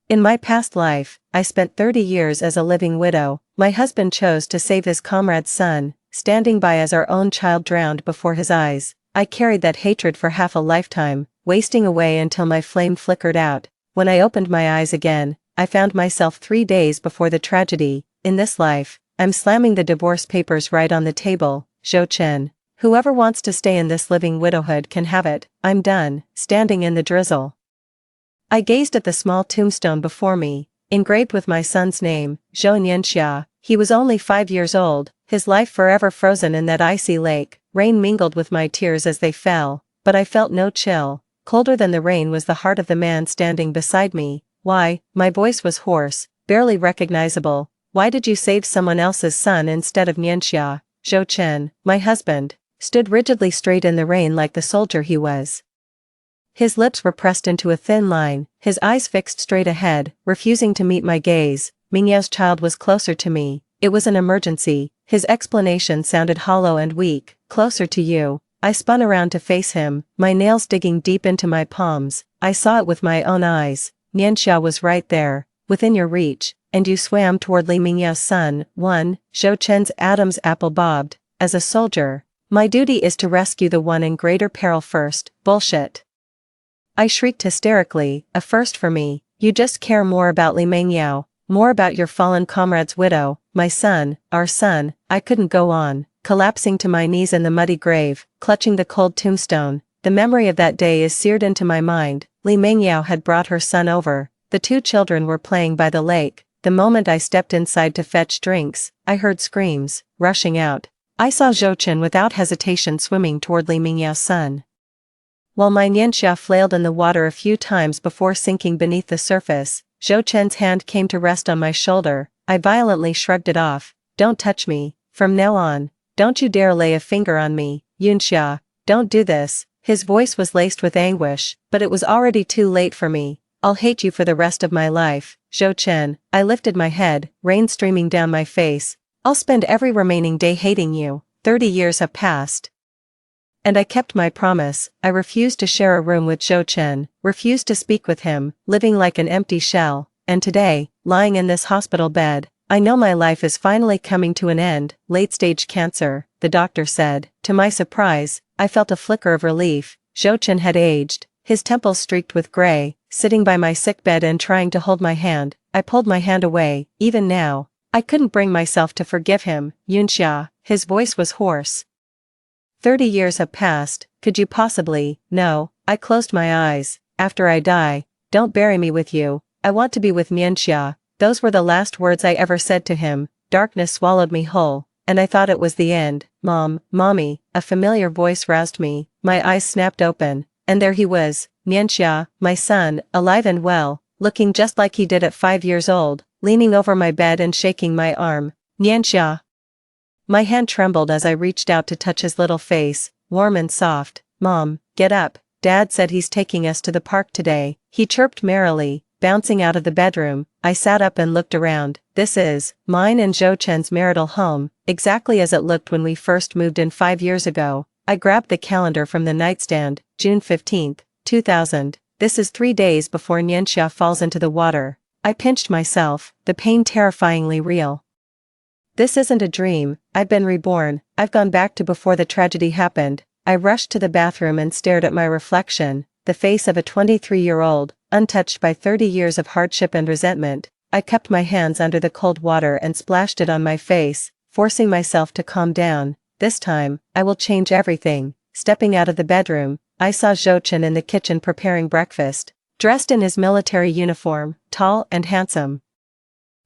In my past life, I spent 30 years as a living widow. My husband chose to save his comrade's son, standing by as our own child drowned before his eyes. I carried that hatred for half a lifetime, wasting away until my flame flickered out. When I opened my eyes again, I found myself 3 days before the tragedy. In this life, I'm slamming the divorce papers right on the table. Zhou Chen. Whoever wants to stay in this living widowhood can have it. I'm done, standing in the drizzle. I gazed at the small tombstone before me, engraved with my son's name, Zhou Nianxia. He was only 5 years old, his life forever frozen in that icy lake. Rain mingled with my tears as they fell, but I felt no chill. Colder than the rain was the heart of the man standing beside me. Why? My voice was hoarse, barely recognizable. Why did you save someone else's son instead of Nianxia? Zhou Chen, my husband, stood rigidly straight in the rain like the soldier he was. His lips were pressed into a thin line, his eyes fixed straight ahead, refusing to meet my gaze. Mingyao's child was closer to me. It was an emergency. His explanation sounded hollow and weak. Closer to you. I spun around to face him, my nails digging deep into my palms. I saw it with my own eyes. Nianxia was right there, within your reach, and you swam toward Li Mingyao's son. Zhou Chen's Adam's apple bobbed. As a soldier, my duty is to rescue the one in greater peril first. Bullshit. I shrieked hysterically, a first for me. You just care more about Li Mingyao, more about your fallen comrade's widow, my son, our son. I couldn't go on, collapsing to my knees in the muddy grave, clutching the cold tombstone. The memory of that day is seared into my mind. Li Mingyao had brought her son over. The 2 children were playing by the lake. The moment I stepped inside to fetch drinks, I heard screams, rushing out. I saw Zhou Chen without hesitation swimming toward Li Mingyao's son. While my Nianxia flailed in the water a few times before sinking beneath the surface, Zhou Chen's hand came to rest on my shoulder. I violently shrugged it off. Don't touch me. From now on, don't you dare lay a finger on me. Yunxia, don't do this. His voice was laced with anguish, but it was already too late for me. I'll hate you for the rest of my life. Zhou Chen. I lifted my head, rain streaming down my face. I'll spend every remaining day hating you. 30 years have passed. And I kept my promise. I refused to share a room with Zhou Chen, refused to speak with him, living like an empty shell. And today, lying in this hospital bed, I know my life is finally coming to an end. Late-stage cancer, the doctor said. To my surprise, I felt a flicker of relief. Zhou Chen had aged, his temples streaked with gray. Sitting by my sickbed and trying to hold my hand, I pulled my hand away. Even now, I couldn't bring myself to forgive him. Yunxia, his voice was hoarse. 30 years have passed. Could you possibly? No. I closed my eyes. After I die, don't bury me with you. I want to be with Nianxia. Those were the last words I ever said to him. Darkness swallowed me whole, and I thought it was the end. Mommy, a familiar voice roused me. My eyes snapped open, and there he was, Nianxia, my son, alive and well, looking just like he did at 5 years old, leaning over my bed and shaking my arm. Nianxia. My hand trembled as I reached out to touch his little face, warm and soft. Mom, get up. Dad said he's taking us to the park today. He chirped merrily, bouncing out of the bedroom. I sat up and looked around. This is mine and Zhou Chen's marital home, exactly as it looked when we first moved in 5 years ago. I grabbed the calendar from the nightstand. June 15, 2000. This is 3 days before Nianxia falls into the water. I pinched myself, the pain terrifyingly real. This isn't a dream. I've been reborn. I've gone back to before the tragedy happened. I rushed to the bathroom and stared at my reflection, the face of a 23-year-old, untouched by 30 years of hardship and resentment. I kept my hands under the cold water and splashed it on my face, forcing myself to calm down. This time, I will change everything. Stepping out of the bedroom, I saw Zhou Chen in the kitchen preparing breakfast, dressed in his military uniform, tall and handsome.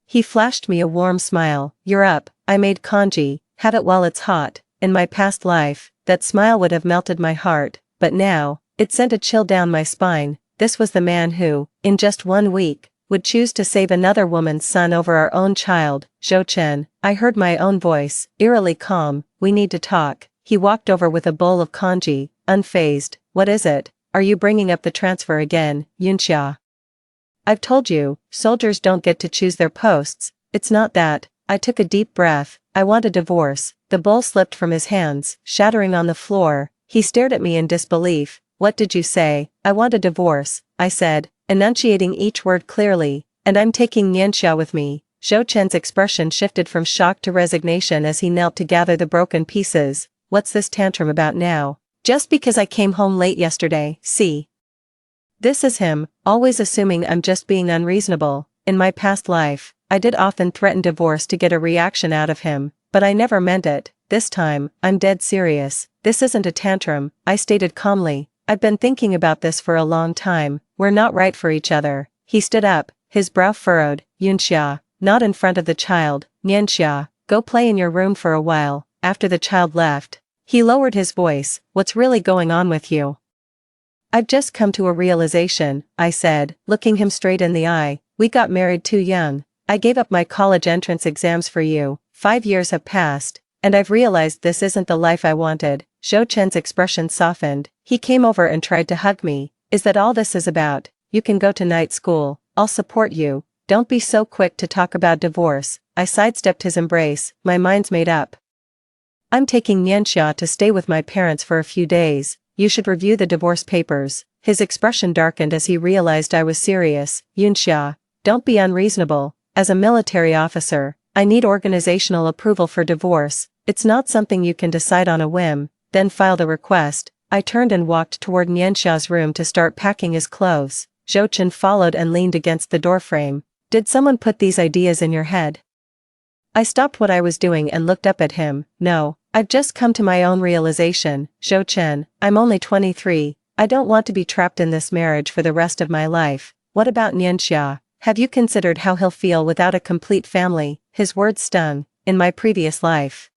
He flashed me a warm smile. You're up. I made congee, had it while it's hot. In my past life, that smile would have melted my heart, but now, it sent a chill down my spine. This was the man who, in just 1 week, would choose to save another woman's son over our own child. Zhou Chen. I heard my own voice, eerily calm. We need to talk. He walked over with a bowl of congee, unfazed. What is it? Are you bringing up the transfer again, Yunxia? I've told you, soldiers don't get to choose their posts. It's not that. I took a deep breath. I want a divorce. The bowl slipped from his hands, shattering on the floor. He stared at me in disbelief. What did you say? I want a divorce, I said, enunciating each word clearly. And I'm taking Nianxia with me. Zhou Chen's expression shifted from shock to resignation as he knelt to gather the broken pieces. What's this tantrum about now? Just because I came home late yesterday, see? This is him, always assuming I'm just being unreasonable. In my past life, I did often threaten divorce to get a reaction out of him, but I never meant it. This time, I'm dead serious. This isn't a tantrum, I stated calmly. I've been thinking about this for a long time. We're not right for each other. He stood up, his brow furrowed. Yunxia, not in front of the child. Nianxia, go play in your room for a while. After the child left, he lowered his voice. What's really going on with you? I've just come to a realization, I said, looking him straight in the eye. We got married too young. I gave up my college entrance exams for you. 5 years have passed, and I've realized this isn't the life I wanted. Zhou Chen's expression softened. He came over and tried to hug me. Is that all this is about? You can go to night school. I'll support you. Don't be so quick to talk about divorce. I sidestepped his embrace. My mind's made up. I'm taking Nianxia to stay with my parents for a few days. You should review the divorce papers. His expression darkened as he realized I was serious. Yunxia, don't be unreasonable. As a military officer, I need organizational approval for divorce. It's not something you can decide on a whim. Then filed a request. I turned and walked toward Nianxia's room to start packing his clothes. Zhou Chen followed and leaned against the doorframe. Did someone put these ideas in your head? I stopped what I was doing and looked up at him. No, I've just come to my own realization. Zhou Chen, I'm only 23. I don't want to be trapped in this marriage for the rest of my life. What about Nianxia? Have you considered how he'll feel without a complete family? His words stung. In my previous life,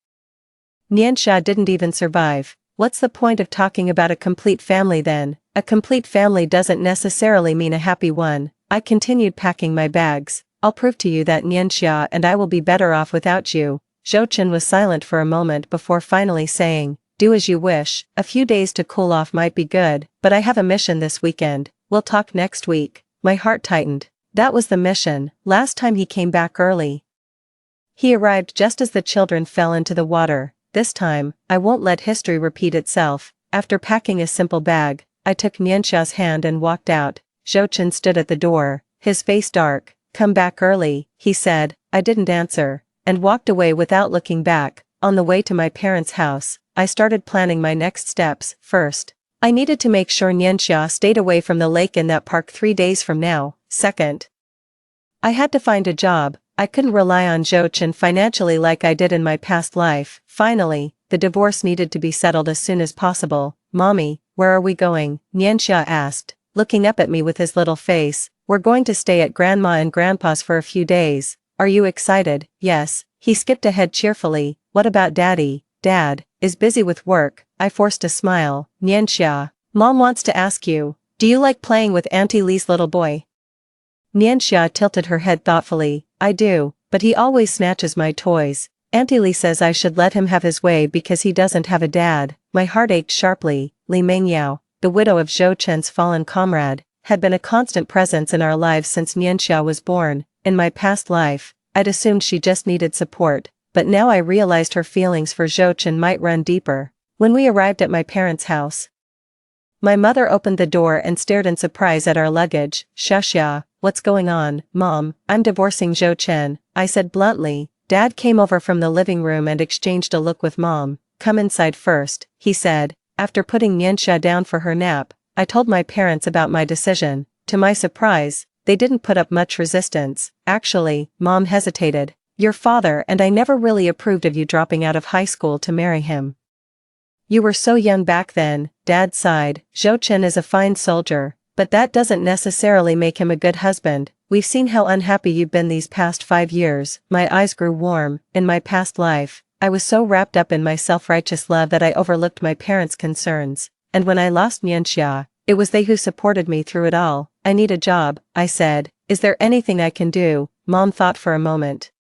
Nianxia didn't even survive. What's the point of talking about a complete family then? A complete family doesn't necessarily mean a happy one. I continued packing my bags. I'll prove to you that Nianxia and I will be better off without you. Zhou Chen was silent for a moment before finally saying, do as you wish. A few days to cool off might be good, but I have a mission this weekend. We'll talk next week. My heart tightened. That was the mission. Last time he came back early. He arrived just as the children fell into the water. This time, I won't let history repeat itself. After packing a simple bag, I took Nianxia's hand and walked out. Zhou Chen stood at the door, his face dark. Come back early, he said. I didn't answer, and walked away without looking back. On the way to my parents' house, I started planning my next steps. First, I needed to make sure Nianxia stayed away from the lake in that park 3 days from now. Second, I had to find a job. I couldn't rely on Zhou Chen financially like I did in my past life. Finally, the divorce needed to be settled as soon as possible. Mommy, where are we going? Nianxia asked, looking up at me with his little face. We're going to stay at Grandma and Grandpa's for a few days. Are you excited? Yes. He skipped ahead cheerfully. What about Daddy? Dad is busy with work. I forced a smile. Nianxia, Mom wants to ask you, do you like playing with Auntie Lee's little boy? Nianxia tilted her head thoughtfully. I do, but he always snatches my toys. Auntie Lee says I should let him have his way because he doesn't have a dad. My heart ached sharply. Li Mengyao, the widow of Zhou Chen's fallen comrade, had been a constant presence in our lives since Nianxia was born. In my past life, I'd assumed she just needed support, but now I realized her feelings for Zhou Chen might run deeper. When we arrived at my parents' house, my mother opened the door and stared in surprise at our luggage. Xia, what's going on? Mom, I'm divorcing Zhou Chen, I said bluntly. Dad came over from the living room and exchanged a look with Mom. Come inside first, he said. After putting Nianxia down for her nap, I told my parents about my decision. To my surprise, they didn't put up much resistance. Actually, Mom hesitated. Your father and I never really approved of you dropping out of high school to marry him. You were so young back then, Dad sighed. Zhou Chen is a fine soldier, but that doesn't necessarily make him a good husband. We've seen how unhappy you've been these past 5 years. My eyes grew warm. In my past life, I was so wrapped up in my self-righteous love that I overlooked my parents' concerns. And when I lost Nianxia, it was they who supported me through it all. I need a job, I said. Is there anything I can do? Mom thought for a moment.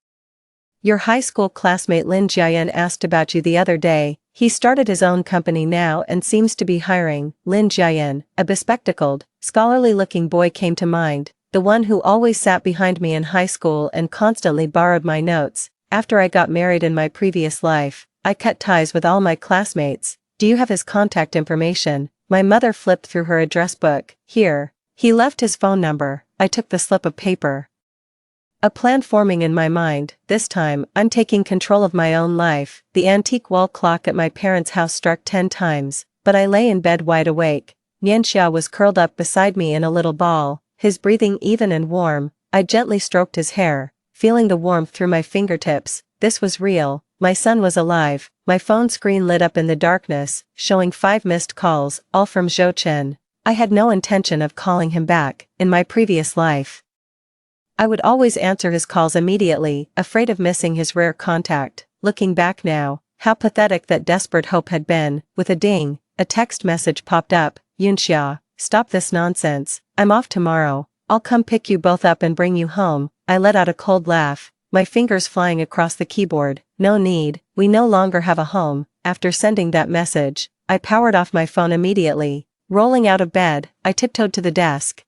Your high school classmate Lin Jiayan asked about you the other day. He started his own company now and seems to be hiring. Lin Jiayan, a bespectacled, scholarly-looking boy came to mind. The one who always sat behind me in high school and constantly borrowed my notes. After I got married in my previous life, I cut ties with all my classmates. Do you have his contact information? My mother flipped through her address book. Here. He left his phone number. I took the slip of paper. A plan forming in my mind. This time, I'm taking control of my own life. The antique wall clock at my parents' house struck 10 times, but I lay in bed wide awake. Nianxia was curled up beside me in a little ball, his breathing even and warm. I gently stroked his hair, feeling the warmth through my fingertips. This was real. My son was alive. My phone screen lit up in the darkness, showing 5 missed calls, all from Zhou Chen. I had no intention of calling him back. In my previous life, I would always answer his calls immediately, afraid of missing his rare contact. Looking back now, how pathetic that desperate hope had been. With a ding, a text message popped up. Yunxia, stop this nonsense. I'm off tomorrow. I'll come pick you both up and bring you home. I let out a cold laugh, my fingers flying across the keyboard. No need, we no longer have a home. After sending that message, I powered off my phone immediately. Rolling out of bed, I tiptoed to the desk,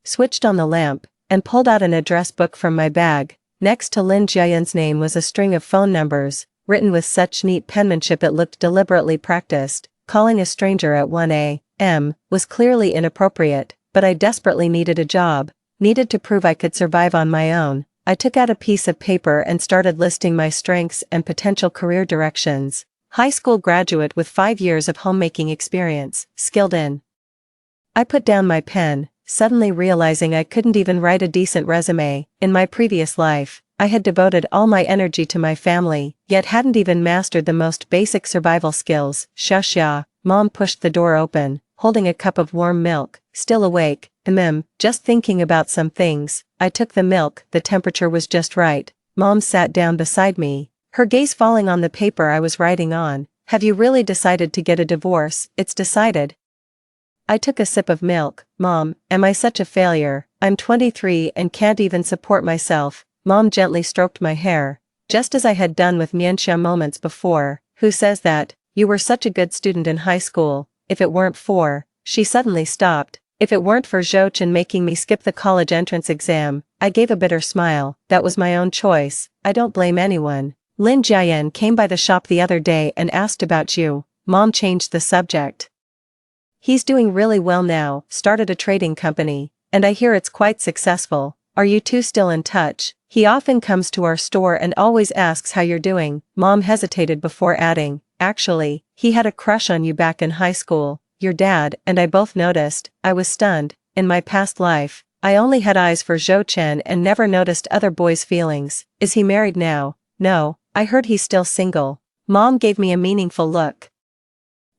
switched on the lamp, and pulled out an address book from my bag. Next to Lin Jiayan's name was a string of phone numbers, written with such neat penmanship it looked deliberately practiced. Calling a stranger at 1 a.m. was clearly inappropriate, but I desperately needed a job, needed to prove I could survive on my own. I took out a piece of paper and started listing my strengths and potential career directions. High school graduate with 5 years of homemaking experience, skilled in. I put down my pen, suddenly realizing I couldn't even write a decent resume. In my previous life, I had devoted all my energy to my family, yet hadn't even mastered the most basic survival skills. Xia, Mom pushed the door open, holding a cup of warm milk. Still awake, just thinking about some things. I took the milk, the temperature was just right. Mom sat down beside me, her gaze falling on the paper I was writing on. Have you really decided to get a divorce? It's decided. I took a sip of milk. Mom, am I such a failure? I'm 23 and can't even support myself. Mom gently stroked my hair, just as I had done with Nianxia moments before. Who says that? You were such a good student in high school. If it weren't for, she suddenly stopped. If it weren't for Zhou Chen making me skip the college entrance exam, I gave a bitter smile. That was my own choice. I don't blame anyone. Lin Jiayan came by the shop the other day and asked about you. Mom changed the subject. He's doing really well now, started a trading company, and I hear it's quite successful. Are you two still in touch? He often comes to our store and always asks how you're doing. Mom hesitated before adding, actually, he had a crush on you back in high school. Your dad and I both noticed. I was stunned. In my past life, I only had eyes for Zhou Chen and never noticed other boys' feelings. Is he married now? No, I heard he's still single. Mom gave me a meaningful look.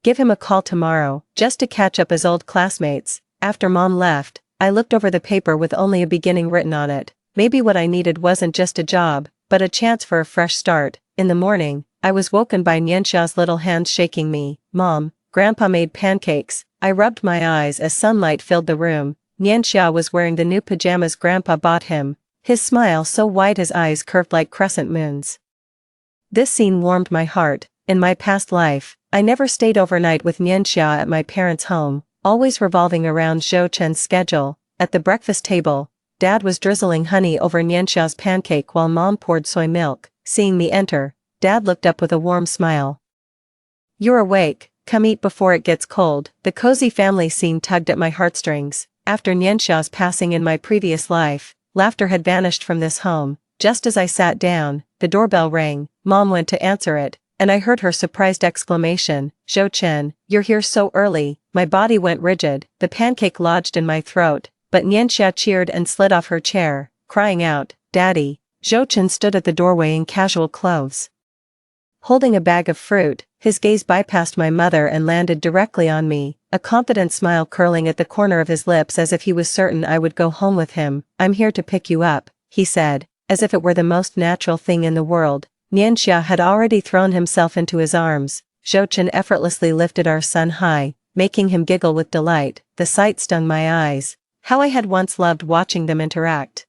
Give him a call tomorrow, just to catch up as old classmates. After Mom left, I looked over the paper with only a beginning written on it. Maybe what I needed wasn't just a job, but a chance for a fresh start. In the morning, I was woken by Nianxia's little hands shaking me. Mom, Grandpa made pancakes. I rubbed my eyes as sunlight filled the room. Nianxia was wearing the new pajamas Grandpa bought him, his smile so wide his eyes curved like crescent moons. This scene warmed my heart. In my past life, I never stayed overnight with Nianxia at my parents' home, always revolving around Zhou Chen's schedule. At the breakfast table, Dad was drizzling honey over Nianxia's pancake while Mom poured soy milk. Seeing me enter, Dad looked up with a warm smile. You're awake. Come eat before it gets cold. The cozy family scene tugged at my heartstrings. After Nianxia's passing in my previous life, laughter had vanished from this home. Just as I sat down, the doorbell rang. Mom went to answer it, and I heard her surprised exclamation, Zhou Chen, you're here so early. My body went rigid, the pancake lodged in my throat, but Nianxia cheered and slid off her chair, crying out, Daddy. Zhou Chen stood at the doorway in casual clothes, holding a bag of fruit. His gaze bypassed my mother and landed directly on me, a confident smile curling at the corner of his lips as if he was certain I would go home with him. I'm here to pick you up, he said, as if it were the most natural thing in the world. Nianxia had already thrown himself into his arms. Zhou Chen effortlessly lifted our son high, making him giggle with delight. The sight stung my eyes. How I had once loved watching them interact,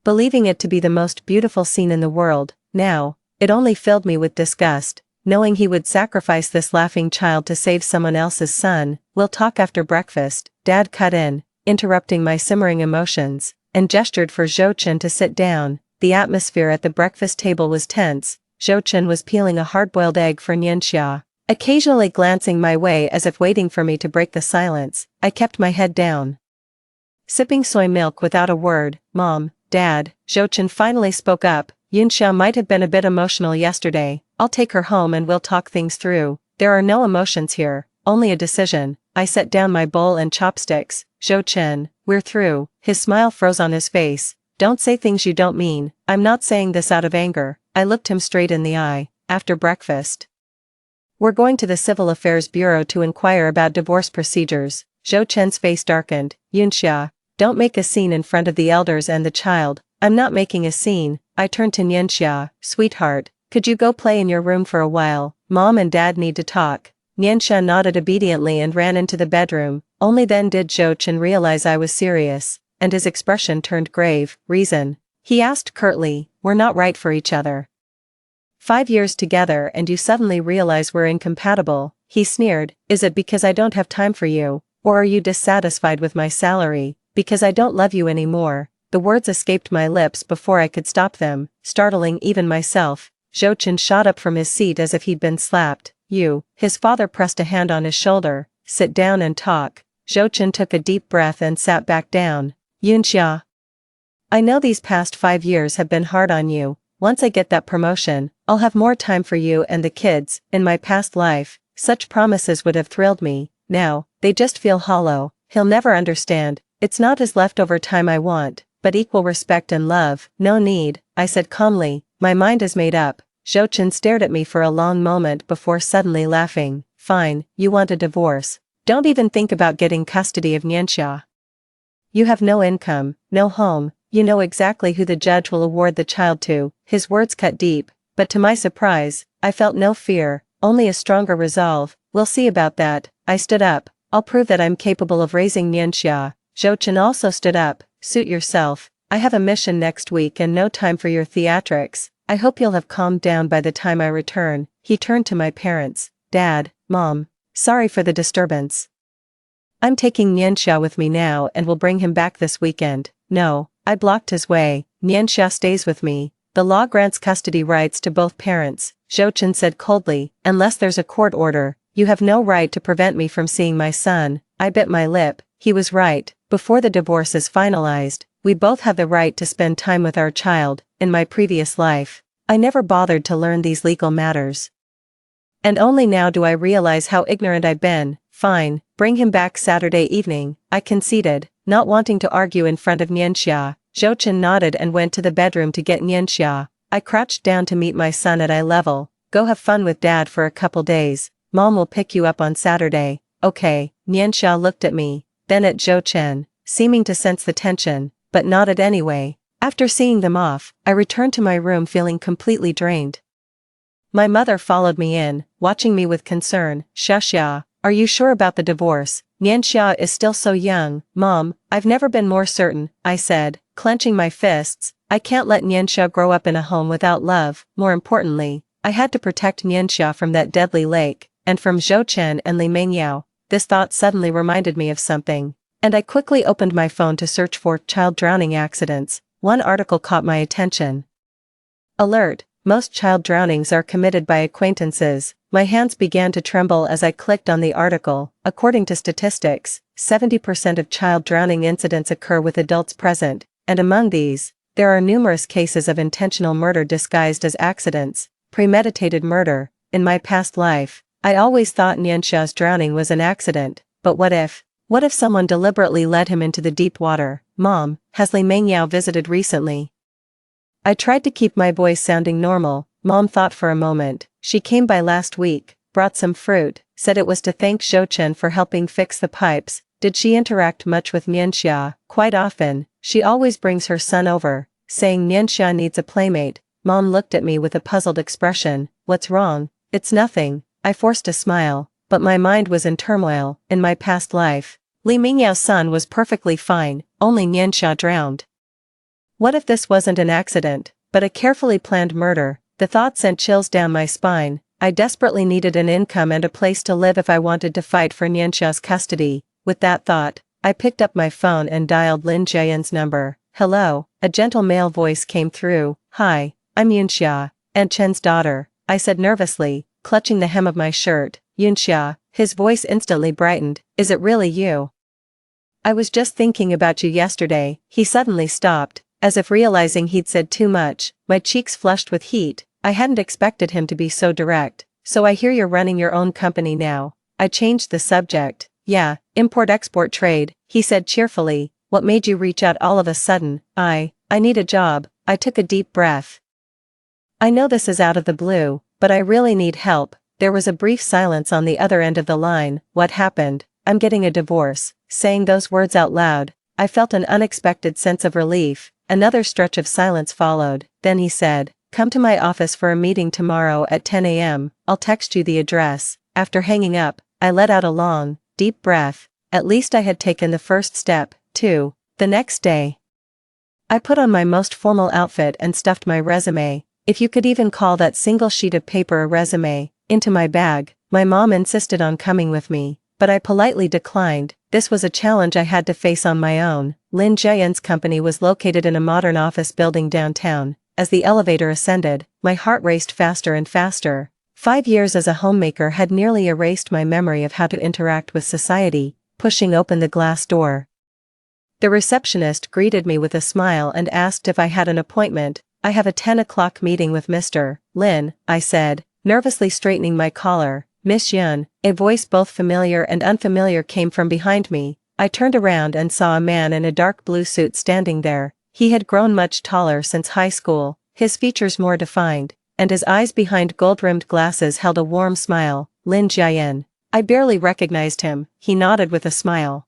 believing it to be the most beautiful scene in the world. Now, it only filled me with disgust, knowing he would sacrifice this laughing child to save someone else's son. We'll talk after breakfast. Dad cut in, interrupting my simmering emotions, and gestured for Zhou Chen to sit down. The atmosphere at the breakfast table was tense. Zhou Chen was peeling a hard-boiled egg for Nianxia, occasionally glancing my way as if waiting for me to break the silence. I kept my head down, sipping soy milk without a word. Mom, Dad, Zhou finally spoke up. Yunxia might have been a bit emotional yesterday. I'll take her home and we'll talk things through. There are no emotions here, only a decision. I set down my bowl and chopsticks. Zhou, we're through. His smile froze on his face. Don't say things you don't mean. I'm not saying this out of anger. I looked him straight in the eye. After breakfast, we're going to the Civil Affairs Bureau to inquire about divorce procedures. Zhou face darkened. Yunxia, don't make a scene in front of the elders and the child. I'm not making a scene. I turned to Nianxia. Sweetheart, could you go play in your room for a while? Mom and Dad need to talk. Nianxia nodded obediently and ran into the bedroom. Only then did Zhou realize I was serious, and his expression turned grave. Reason? He asked curtly. We're not right for each other. 5 years together and you suddenly realize we're incompatible. He sneered. Is it because I don't have time for you? Or are you dissatisfied with my salary? Because I don't love you anymore. The words escaped my lips before I could stop them, startling even myself. Zhou shot up from his seat as if he'd been slapped. You. His father pressed a hand on his shoulder. Sit down and talk. Zhou took a deep breath and sat back down. Yunxia, I know these past 5 years have been hard on you. Once I get that promotion, I'll have more time for you and the kids. In my past life, such promises would have thrilled me. Now, they just feel hollow. He'll never understand. It's not his leftover time I want, but equal respect and love. No need, I said calmly. My mind is made up. Zhou stared at me for a long moment before suddenly laughing. Fine, you want a divorce. Don't even think about getting custody of Nianxia. You have no income, no home. You know exactly who the judge will award the child to. His words cut deep, but to my surprise, I felt no fear, only a stronger resolve. We'll see about that. I stood up. I'll prove that I'm capable of raising Nianxia. Zhou also stood up. Suit yourself. I have a mission next week and no time for your theatrics. I hope you'll have calmed down by the time I return. He turned to my parents. Dad, Mom, sorry for the disturbance. I'm taking Nianxia with me now and will bring him back this weekend. No, I blocked his way. Nianxia stays with me. The law grants custody rights to both parents, Zhou said coldly. Unless there's a court order, you have no right to prevent me from seeing my son. I bit my lip. He was right. Before the divorce is finalized, we both have the right to spend time with our child. In my previous life, I never bothered to learn these legal matters. And only now do I realize how ignorant I've been. Fine, bring him back Saturday evening, I conceded, not wanting to argue in front of Nianxia. Zhou nodded and went to the bedroom to get Nianxia. I crouched down to meet my son at eye level. Go have fun with Dad for a couple days. Mom will pick you up on Saturday. Okay. Nianxia looked at me, then at Zhou, seeming to sense the tension, but nodded anyway. After seeing them off, I returned to my room feeling completely drained. My mother followed me in, watching me with concern. Xia, are you sure about the divorce? Nianxia is still so young. Mom, I've never been more certain, I said, clenching my fists. I can't let Nianxia grow up in a home without love. More importantly, I had to protect Nianxia from that deadly lake, and from Zhou and Li Mengyao. This thought suddenly reminded me of something, and I quickly opened my phone to search for child drowning accidents. One article caught my attention. Alert! Most child drownings are committed by acquaintances. My hands began to tremble as I clicked on the article. According to statistics, 70% of child drowning incidents occur with adults present, and among these, there are numerous cases of intentional murder disguised as accidents, premeditated murder. In my past life, I always thought Nianxia's drowning was an accident, but what if someone deliberately led him into the deep water? Mom, has Li Mengyao visited recently? I tried to keep my voice sounding normal. Mom thought for a moment. She came by last week, brought some fruit, said it was to thank Zhou for helping fix the pipes. Did she interact much with Nianxia? Quite often. She always brings her son over, saying Nianxia needs a playmate. Mom looked at me with a puzzled expression. What's wrong? It's nothing. I forced a smile, but my mind was in turmoil. In my past life, Li Mingyao's son was perfectly fine, only Nianxia drowned. What if this wasn't an accident, but a carefully planned murder? The thought sent chills down my spine. I desperately needed an income and a place to live if I wanted to fight for Nianxia's custody. With that thought, I picked up my phone and dialed Lin Jian's number. Hello, a gentle male voice came through. Hi, I'm Yunxia, Aunt Chen's daughter, I said nervously, clutching the hem of my shirt. Yunxia, his voice instantly brightened. Is it really you? I was just thinking about you yesterday. He suddenly stopped, As if realizing he'd said too much, my cheeks flushed with heat. I hadn't expected him to be so direct. So I hear you're running your own company now. I changed the subject. Yeah, import-export trade, he said cheerfully. What made you reach out all of a sudden? I need a job. I took a deep breath. I know this is out of the blue, but I really need help. There was a brief silence on the other end of the line. What happened? I'm getting a divorce. Saying those words out loud, I felt an unexpected sense of relief. Another stretch of silence followed. Then he said, "Come to my office for a meeting tomorrow at 10 a.m. I'll text you the address." After hanging up, I let out a long, deep breath. At least I had taken the first step, too. The next day, I put on my most formal outfit and stuffed my resume, if you could even call that single sheet of paper a resume, into my bag. My mom insisted on coming with me, but I politely declined. This was a challenge I had to face on my own. Lin Jian's company was located in a modern office building downtown. As the elevator ascended, my heart raced faster and faster. 5 years as a homemaker had nearly erased my memory of how to interact with society. Pushing open the glass door, the receptionist greeted me with a smile and asked if I had an appointment. "I have a 10 o'clock meeting with Mr. Lin," I said, nervously straightening my collar. "Miss Yun," a voice both familiar and unfamiliar came from behind me. I turned around and saw a man in a dark blue suit standing there. He had grown much taller since high school, his features more defined, and his eyes behind gold-rimmed glasses held a warm smile. Lin Jian. I barely recognized him. He nodded with a smile.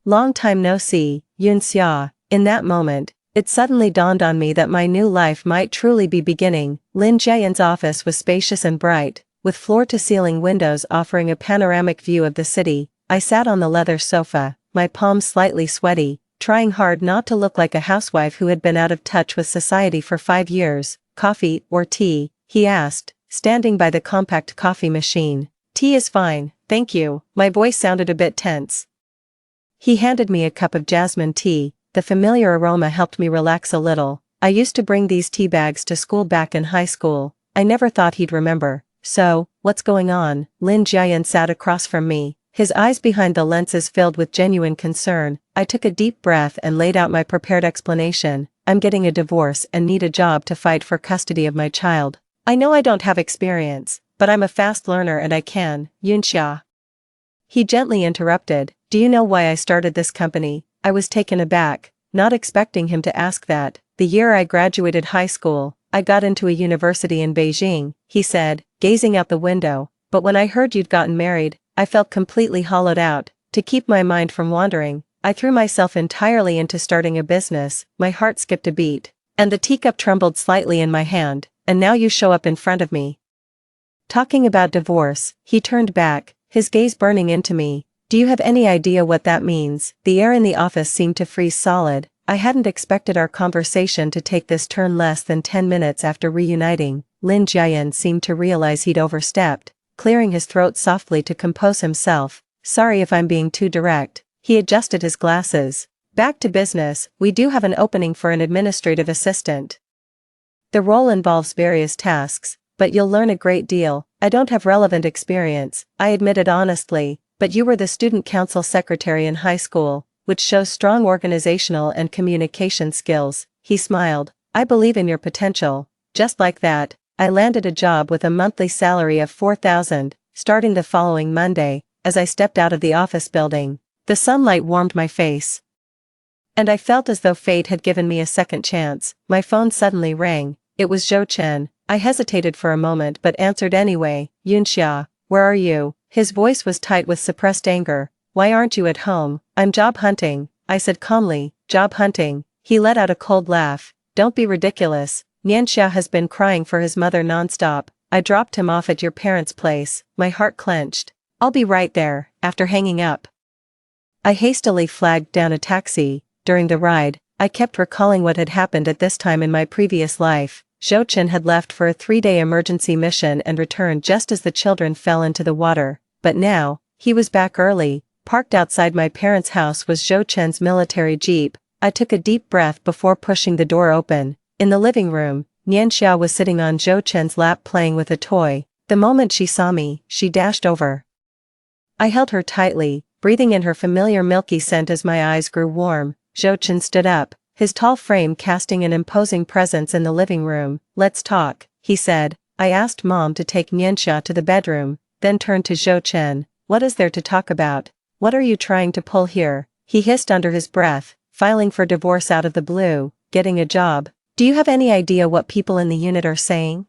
"Long time no see, Yun Xia." In that moment, it suddenly dawned on me that my new life might truly be beginning. Lin Jian's office was spacious and bright, with floor-to-ceiling windows offering a panoramic view of the city. I sat on the leather sofa, my palms slightly sweaty, trying hard not to look like a housewife who had been out of touch with society for 5 years. "Coffee or tea?" he asked, standing by the compact coffee machine. "Tea is fine, thank you." My voice sounded a bit tense. He handed me a cup of jasmine tea. The familiar aroma helped me relax a little. I used to bring these tea bags to school back in high school. I never thought he'd remember. "So, what's going on?" Lin Jian sat across from me, his eyes behind the lenses filled with genuine concern. I took a deep breath and laid out my prepared explanation. "I'm getting a divorce and need a job to fight for custody of my child. I know I don't have experience, but I'm a fast learner and I can." "Yun Xia." He gently interrupted. "Do you know why I started this company?" I was taken aback, not expecting him to ask that. "The year I graduated high school, I got into a university in Beijing," he said, gazing out the window. "But when I heard you'd gotten married, I felt completely hollowed out. To keep my mind from wandering, I threw myself entirely into starting a business." My heart skipped a beat, and the teacup trembled slightly in my hand. "And now you show up in front of me talking about divorce." He turned back, his gaze burning into me. "Do you have any idea what that means?" The air in the office seemed to freeze solid. I hadn't expected our conversation to take this turn less than 10 minutes after reuniting. Lin Jian seemed to realize he'd overstepped, clearing his throat softly to compose himself. "Sorry if I'm being too direct." He adjusted his glasses. "Back to business, we do have an opening for an administrative assistant. The role involves various tasks, but you'll learn a great deal. I don't have relevant experience," I admitted honestly. "But you were the student council secretary in high school, which shows strong organizational and communication skills." He smiled. "I believe in your potential." Just like that, I landed a job with a monthly salary of 4,000, starting the following Monday. As I stepped out of the office building, the sunlight warmed my face, and I felt as though fate had given me a second chance. My phone suddenly rang. It was Zhou Chen. I hesitated for a moment but answered anyway. "Yun Xia, where are you?" His voice was tight with suppressed anger. "Why aren't you at home?" "I'm job hunting," I said calmly. "Job hunting?" He let out a cold laugh. "Don't be ridiculous. Nianxia has been crying for his mother nonstop. I dropped him off at your parents' place." My heart clenched. "I'll be right there." After hanging up, I hastily flagged down a taxi. During the ride, I kept recalling what had happened at this time in my previous life. Zhou Chen had left for a 3-day emergency mission and returned just as the children fell into the water. But now, he was back early. Parked outside my parents' house was Zhou Chen's military jeep. I took a deep breath before pushing the door open. In the living room, Nianxia was sitting on Zhou Chen's lap playing with a toy. The moment she saw me, she dashed over. I held her tightly, breathing in her familiar milky scent as my eyes grew warm. Zhou Chen stood up, his tall frame casting an imposing presence in the living room. "Let's talk," he said. I asked Mom to take Nianxia to the bedroom, then turned to Zhou Chen. "What is there to talk about? What are you trying to pull here?" He hissed under his breath. "Filing for divorce out of the blue, getting a job. Do you have any idea what people in the unit are saying?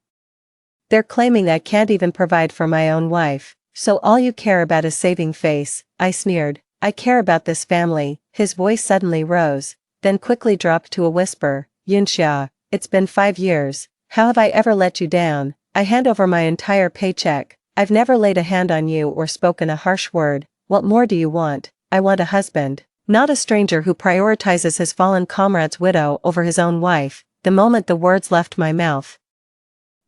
They're claiming I can't even provide for my own wife, so all you care about is saving face." I sneered. "I care about this family." His voice suddenly rose, then quickly dropped to a whisper. "Yunxia, it's been 5 years. How have I ever let you down? I hand over my entire paycheck. I've never laid a hand on you or spoken a harsh word. What more do you want? I want a husband, not a stranger who prioritizes his fallen comrade's widow over his own wife." The moment the words left my mouth,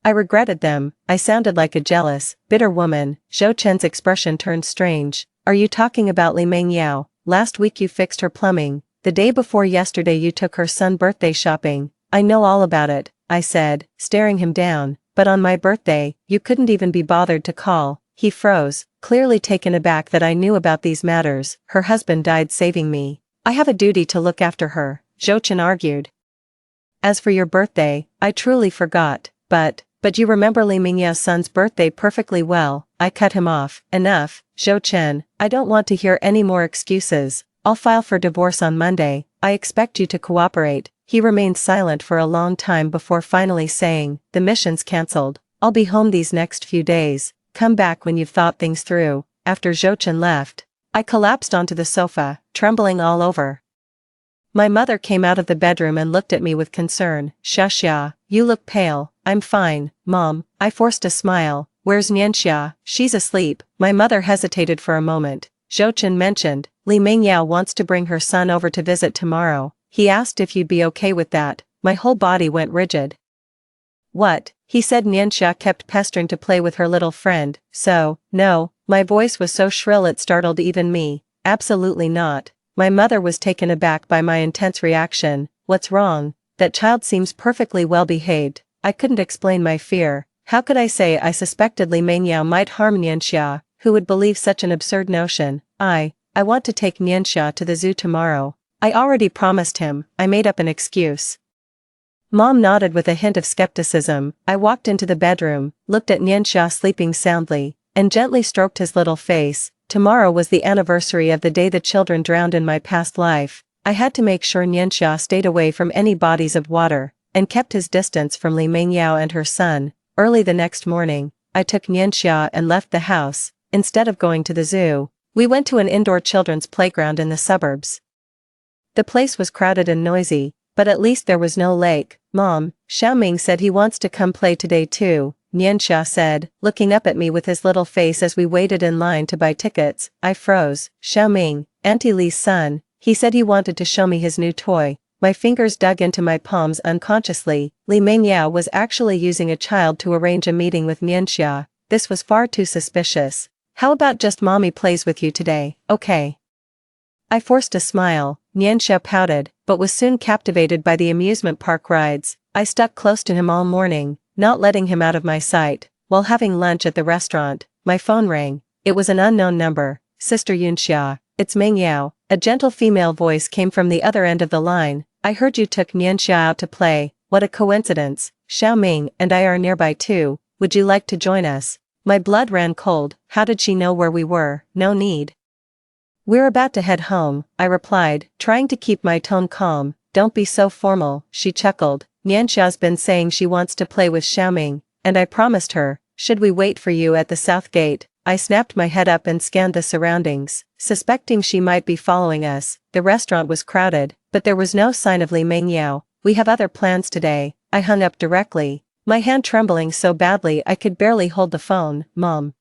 I regretted them. I sounded like a jealous, bitter woman. Zhou Chen's expression turned strange. "Are you talking about Li Mengyao? Last week you fixed her plumbing. The day before yesterday you took her son birthday shopping." "I know all about it," I said, staring him down. "But on my birthday, you couldn't even be bothered to call." He froze, clearly taken aback that I knew about these matters. "Her husband died saving me. I have a duty to look after her," Zhou Chen argued. "As for your birthday, I truly forgot, but you remember Li Mingyao's son's birthday perfectly well." I cut him off. "Enough, Zhou Chen, I don't want to hear any more excuses. I'll file for divorce on Monday. I expect you to cooperate." He remained silent for a long time before finally saying, "The mission's cancelled. I'll be home these next few days. Come back when you've thought things through." After Zhou Chen left, I collapsed onto the sofa, trembling all over. My mother came out of the bedroom and looked at me with concern. "Xia, you look pale." "I'm fine, Mom." I forced a smile. "Where's Nianxia?" "She's asleep." My mother hesitated for a moment. Zhou Chen mentioned, "Li Mengyao wants to bring her son over to visit tomorrow. He asked if you'd be okay with that." My whole body went rigid. "What?" He said Nianxia kept pestering to play with her little friend, so, no. My voice was so shrill it startled even me. "Absolutely not." My mother was taken aback by my intense reaction. "What's wrong? That child seems perfectly well behaved." I couldn't explain my fear. How could I say I suspected Li Mengyao might harm Nianxia? Who would believe such an absurd notion? I want to take Nianxia to the zoo tomorrow. I already promised him." I made up an excuse. Mom nodded with a hint of skepticism. I walked into the bedroom, looked at Nianxia sleeping soundly, and gently stroked his little face. Tomorrow was the anniversary of the day the children drowned in my past life. I had to make sure Nianxia stayed away from any bodies of water, and kept his distance from Li Mengyao and her son. Early the next morning, I took Nianxia and left the house. Instead of going to the zoo, we went to an indoor children's playground in the suburbs. The place was crowded and noisy, but at least there was no lake. "Mom, Xiaoming said he wants to come play today too," Nianxia said, looking up at me with his little face as we waited in line to buy tickets. I froze. "Xiaoming, Auntie Li's son. He said he wanted to show me his new toy." My fingers dug into my palms unconsciously. Li Mengyao was actually using a child to arrange a meeting with Nianxia. This was far too suspicious. "How about just Mommy plays with you today, okay?" I forced a smile. Nianxia pouted, but was soon captivated by the amusement park rides. I stuck close to him all morning, not letting him out of my sight. While having lunch at the restaurant, my phone rang. It was an unknown number. "Sister Yunxia, it's Mengyao." A gentle female voice came from the other end of the line. "I heard you took Nianxia out to play. What a coincidence. Xiaoming and I are nearby too. Would you like to join us?" My blood ran cold. How did she know where we were? No need. "We're about to head home," I replied, trying to keep my tone calm. "Don't be so formal," she chuckled. "Nianxia's been saying she wants to play with Xiaoming, and I promised her. Should we wait for you at the south gate?" I snapped my head up and scanned the surroundings, suspecting she might be following us. The restaurant was crowded, but there was no sign of Li Mengyao. "We have other plans today." I hung up directly, my hand trembling so badly I could barely hold the phone. "Mom.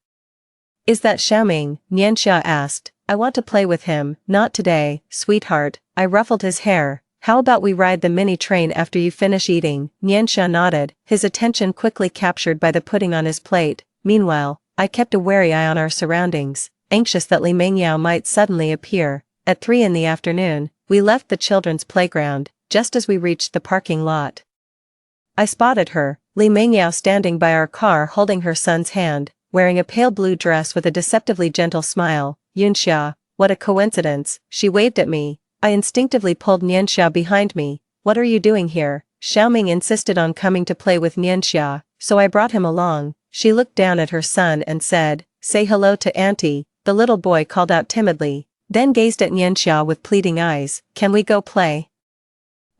Is that Xiaoming?" Nianxia asked. "I want to play with him." "Not today, sweetheart." I ruffled his hair. "How about we ride the mini train after you finish eating?" Nianxia nodded, his attention quickly captured by the pudding on his plate. Meanwhile, I kept a wary eye on our surroundings, anxious that Li Mengyao might suddenly appear. At 3 in the afternoon, we left the children's playground. Just as we reached the parking lot, I spotted her, Li Mengyao, standing by our car holding her son's hand, wearing a pale blue dress with a deceptively gentle smile. "Yunxia, what a coincidence." She waved at me. I instinctively pulled Nianxia behind me, what are you doing here? Xiaoming insisted on coming to play with Nianxia, so I brought him along. She looked down at her son and said, say hello to auntie, the little boy called out timidly, then gazed at Nianxia with pleading eyes, can we go play?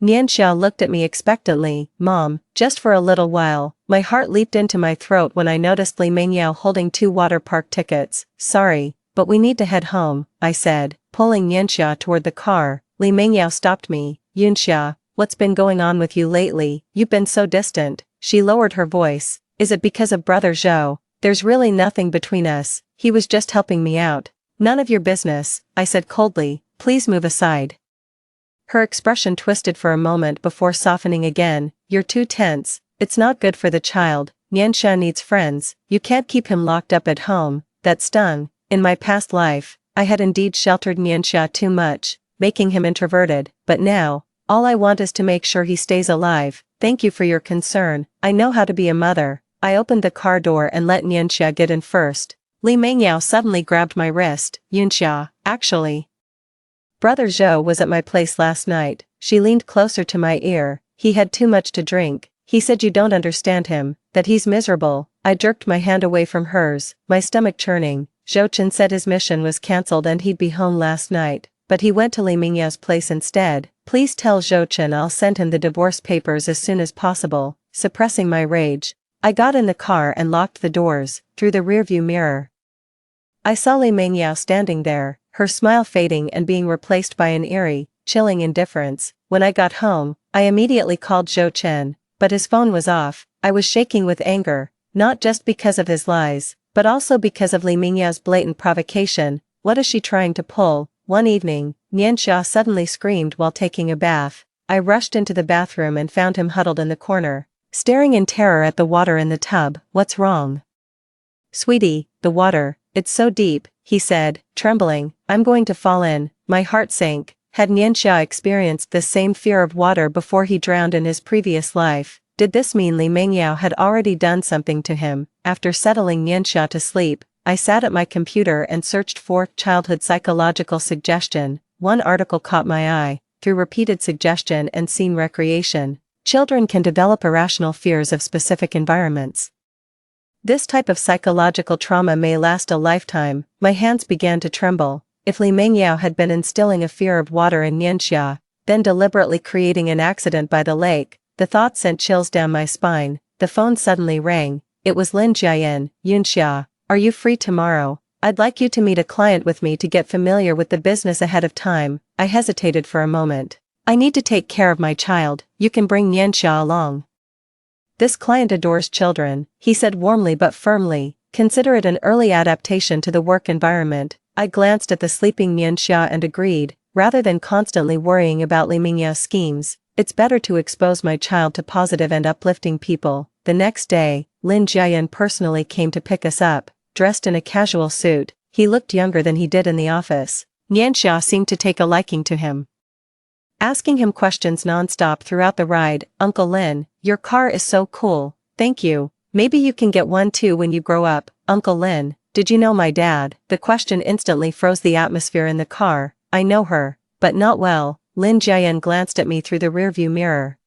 Nianxia looked at me expectantly, Mom, just for a little while. My heart leaped into my throat when I noticed Li Mengyao holding 2 water park tickets. Sorry, but we need to head home, I said, pulling Nianxia toward the car. Li Mengyao stopped me. Yunxia, what's been going on with you lately? You've been so distant. She lowered her voice. Is it because of Brother Zhou? There's really nothing between us, he was just helping me out. None of your business, I said coldly, please move aside. Her expression twisted for a moment before softening again. You're too tense, it's not good for the child. Nianxia needs friends, you can't keep him locked up at home. That stung. In my past life, I had indeed sheltered Nianxia too much, making him introverted, but now, all I want is to make sure he stays alive. Thank you for your concern, I know how to be a mother. I opened the car door and let Nianxia get in first. Li Mengyao suddenly grabbed my wrist. Yunxia, actually, Brother Zhou was at my place last night. She leaned closer to my ear. He had too much to drink. He said you don't understand him, that he's miserable. I jerked my hand away from hers, my stomach churning. Zhou Chen said his mission was cancelled and he'd be home last night, but he went to Li Mingyao's place instead. Please tell Zhou Chen I'll send him the divorce papers as soon as possible. Suppressing my rage, I got in the car and locked the doors. Through the rearview mirror, I saw Li Mengyao standing there, her smile fading and being replaced by an eerie, chilling indifference. When I got home, I immediately called Zhou Chen, but his phone was off. I was shaking with anger, not just because of his lies, but also because of Li Mingyao's blatant provocation. What is she trying to pull? One evening, Nianxia suddenly screamed while taking a bath. I rushed into the bathroom and found him huddled in the corner, staring in terror at the water in the tub. What's wrong? Sweetie, the water, it's so deep, he said, trembling. I'm going to fall in. My heart sank. Had Nianxia experienced the same fear of water before he drowned in his previous life? Did this mean Li Mengyao had already done something to him? After settling Nianxia to sleep, I sat at my computer and searched for childhood psychological suggestion. One article caught my eye. Through repeated suggestion and scene recreation, children can develop irrational fears of specific environments. This type of psychological trauma may last a lifetime. My hands began to tremble. If Li Mengyao had been instilling a fear of water in Nianxia, then deliberately creating an accident by the lake, the thought sent chills down my spine. The phone suddenly rang. It was Lin Jiayan. Yunxia, are you free tomorrow? I'd like you to meet a client with me to get familiar with the business ahead of time. I hesitated for a moment. I need to take care of my child. You can bring Nianxia along. This client adores children, he said warmly but firmly. Consider it an early adaptation to the work environment. I glanced at the sleeping Nianxia and agreed. Rather than constantly worrying about Li Mingyao's schemes, it's better to expose my child to positive and uplifting people. The next day, Lin Jiayan personally came to pick us up, dressed in a casual suit. He looked younger than he did in the office. Nianxia seemed to take a liking to him, asking him questions non-stop throughout the ride. Uncle Lin, your car is so cool, thank you. Maybe you can get one too when you grow up. Uncle Lin, did you know my dad? The question instantly froze the atmosphere in the car. I know her, but not well. Lin Jiayan glanced at me through the rearview mirror.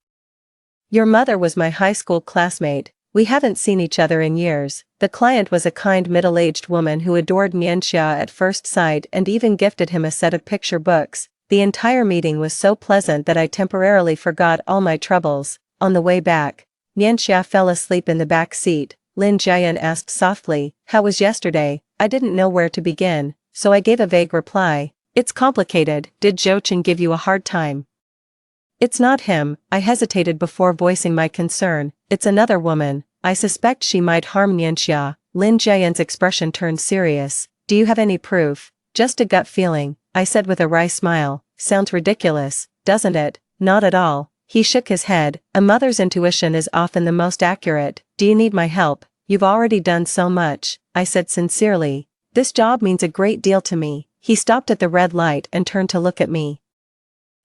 Your mother was my high school classmate. We haven't seen each other in years. The client was a kind middle-aged woman who adored Nianxia at first sight and even gifted him a set of picture books. The entire meeting was so pleasant that I temporarily forgot all my troubles. On the way back, Nianxia fell asleep in the back seat. Lin Jiayan asked softly, how was yesterday? I didn't know where to begin, so I gave a vague reply. It's complicated. Did Zhou Chen give you a hard time? It's not him. I hesitated before voicing my concern. It's another woman. I suspect she might harm Nianxia. Lin Jiayan's expression turned serious. Do you have any proof? Just a gut feeling, I said with a wry smile. Sounds ridiculous, doesn't it? Not at all. He shook his head. A mother's intuition is often the most accurate. Do you need my help? You've already done so much, I said sincerely. This job means a great deal to me. He stopped at the red light and turned to look at me.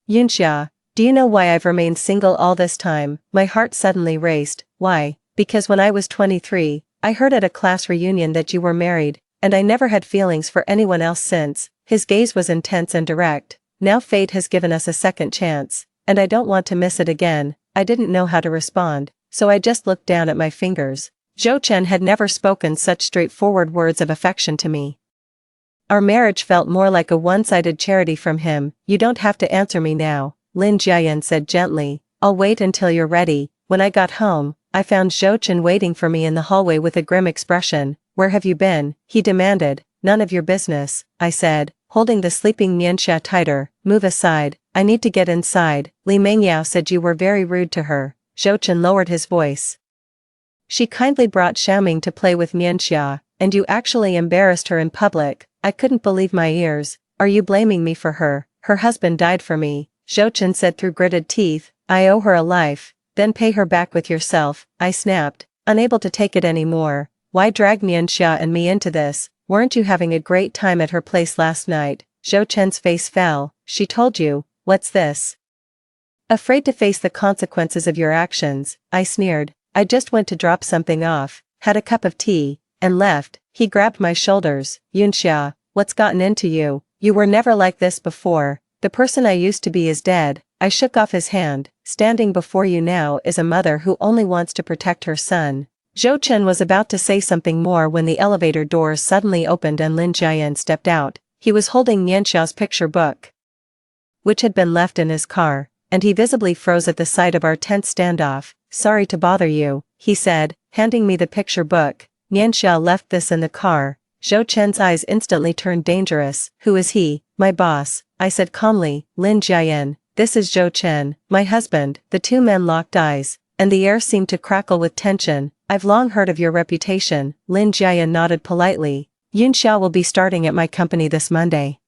Yunxia, do you know why I've remained single all this time? My heart suddenly raced. Why? Because when I was 23, I heard at a class reunion that you were married, and I never had feelings for anyone else since. His gaze was intense and direct. Now fate has given us a second chance, and I don't want to miss it again. I didn't know how to respond, so I just looked down at my fingers. Zhou Chen had never spoken such straightforward words of affection to me. Our marriage felt more like a one-sided charity from him. You don't have to answer me now, Lin Jiayan said gently. I'll wait until you're ready. When I got home, I found Zhou Chen waiting for me in the hallway with a grim expression. Where have you been? He demanded. None of your business, I said, holding the sleeping Nianxia tighter. Move aside, I need to get inside. Li Mengyao said you were very rude to her. Zhou Chen lowered his voice. She kindly brought Xiaoming to play with Nianxia, and you actually embarrassed her in public. I couldn't believe my ears. Are you blaming me for her? Her husband died for me, Zhou Chen said through gritted teeth. I owe her a life, then pay her back with yourself, I snapped, unable to take it anymore. Why drag Nianxia and me into this? Weren't you having a great time at her place last night? Zhou Chen's face fell. She told you. What's this? Afraid to face the consequences of your actions, I sneered. I just went to drop something off, had a cup of tea, and left. He grabbed my shoulders. Yunxia, what's gotten into you? You were never like this before. The person I used to be is dead. I shook off his hand. Standing before you now is a mother who only wants to protect her son. Zhou Chen was about to say something more when the elevator doors suddenly opened and Lin Jiayan stepped out. He was holding Nianxiao's picture book, which had been left in his car, and he visibly froze at the sight of our tense standoff. Sorry to bother you, he said, handing me the picture book. Nianxia left this in the car. Zhou Chen's eyes instantly turned dangerous. Who is he? My boss, I said calmly. Lin Jiayan, this is Zhou Chen, my husband. The two men locked eyes, and the air seemed to crackle with tension. I've long heard of your reputation. Lin Jiayan nodded politely. Yunxia will be starting at my company this Monday.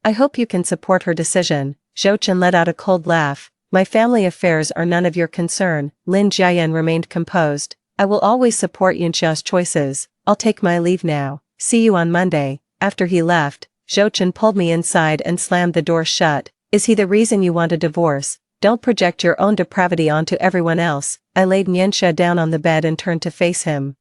I hope you can support her decision. Zhou Chen let out a cold laugh. My family affairs are none of your concern. Lin Jiayan remained composed. I will always support Yunxia's choices. I'll take my leave now. See you on Monday. After he left, Zhou Chen pulled me inside and slammed the door shut. Is he the reason you want a divorce? Don't project your own depravity onto everyone else. I laid Nianxia down on the bed and turned to face him.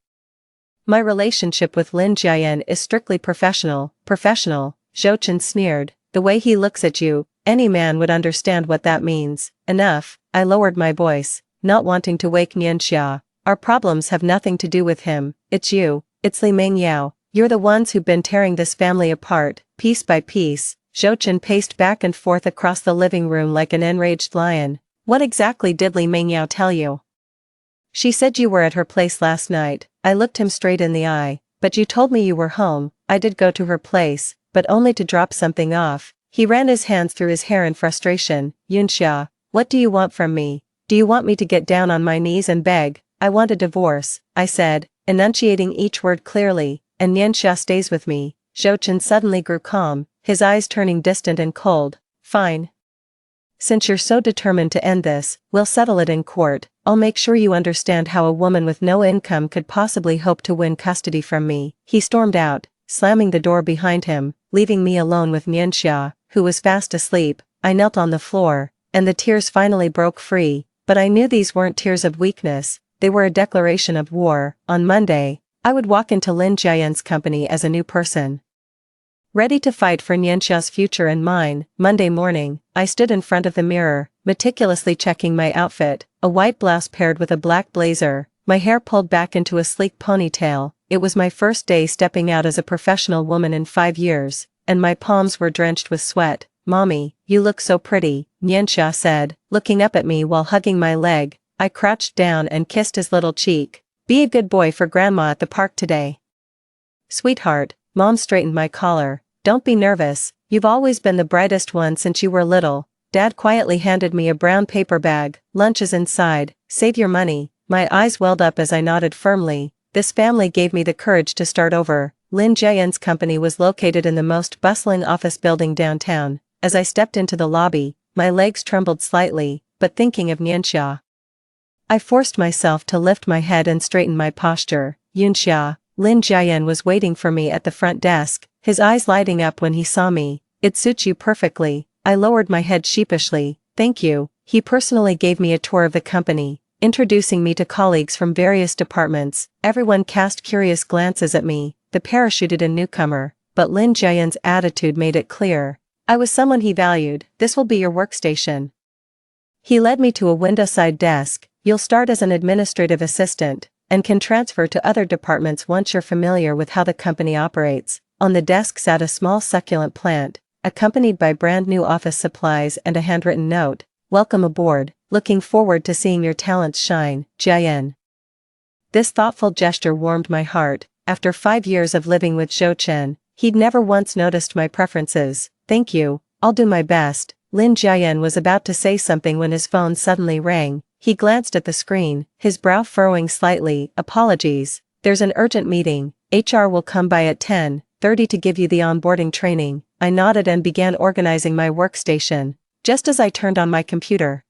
My relationship with Lin Jiayan is strictly professional. Professional, Zhou Chen sneered. The way he looks at you, any man would understand what that means. Enough, I lowered my voice, not wanting to wake Nianxia. Our problems have nothing to do with him. It's you, it's Li Mengyao. You're the ones who've been tearing this family apart, piece by piece. Zhou Chen paced back and forth across the living room like an enraged lion. What exactly did Li Mengyao tell you? She said you were at her place last night. I looked him straight in the eye. But you told me you were home. I did go to her place, but only to drop something off. He ran his hands through his hair in frustration. Yunxia, what do you want from me? Do you want me to get down on my knees and beg? I want a divorce, I said, enunciating each word clearly, and Nianxia stays with me. Zhou Chen suddenly grew calm, his eyes turning distant and cold. Fine. Since you're so determined to end this, we'll settle it in court. I'll make sure you understand how a woman with no income could possibly hope to win custody from me. He stormed out, slamming the door behind him, leaving me alone with Nianxia, who was fast asleep. I knelt on the floor, and the tears finally broke free, but I knew these weren't tears of weakness, they were a declaration of war. On Monday, I would walk into Lin Jiayan's company as a new person, ready to fight for Nianxia's future and mine. Monday morning, I stood in front of the mirror, meticulously checking my outfit, a white blouse paired with a black blazer, my hair pulled back into a sleek ponytail. It was my first day stepping out as a professional woman in 5 years, and my palms were drenched with sweat. Mommy, you look so pretty, Nianxia said, looking up at me while hugging my leg. I crouched down and kissed his little cheek. Be a good boy for Grandma at the park today. Sweetheart, Mom straightened my collar. Don't be nervous, you've always been the brightest one since you were little. Dad quietly handed me a brown paper bag. Lunch is inside, save your money. My eyes welled up as I nodded firmly. This family gave me the courage to start over. Lin Jiayan's company was located in the most bustling office building downtown. As I stepped into the lobby, my legs trembled slightly, but thinking of Nianxia, I forced myself to lift my head and straighten my posture. Yunxia, Lin Jiayan was waiting for me at the front desk, his eyes lighting up when he saw me. It suits you perfectly. I lowered my head sheepishly. Thank you. He personally gave me a tour of the company, introducing me to colleagues from various departments. Everyone cast curious glances at me, the parachuted in newcomer, but Lin Jiayan's attitude made it clear. I was someone he valued. This will be your workstation. He led me to a windowside desk. You'll start as an administrative assistant, and can transfer to other departments once you're familiar with how the company operates. On the desk sat a small succulent plant, accompanied by brand new office supplies and a handwritten note. Welcome aboard, looking forward to seeing your talents shine, Jian. This thoughtful gesture warmed my heart. After 5 years of living with Zhou Chen, he'd never once noticed my preferences. Thank you, I'll do my best. Lin Jian was about to say something when his phone suddenly rang. He glanced at the screen, his brow furrowing slightly. Apologies, there's an urgent meeting. HR will come by at 10:30 to give you the onboarding training. I nodded and began organizing my workstation. Just as I turned on my computer,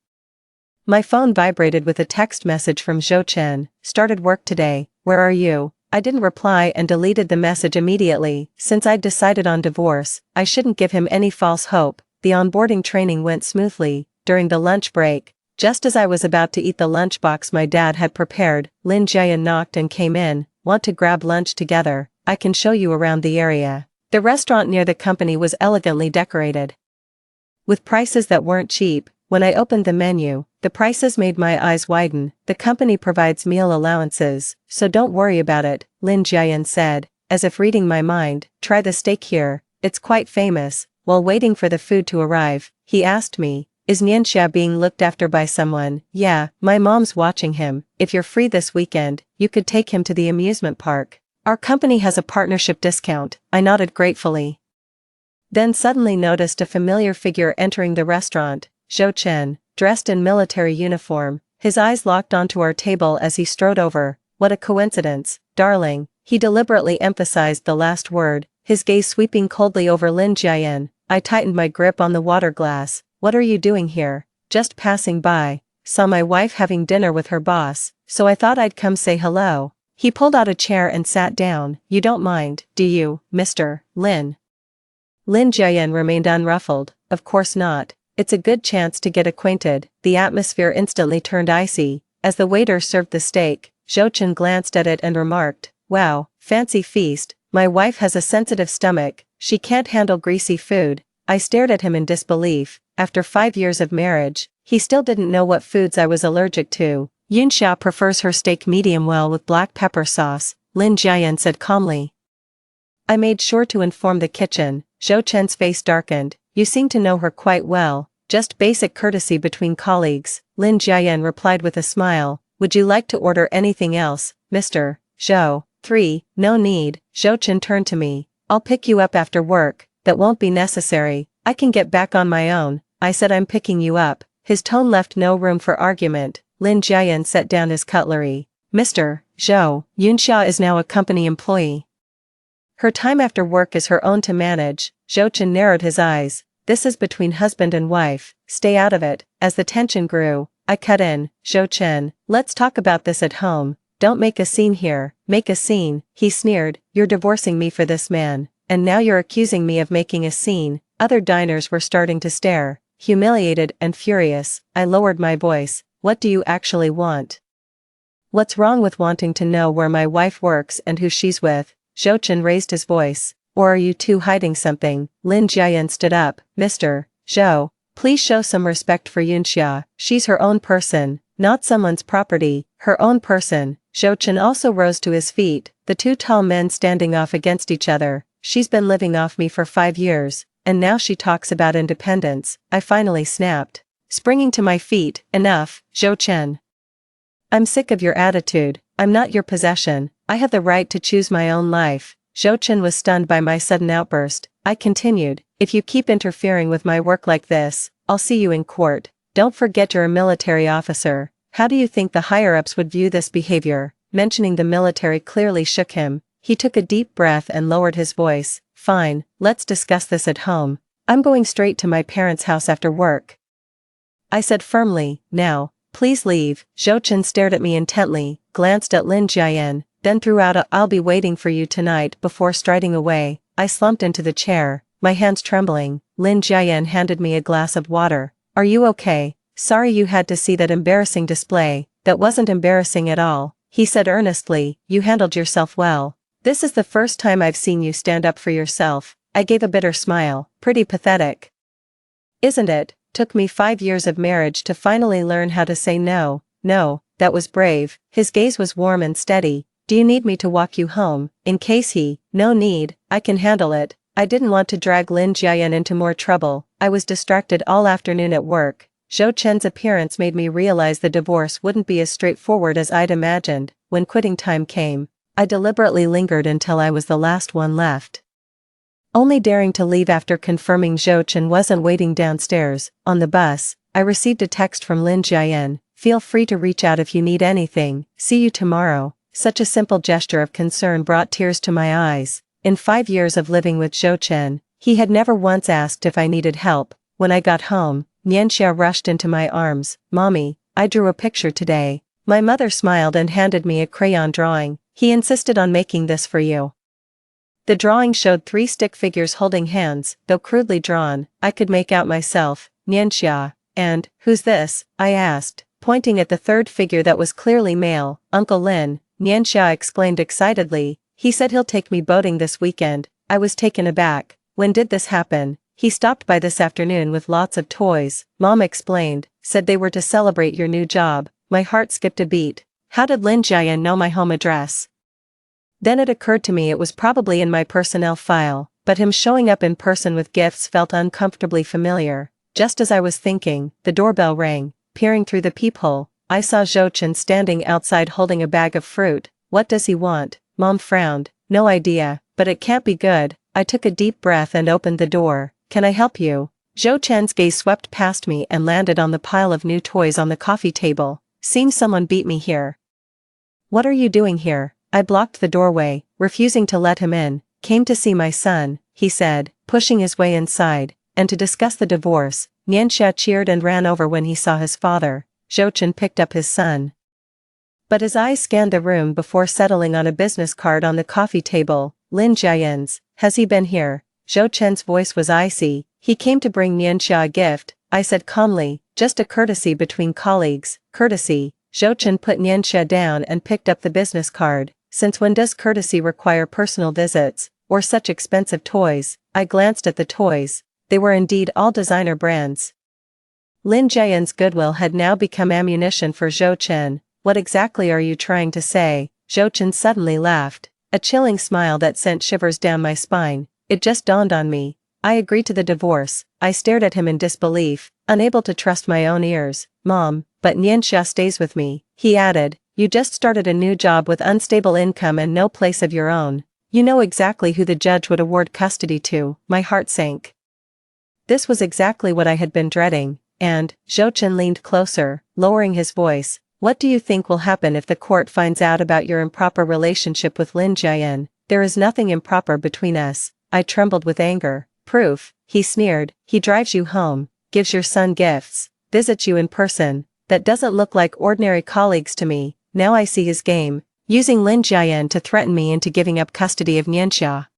my phone vibrated with a text message from Zhou Chen. Started work today, where are you? I didn't reply and deleted the message immediately. Since I'd decided on divorce, I shouldn't give him any false hope. The onboarding training went smoothly. During the lunch break, just as I was about to eat the lunchbox my dad had prepared, Lin Jian knocked and came in. Want to grab lunch together? I can show you around the area. The restaurant near the company was elegantly decorated, with prices that weren't cheap. When I opened the menu, the prices made my eyes widen. The company provides meal allowances, so don't worry about it, Lin Jian said, as if reading my mind. Try the steak here, it's quite famous. While waiting for the food to arrive, he asked me, is Nianxia being looked after by someone? Yeah, my mom's watching him. If you're free this weekend, you could take him to the amusement park. Our company has a partnership discount. I nodded gratefully. Then suddenly noticed a familiar figure entering the restaurant. Zhou Chen, dressed in military uniform, his eyes locked onto our table as he strode over. What a coincidence, darling. He deliberately emphasized the last word, his gaze sweeping coldly over Lin Jian. I tightened my grip on the water glass. What are you doing here? Just passing by. Saw my wife having dinner with her boss, so I thought I'd come say hello. He pulled out a chair and sat down. You don't mind, do you, Mr. Lin? Lin Jian remained unruffled. Of course not. It's a good chance to get acquainted. The atmosphere instantly turned icy. As the waiter served the steak, Zhou Chen glanced at it and remarked, wow, fancy feast. My wife has a sensitive stomach, she can't handle greasy food. I stared at him in disbelief. After 5 years of marriage, he still didn't know what foods I was allergic to. Yunxia prefers her steak medium well with black pepper sauce, Lin Jian said calmly. I made sure to inform the kitchen. Zhou Chen's face darkened. You seem to know her quite well. Just basic courtesy between colleagues, Lin Jian replied with a smile. Would you like to order anything else, Mr. Zhou? 3. No need. Zhou Chen turned to me. I'll pick you up after work. That won't be necessary. I can get back on my own. I said I'm picking you up. His tone left no room for argument. Lin Jian set down his cutlery. Mr. Zhou, Yunxia is now a company employee. Her time after work is her own to manage. Zhou Chen narrowed his eyes. This is between husband and wife. Stay out of it. As the tension grew, I cut in. Zhou Chen, let's talk about this at home. Don't make a scene here. Make a scene, he sneered. You're divorcing me for this man, and now you're accusing me of making a scene. Other diners were starting to stare. Humiliated and furious, I lowered my voice. What do you actually want? What's wrong with wanting to know where my wife works and who she's with? Zhou Chen raised his voice. Or are you two hiding something? Lin Jian stood up. Mr. Zhou, please show some respect for Yunxia. She's her own person, not someone's property. Her own person. Zhou Chen also rose to his feet, the two tall men standing off against each other. She's been living off me for 5 years, and now she talks about independence. I finally snapped. Springing to my feet, enough, Zhou Chen. I'm sick of your attitude. I'm not your possession. I have the right to choose my own life. Zhou Chen was stunned by my sudden outburst. I continued, if you keep interfering with my work like this, I'll see you in court. Don't forget you're a military officer. How do you think the higher-ups would view this behavior? Mentioning the military clearly shook him. He took a deep breath and lowered his voice. Fine, let's discuss this at home. I'm going straight to my parents' house after work, I said firmly. Now, please leave. Zhou Chen stared at me intently, glanced at Lin Jian, then threw out a I'll be waiting for you tonight before striding away. I slumped into the chair, my hands trembling. Lin Jian handed me a glass of water. Are you okay? Sorry you had to see that embarrassing display. That wasn't embarrassing at all, he said earnestly. You handled yourself well. This is the first time I've seen you stand up for yourself. I gave a bitter smile. Pretty pathetic, isn't it? Took me 5 years of marriage to finally learn how to say no. No, that was brave. His gaze was warm and steady. Do you need me to walk you home? In case he, no need, I can handle it. I didn't want to drag Lin Jiayan into more trouble. I was distracted all afternoon at work. Zhou Chen's appearance made me realize the divorce wouldn't be as straightforward as I'd imagined. When quitting time came, I deliberately lingered until I was the last one left, only daring to leave after confirming Zhou Chen wasn't waiting downstairs. On the bus, I received a text from Lin Jiayan. Feel free to reach out if you need anything. See you tomorrow. Such a simple gesture of concern brought tears to my eyes. In 5 years of living with Zhou Chen, he had never once asked if I needed help. When I got home, Nianxia rushed into my arms. Mommy, I drew a picture today. My mother smiled and handed me a crayon drawing. He insisted on making this for you. The drawing showed 3 stick figures holding hands. Though crudely drawn, I could make out myself, Nianxia. And, who's this? I asked, pointing at the third figure that was clearly male. Uncle Lin, Nianxia exclaimed excitedly. He said he'll take me boating this weekend. I was taken aback. When did this happen? He stopped by this afternoon with lots of toys. Mom explained, said they were to celebrate your new job. My heart skipped a beat. How did Lin Jiayan know my home address? Then it occurred to me it was probably in my personnel file, but him showing up in person with gifts felt uncomfortably familiar. Just as I was thinking, the doorbell rang. Peering through the peephole, I saw Zhou Chen standing outside holding a bag of fruit. What does he want? Mom frowned. No idea, but it can't be good. I took a deep breath and opened the door. Can I help you? Zhou Chen's gaze swept past me and landed on the pile of new toys on the coffee table. Seems someone beat me here. What are you doing here? I blocked the doorway, refusing to let him in. Came to see my son, he said, pushing his way inside, and to discuss the divorce. Nianxia cheered and ran over when he saw his father. Zhou Chen picked up his son, but his eyes scanned the room before settling on a business card on the coffee table. Lin Jiayan's. Has he been here? Zhou Chen's voice was icy. He came to bring Nianxia a gift, I said calmly, just a courtesy between colleagues. Courtesy. Zhou Chen put Nianxia down and picked up the business card. Since when does courtesy require personal visits, or such expensive toys? I glanced at the toys. They were indeed all designer brands. Lin Jiayan's goodwill had now become ammunition for Zhou Chen. What exactly are you trying to say? Zhou Chen suddenly laughed, a chilling smile that sent shivers down my spine. It just dawned on me. I agreed to the divorce. I stared at him in disbelief, unable to trust my own ears. Mom, but Nianxia stays with me, he added. You just started a new job with unstable income and no place of your own. You know exactly who the judge would award custody to. My heart sank. This was exactly what I had been dreading, and, Zhou Chen leaned closer, lowering his voice. What do you think will happen if the court finds out about your improper relationship with Lin Jiayan? There is nothing improper between us. I trembled with anger. Proof, he sneered. He drives you home, gives your son gifts, visits you in person. That doesn't look like ordinary colleagues to me. Now I see his game, using Lin Jiayan to threaten me into giving up custody of Nianxia.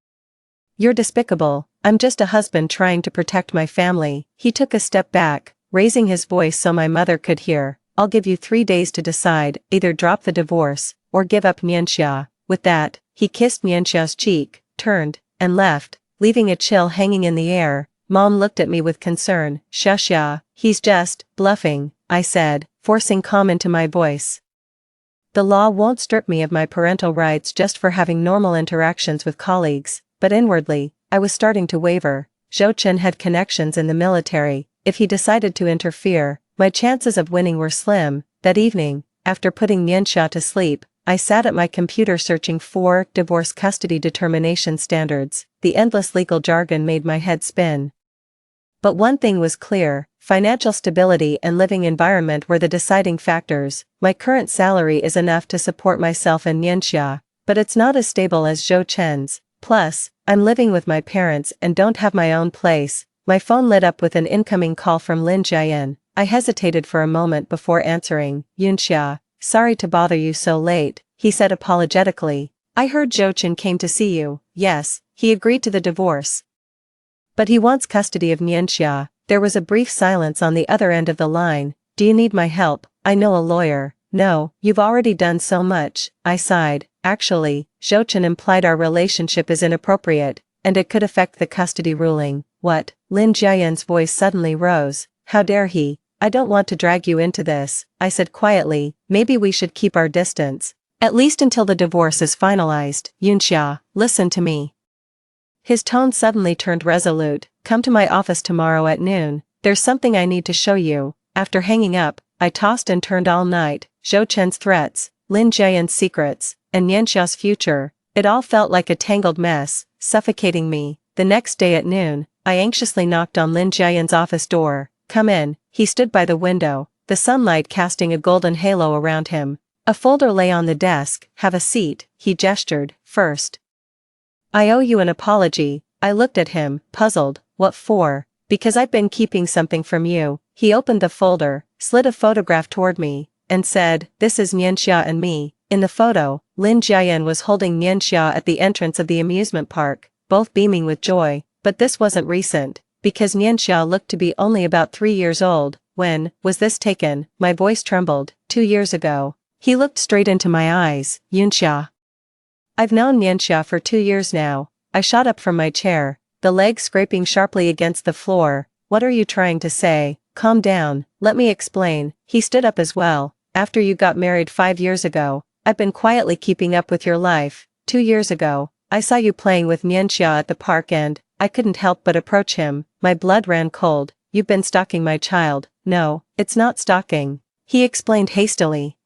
You're despicable. I'm just a husband trying to protect my family. He took a step back, raising his voice so my mother could hear. I'll give you 3 days to decide, either drop the divorce, or give up Nianxia. With that, he kissed Nianxia's cheek, turned, and left, leaving a chill hanging in the air. Mom looked at me with concern. Xia, he's just bluffing, I said, forcing calm into my voice. The law won't strip me of my parental rights just for having normal interactions with colleagues, but inwardly, I was starting to waver. Zhou Chen had connections in the military. If he decided to interfere, my chances of winning were slim. That evening, after putting Nianxia to sleep, I sat at my computer searching for divorce custody determination standards. The endless legal jargon made my head spin. But one thing was clear, financial stability and living environment were the deciding factors. My current salary is enough to support myself and Nianxia, but it's not as stable as Zhou Chen's. Plus, I'm living with my parents and don't have my own place. My phone lit up with an incoming call from Lin Jiayan. I hesitated for a moment before answering. Yunxia, sorry to bother you so late, he said apologetically. I heard Zhou Chen came to see you. Yes, he agreed to the divorce, but he wants custody of Nianxia. There was a brief silence on the other end of the line. Do you need my help? I know a lawyer. No, you've already done so much, I sighed. Actually, Zhou Chen implied our relationship is inappropriate, and it could affect the custody ruling. What? Lin Jiayan's voice suddenly rose. How dare he? I don't want to drag you into this, I said quietly. Maybe we should keep our distance. At least until the divorce is finalized. Yunxia, listen to me. His tone suddenly turned resolute. Come to my office tomorrow at noon. There's something I need to show you. After hanging up, I tossed and turned all night. Zhou Chen's threats, Lin Jian's secrets, and Nianxia's future. It all felt like a tangled mess, suffocating me. The next day at noon, I anxiously knocked on Lin Jian's office door. Come in. He stood by the window, the sunlight casting a golden halo around him. A folder lay on the desk. Have a seat, he gestured. First, I owe you an apology. I looked at him, puzzled. What for? Because I've been keeping something from you. He opened the folder, slid a photograph toward me, and said, this is Nianxia and me. In the photo, Lin Jian was holding Nianxia at the entrance of the amusement park, both beaming with joy. But this wasn't recent, because Nianxia looked to be only about 3 years old. When was this taken? My voice trembled. 2 years ago. He looked straight into my eyes. Yunxia. I've known Nianxia for 2 years now. I shot up from my chair, the leg scraping sharply against the floor. What are you trying to say? Calm down, let me explain. He stood up as well. After you got married 5 years ago, I've been quietly keeping up with your life. 2 years ago, I saw you playing with Nianxia at the park and I couldn't help but approach him. My blood ran cold. You've been stalking my child. No, it's not stalking. He explained hastily.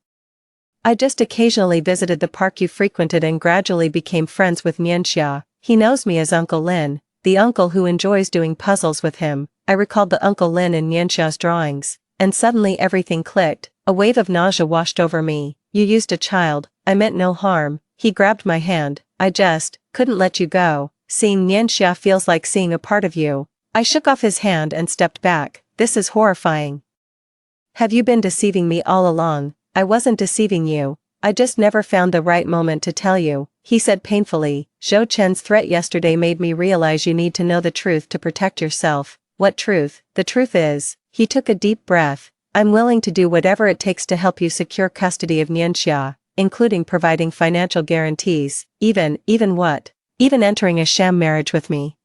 I just occasionally visited the park you frequented and gradually became friends with Nianxia. He knows me as Uncle Lin, the uncle who enjoys doing puzzles with him. I recalled the Uncle Lin in Nianxia's drawings, and suddenly everything clicked. A wave of nausea washed over me. You used a child. I meant no harm. He grabbed my hand. I just couldn't let you go. Seeing Nianxia feels like seeing a part of you. I shook off his hand and stepped back. This is horrifying. Have you been deceiving me all along? I wasn't deceiving you. I just never found the right moment to tell you, he said painfully. Zhou Chen's threat yesterday made me realize you need to know the truth to protect yourself. What truth? The truth is, he took a deep breath. I'm willing to do whatever it takes to help you secure custody of Nianxia, including providing financial guarantees, even what? Even entering a sham marriage with me.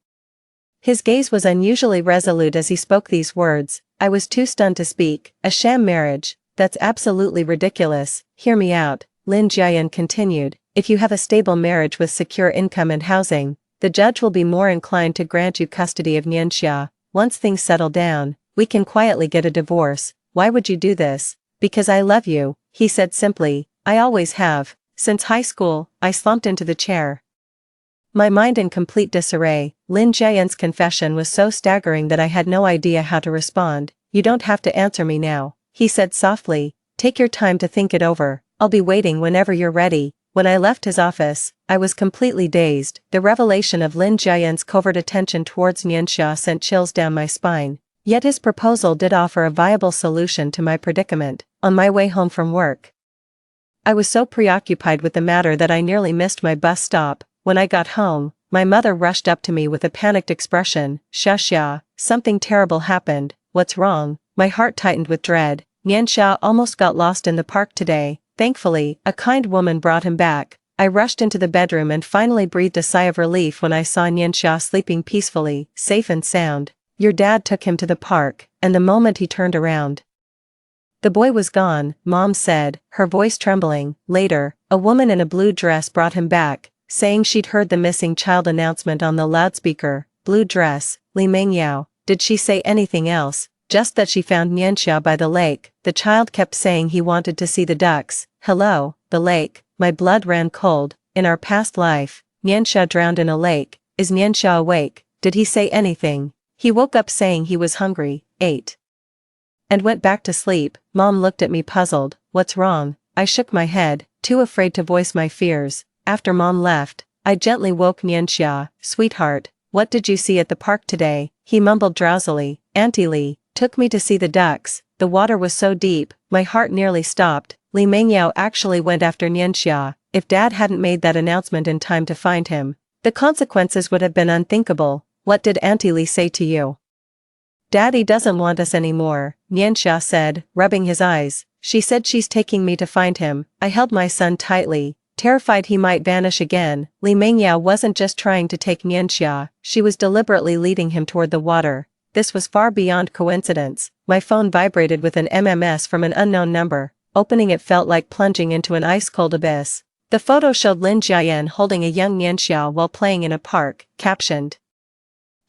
His gaze was unusually resolute as he spoke these words. I was too stunned to speak. A sham marriage? That's absolutely ridiculous. Hear me out, Lin Jian continued. If you have a stable marriage with secure income and housing, the judge will be more inclined to grant you custody of Nianxia. Once things settle down, we can quietly get a divorce. Why would you do this? Because I love you, he said simply. I always have. Since high school, I slumped into the chair, my mind in complete disarray. Lin Jian's confession was so staggering that I had no idea how to respond. You don't have to answer me now, he said softly. Take your time to think it over. I'll be waiting whenever you're ready. When I left his office, I was completely dazed. The revelation of Lin Jian's covert attention towards Nianxia sent chills down my spine. Yet his proposal did offer a viable solution to my predicament. On my way home from work, I was so preoccupied with the matter that I nearly missed my bus stop. When I got home, my mother rushed up to me with a panicked expression. Xia, something terrible happened. What's wrong? My heart tightened with dread. Nianxia almost got lost in the park today. Thankfully, a kind woman brought him back. I rushed into the bedroom and finally breathed a sigh of relief when I saw Nianxia sleeping peacefully, safe and sound. Your dad took him to the park, and the moment he turned around, the boy was gone, Mom said, her voice trembling. Later, a woman in a blue dress brought him back, saying she'd heard the missing child announcement on the loudspeaker. Blue dress, Li Mengyao. Did she say anything else? Just that she found Nianxia by the lake. The child kept saying he wanted to see the ducks. Hello, the lake. My blood ran cold. In our past life, Nianxia drowned in a lake. Is Nianxia awake? Did he say anything? He woke up saying he was hungry, ate, and went back to sleep. Mom looked at me puzzled. What's wrong? I shook my head, too afraid to voice my fears. After Mom left, I gently woke Nianxia. Sweetheart, what did you see at the park today? He mumbled drowsily. Auntie Li took me to see the ducks. The water was so deep, my heart nearly stopped. Li Mengyao actually went after Nianxia. If Dad hadn't made that announcement in time to find him, the consequences would have been unthinkable. What did Auntie Li say to you? Daddy doesn't want us anymore, Nianxia said, rubbing his eyes. She said she's taking me to find him. I held my son tightly, terrified he might vanish again. Li Mengyao wasn't just trying to take Nianxia, she was deliberately leading him toward the water. this was far beyond coincidence. My phone vibrated with an MMS from an unknown number. Opening it felt like plunging into an ice-cold abyss. The photo showed Lin Jiayan holding a young Nianxia while playing in a park, captioned,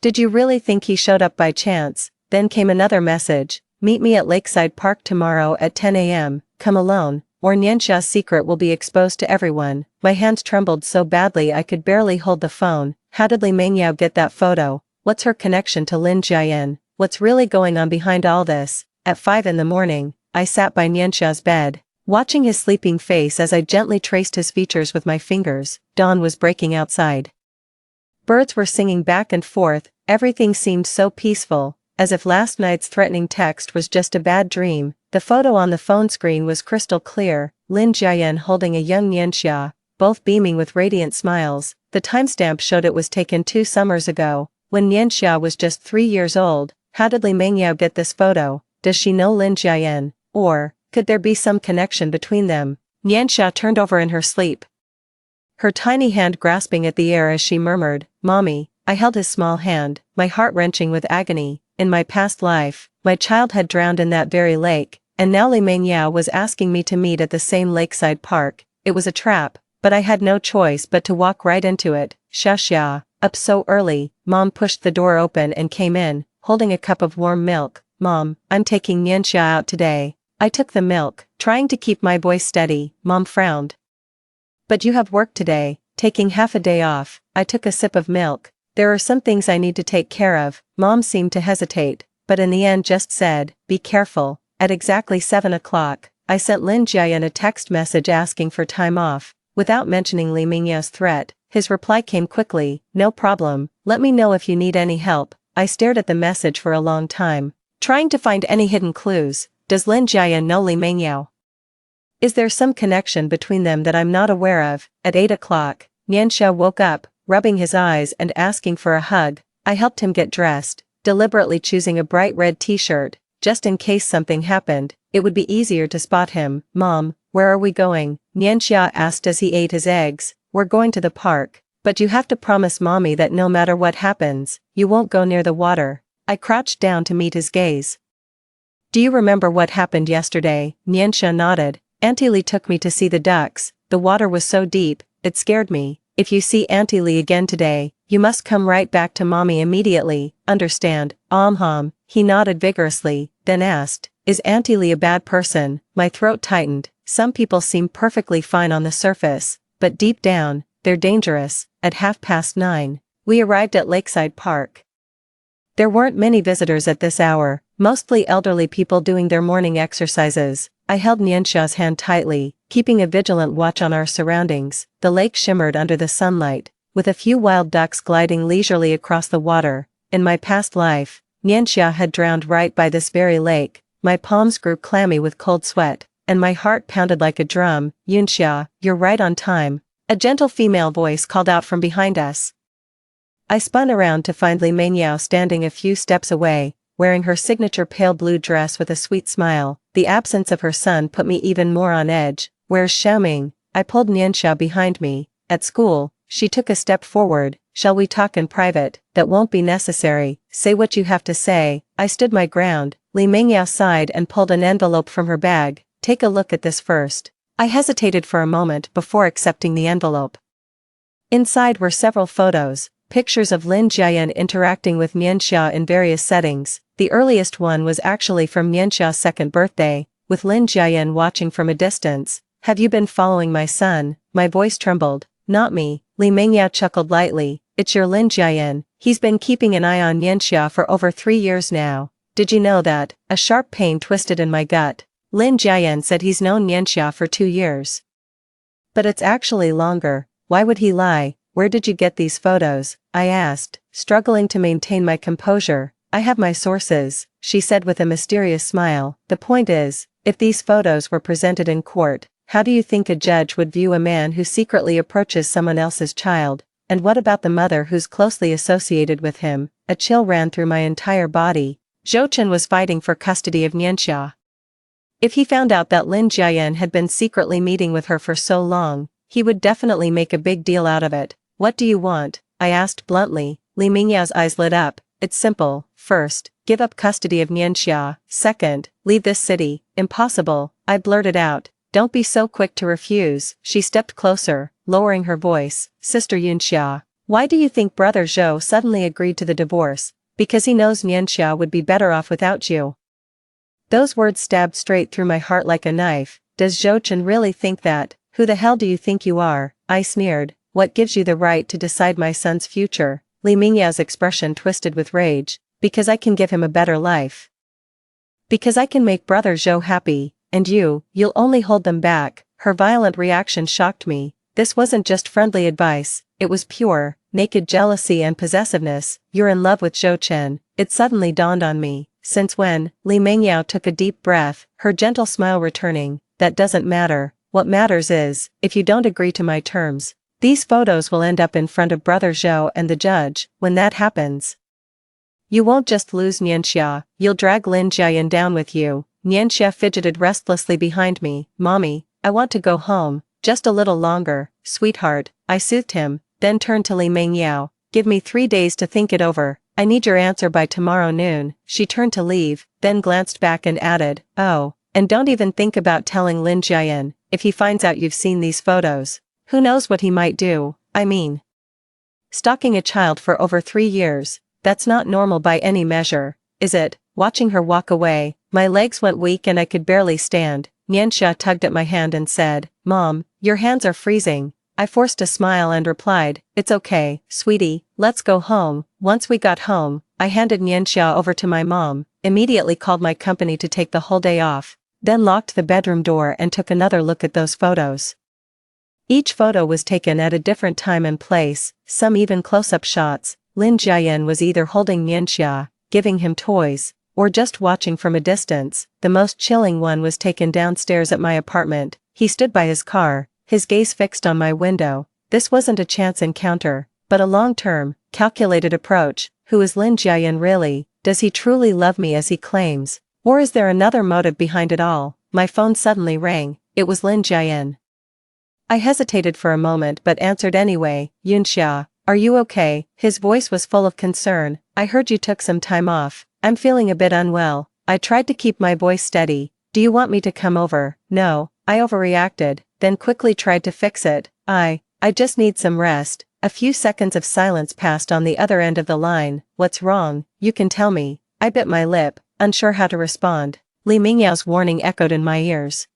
"Did you really think he showed up by chance?" Then came another message, "Meet me at Lakeside Park tomorrow at 10 a.m., come alone, or Nianxia's secret will be exposed to everyone." My hands trembled so badly I could barely hold the phone. How did Li Mengyao get that photo? What's her connection to Lin Jiayan? What's really going on behind all this? At 5 in the morning, I sat by Nianxia's bed, watching his sleeping face as I gently traced his features with my fingers. Dawn was breaking outside. Birds were singing back and forth, everything seemed so peaceful, as if last night's threatening text was just a bad dream. The photo on the phone screen was crystal clear, Lin Jiayan holding a young Nianxia, both beaming with radiant smiles. The timestamp showed it was taken 2 summers ago, when Nianxia was just 3 years old. How did Li Mengyao get this photo? Does she know Lin Jiayan? Or, could there be some connection between them? Nianxia turned over in her sleep, her tiny hand grasping at the air as she murmured, "Mommy." I held his small hand, my heart wrenching with agony. In my past life, my child had drowned in that very lake, and now Li Mengyao was asking me to meet at the same lakeside park. It was a trap, but I had no choice but to walk right into it. Xia, up so early. Mom pushed the door open and came in, holding a cup of warm milk. "Mom, I'm taking Nianxia out today." I took the milk, trying to keep my voice steady. Mom frowned. "But you have work today." Taking half a day off, I took a sip of milk. "There are some things I need to take care of." Mom seemed to hesitate, but in the end just said, "Be careful." At exactly 7 o'clock, I sent Lin Jiayan a text message asking for time off. Without mentioning Li Mingyao's threat, his reply came quickly, "No problem, let me know if you need any help." I stared at the message for a long time, trying to find any hidden clues. Does Lin Jiayan know Li Mengyao? Is there some connection between them that I'm not aware of? At 8 o'clock, Nianxia woke up, rubbing his eyes and asking for a hug. I helped him get dressed, deliberately choosing a bright red t-shirt, just in case something happened, it would be easier to spot him. "Mom, where are we going?" Nianxia asked as he ate his eggs. "We're going to the park, but you have to promise Mommy that no matter what happens, you won't go near the water." I crouched down to meet his gaze. "Do you remember what happened yesterday?" Nianxia nodded. "Auntie Li took me to see the ducks. The water was so deep, it scared me. If you see Auntie Li again today, you must come right back to Mommy immediately, understand?" He nodded vigorously, then asked, "Is Auntie Li a bad person?" My throat tightened. Some people seem perfectly fine on the surface, but deep down, they're dangerous. At 9:30, we arrived at Lakeside Park. There weren't many visitors at this hour, mostly elderly people doing their morning exercises. I held Nianxia's hand tightly, keeping a vigilant watch on our surroundings. The lake shimmered under the sunlight, with a few wild ducks gliding leisurely across the water. In my past life, Nianxia had drowned right by this very lake. My palms grew clammy with cold sweat, and my heart pounded like a drum. "Yunxia, you're right on time," a gentle female voice called out from behind us. I spun around to find Li Mengyao standing a few steps away, wearing her signature pale blue dress with a sweet smile. The absence of her son put me even more on edge. "Where's Xiaoming?" I pulled Nianxia behind me. "At school." She took a step forward. "Shall we talk in private?" "That won't be necessary. Say what you have to say." I stood my ground. Li Mengyao sighed and pulled an envelope from her bag. "Take a look at this first." I hesitated for a moment before accepting the envelope. Inside were several photos, pictures of Lin Jiayan interacting with Nianxia in various settings. The earliest one was actually from Nianxia's 2nd birthday, with Lin Jiayan watching from a distance. "Have you been following my son?" My voice trembled. "Not me." Li Mengyao chuckled lightly. "It's your Lin Jiayan. He's been keeping an eye on Nianxia for over 3 years now. Did you know that?" A sharp pain twisted in my gut. Lin Jiayan said he's known Nianxia for 2 years. But it's actually longer. Why would he lie? "Where did you get these photos?" I asked, struggling to maintain my composure. "I have my sources," she said with a mysterious smile. "The point is, if these photos were presented in court, how do you think a judge would view a man who secretly approaches someone else's child? And what about the mother who's closely associated with him?" A chill ran through my entire body. Zhou Chen was fighting for custody of Nianxia. If he found out that Lin Jiayan had been secretly meeting with her for so long, he would definitely make a big deal out of it. "What do you want?" I asked bluntly. Li Mingyao's eyes lit up. it's simple. First, give up custody of Nianxia. Second, leave this city. Impossible, I blurted out. Don't be so quick to refuse. She stepped closer, lowering her voice. Sister Yunxia, why do you think Brother Zhou suddenly agreed to the divorce? Because he knows Nianxia would be better off without you. Those words stabbed straight through my heart like a knife. Does Zhou Chen really think that? Who the hell do you think you are? I sneered. What gives you the right to decide my son's future? Li Mingyao's expression twisted with rage. Because I can give him a better life. Because I can make Brother Zhou happy, and you'll only hold them back. Her violent reaction shocked me. This wasn't just friendly advice, it was pure, naked jealousy and possessiveness. You're in love with Zhou Chen. It suddenly dawned on me. Since when? Li Mingyao took a deep breath, her gentle smile returning. That doesn't matter. What matters is, if you don't agree to my terms, these photos will end up in front of Brother Zhou and the judge. When that happens, you won't just lose Nianxia, you'll drag Lin Jiayan down with you. Nianxia fidgeted restlessly behind me. Mommy, I want to go home, just a little longer, sweetheart, I soothed him, then turned to Li Mingyao. Give me 3 days to think it over. I need your answer by tomorrow noon. She turned to leave, then glanced back and added, oh, and don't even think about telling Lin Jiayan, if he finds out you've seen these photos. Who knows what he might do? I mean, stalking a child for over 3 years, that's not normal by any measure, is it? Watching her walk away, my legs went weak and I could barely stand. Nianxia tugged at my hand and said, Mom, your hands are freezing. I forced a smile and replied, it's okay, sweetie, let's go home. Once we got home, I handed Nianxia over to my mom, immediately called my company to take the whole day off, then locked the bedroom door and took another look at those photos. Each photo was taken at a different time and place, some even close-up shots. Lin Jiayan was either holding Nianxia, giving him toys, or just watching from a distance. The most chilling one was taken downstairs at my apartment. He stood by his car, his gaze fixed on my window. This wasn't a chance encounter, but a long-term, calculated approach. Who is Lin Jiayan really? Does he truly love me as he claims? Or is there another motive behind it all? My phone suddenly rang. It was Lin Jiayan. I hesitated for a moment but answered anyway. Yunxia, are you okay? His voice was full of concern. I heard you took some time off. I'm feeling a bit unwell. I tried to keep my voice steady. Do you want me to come over? No, I overreacted, then quickly tried to fix it. I just need some rest. A few seconds of silence passed on the other end of the line. What's wrong? You can tell me. I bit my lip, unsure how to respond. Li Mingyao's warning echoed in my ears.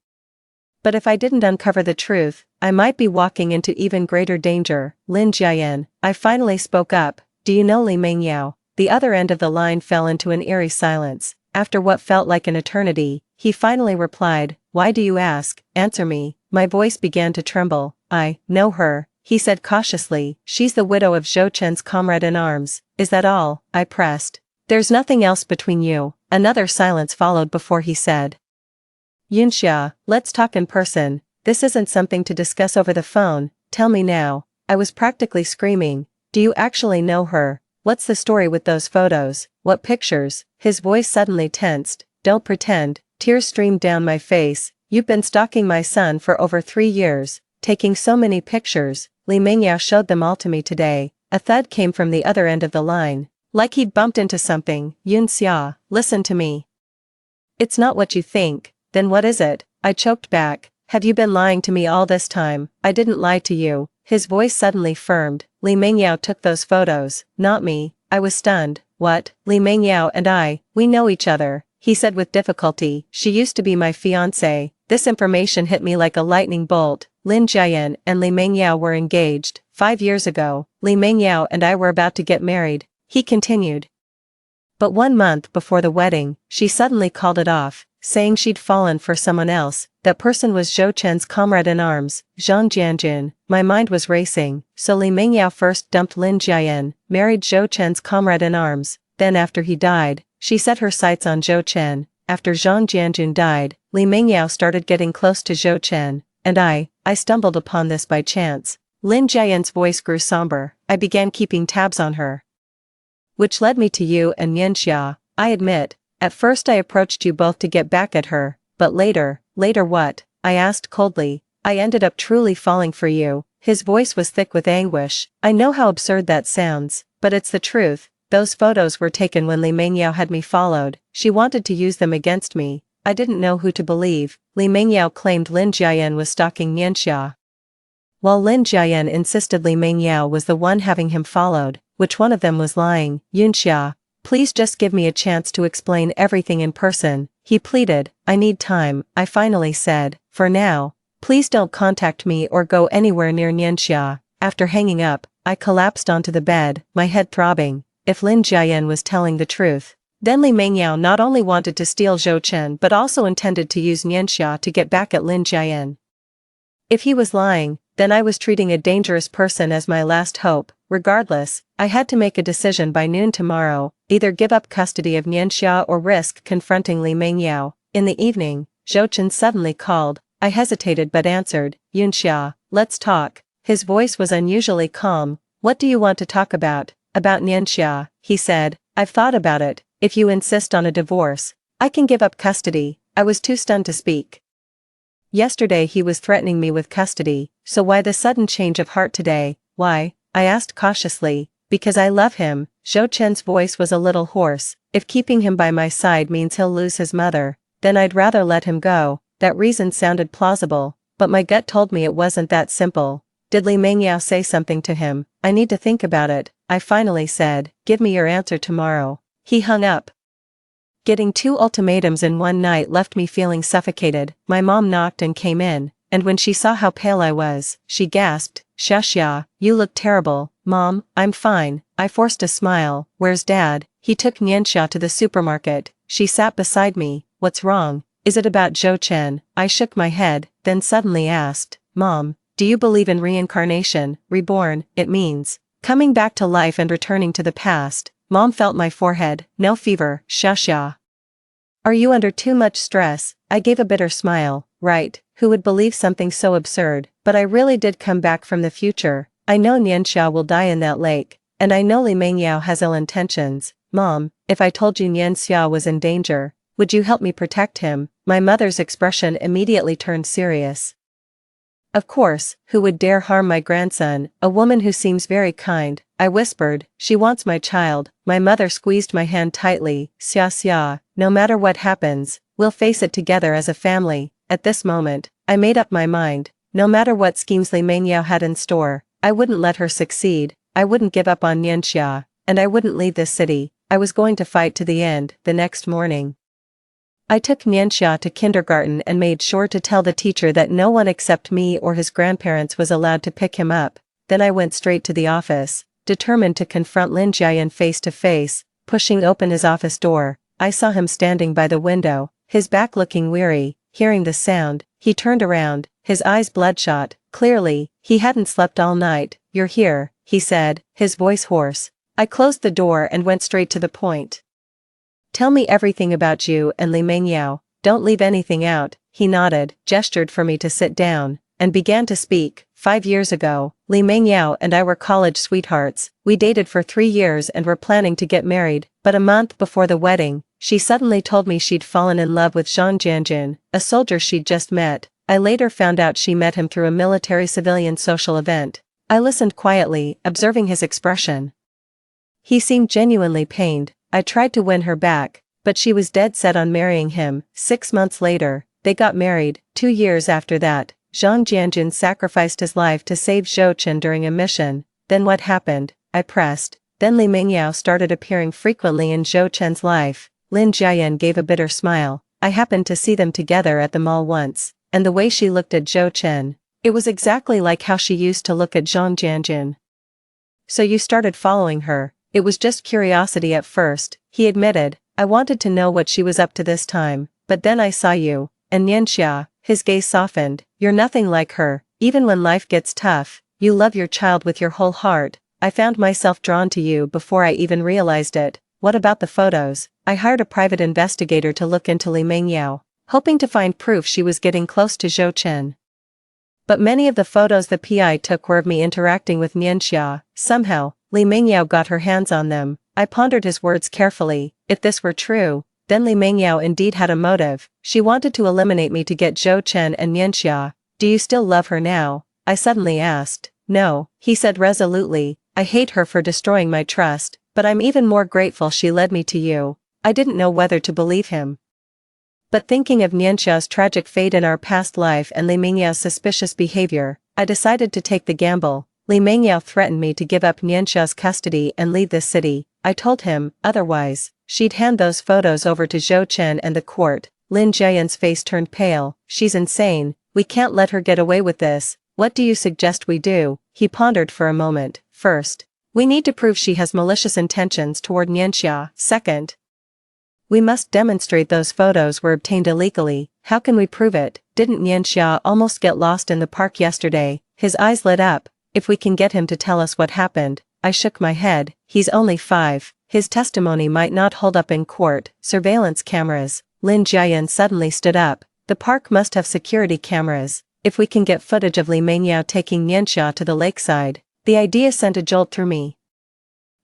But if I didn't uncover the truth, I might be walking into even greater danger. Lin Jiayan, I finally spoke up. Do you know Li Mingyao? The other end of the line fell into an eerie silence. After what felt like an eternity, he finally replied, why do you ask? Answer me. My voice began to tremble. I know her, he said cautiously. She's the widow of Zhou Chen's comrade-in-arms. Is that all? I pressed. There's nothing else between you. Another silence followed before he said, Yunxia, let's talk in person. This isn't something to discuss over the phone. Tell me now. I was practically screaming. Do you actually know her? What's the story with those photos? What pictures? His voice suddenly tensed. Don't pretend. Tears streamed down my face. You've been stalking my son for over 3 years, taking so many pictures. Li Mingyao showed them all to me today. A thud came from the other end of the line. Like he'd bumped into something. Yunxia, listen to me. It's not what you think. Then what is it? I choked back. Have you been lying to me all this time? I didn't lie to you. His voice suddenly firmed. Li Mingyao took those photos, not me. I was stunned. What? Li Mingyao and we know each other, he said with difficulty. She used to be my fiancée. This information hit me like a lightning bolt. Lin Jiayan and Li Mingyao were engaged. 5 years ago, Li Mingyao and I were about to get married, he continued. But 1 month before the wedding, she suddenly called it off, saying she'd fallen for someone else. That person was Zhou Chen's comrade-in-arms, Zhang Jianjun. My mind was racing. So Li Mingyao first dumped Lin Jiayan, married Zhou Chen's comrade-in-arms, then after he died, she set her sights on Zhou Chen. After Zhang Jianjun died, Li Mingyao started getting close to Zhou Chen, and I stumbled upon this by chance. Lin Jiayan's voice grew somber. I began keeping tabs on her, which led me to you and Nianxia. I admit, at first I approached you both to get back at her, but later what? I asked coldly. I ended up truly falling for you. His voice was thick with anguish. I know how absurd that sounds, but it's the truth. Those photos were taken when Li Mengyao had me followed. She wanted to use them against me. I didn't know who to believe. Li Mengyao claimed Lin Jiayan was stalking Nianxia, while Lin Jiayan insisted Li Mengyao was the one having him followed. Which one of them was lying? Yunxia, please just give me a chance to explain everything in person, he pleaded. I need time, I finally said. For now, please don't contact me or go anywhere near Nianxia. After hanging up, I collapsed onto the bed, my head throbbing. If Lin Jiayan was telling the truth, then Li Mengyao not only wanted to steal Zhou Chen but also intended to use Nianxia to get back at Lin Jiayan. If he was lying, then I was treating a dangerous person as my last hope. Regardless, I had to make a decision by noon tomorrow, either give up custody of Nianxia or risk confronting Li Mengyao. In the evening, Zhou Chen suddenly called. I hesitated but answered. Yunxia, let's talk. His voice was unusually calm. What do you want to talk about? About Nianxia, he said. I've thought about it. If you insist on a divorce, I can give up custody. I was too stunned to speak. Yesterday he was threatening me with custody, so why the sudden change of heart today? Why? I asked cautiously. Because I love him. Zhou Chen's voice was a little hoarse. If keeping him by my side means he'll lose his mother, then I'd rather let him go. That reason sounded plausible, but my gut told me it wasn't that simple. Did Li Mengyao say something to him? I need to think about it, I finally said. Give me your answer tomorrow. He hung up. Getting 2 ultimatums in one night left me feeling suffocated. My mom knocked and came in, and when she saw how pale I was, she gasped, Xia, you look terrible. Mom, I'm fine. I forced a smile. Where's Dad? He took Nianxia to the supermarket. She sat beside me. What's wrong? Is it about Zhou Chen? I shook my head, then suddenly asked, Mom, do you believe in reincarnation? Reborn, it means coming back to life and returning to the past. Mom felt my forehead. No fever, Xia. Are you under too much stress? I gave a bitter smile. Right, who would believe something so absurd? But I really did come back from the future. I know Nianxia will die in that lake, and I know Li Mengyao has ill intentions. Mom, if I told you Nianxia was in danger, would you help me protect him? My mother's expression immediately turned serious. Of course, who would dare harm my grandson, a woman who seems very kind, I whispered. She wants my child. My mother squeezed my hand tightly. Xia, no matter what happens, we'll face it together as a family. At this moment, I made up my mind. No matter what schemes Li Mengyao had in store, I wouldn't let her succeed. I wouldn't give up on Nianxia, and I wouldn't leave this city. I was going to fight to the end. The next morning, I took Nianxia to kindergarten and made sure to tell the teacher that no one except me or his grandparents was allowed to pick him up. Then I went straight to the office, determined to confront Lin Jiayan face to face. Pushing open his office door, I saw him standing by the window, his back looking weary. Hearing the sound, he turned around, his eyes bloodshot. Clearly, he hadn't slept all night. You're here, he said, his voice hoarse. I closed the door and went straight to the point. Tell me everything about you and Li Mengyao. Don't leave anything out. He nodded, gestured for me to sit down, and began to speak. 5 years ago, Li Mengyao and I were college sweethearts. We dated for 3 years and were planning to get married, but a month before the wedding, she suddenly told me she'd fallen in love with Zhang Jianjun, a soldier she'd just met. I later found out she met him through a military-civilian social event. I listened quietly, observing his expression. He seemed genuinely pained. I tried to win her back, but she was dead set on marrying him. 6 months later, they got married. 2 years after that, Zhang Jianjun sacrificed his life to save Zhou Chen during a mission. Then what happened? I pressed. Then Li Mengyao started appearing frequently in Zhou Chen's life. Lin Jiayan gave a bitter smile. I happened to see them together at the mall once, and the way she looked at Zhou Chen, it was exactly like how she used to look at Zhang Jianjun. So you started following her. It was just curiosity at first, he admitted. I wanted to know what she was up to this time, but then I saw you, and Nianxia, his gaze softened. You're nothing like her. Even when life gets tough, you love your child with your whole heart. I found myself drawn to you before I even realized it. What about the photos? I hired a private investigator to look into Li Mengyao, hoping to find proof she was getting close to Zhou Chen. But many of the photos the PI took were of me interacting with Nianxia. Somehow, Li Mengyao got her hands on them. I pondered his words carefully. If this were true, then Li Mengyao indeed had a motive. She wanted to eliminate me to get Zhou Chen and Nianxia. Do you still love her now? I suddenly asked. No, he said resolutely. I hate her for destroying my trust, But I'm even more grateful she led me to you. I didn't know whether to believe him. But thinking of Nianxia's tragic fate in our past life and Li Mengyao's suspicious behavior, I decided to take the gamble. Li Mengyao threatened me to give up Nianxia's custody and leave this city. I told him, otherwise, she'd hand those photos over to Zhou Chen and the court. Lin Jiayan's face turned pale. She's insane. We can't let her get away with this. What do you suggest we do? He pondered for a moment. First, we need to prove she has malicious intentions toward Nianxia. Second, we must demonstrate those photos were obtained illegally. How can we prove it? Didn't Nianxia almost get lost in the park yesterday? His eyes lit up. If we can get him to tell us what happened. I shook my head. He's only 5. His testimony might not hold up in court. Surveillance cameras. Lin Jiayan suddenly stood up. The park must have security cameras. If we can get footage of Li Mengyao taking Nianxia to the lakeside. The idea sent a jolt through me.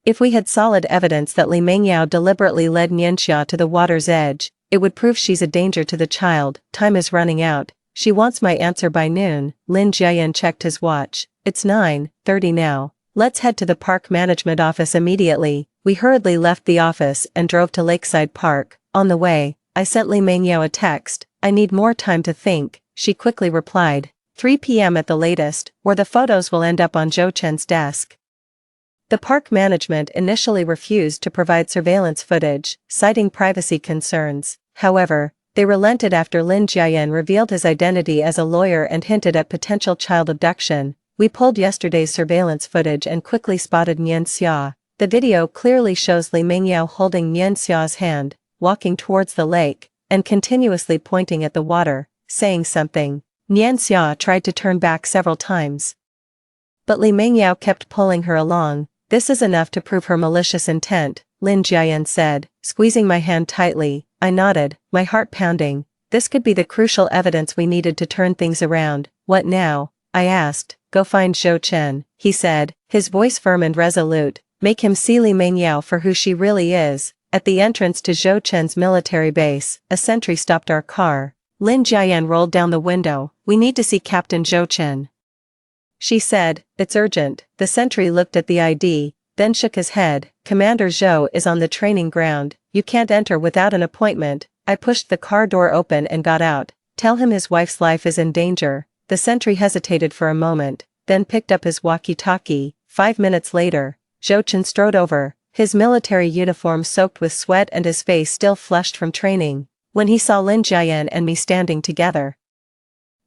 If we had solid evidence that Li Mengyao deliberately led Nianxia to the water's edge, it would prove she's a danger to the child. Time is running out. She wants my answer by noon. Lin Jiayan checked his watch. It's 9:30 now. Let's head to the park management office immediately. We hurriedly left the office and drove to Lakeside Park. On the way, I sent Li Mengyao a text. I need more time to think. She quickly replied. 3 p.m. at the latest, or the photos will end up on Zhou Chen's desk. The park management initially refused to provide surveillance footage, citing privacy concerns. However, they relented after Lin Jiayan revealed his identity as a lawyer and hinted at potential child abduction. We pulled yesterday's surveillance footage and quickly spotted Nianxia. The video clearly shows Li Mengyao holding Nianxia's hand, walking towards the lake, and continuously pointing at the water, saying something. Nianxia tried to turn back several times. But Li Mengyao kept pulling her along. This is enough to prove her malicious intent, Lin Jiayan said, squeezing my hand tightly. I nodded, my heart pounding. This could be the crucial evidence we needed to turn things around. What now? I asked. Go find Zhou Chen, he said, his voice firm and resolute. Make him see Li Mengyao for who she really is. At the entrance to Zhou Chen's military base, a sentry stopped our car. Lin Jiayan rolled down the window. We need to see Captain Zhou Chen, she said. It's urgent. The sentry looked at the ID, then shook his head. Commander Zhou is on the training ground. You can't enter without an appointment. I pushed the car door open and got out. Tell him his wife's life is in danger. The sentry hesitated for a moment, then picked up his walkie-talkie. 5 minutes later, Zhou Chen strode over, his military uniform soaked with sweat and his face still flushed from training. When he saw Lin Jiayan and me standing together,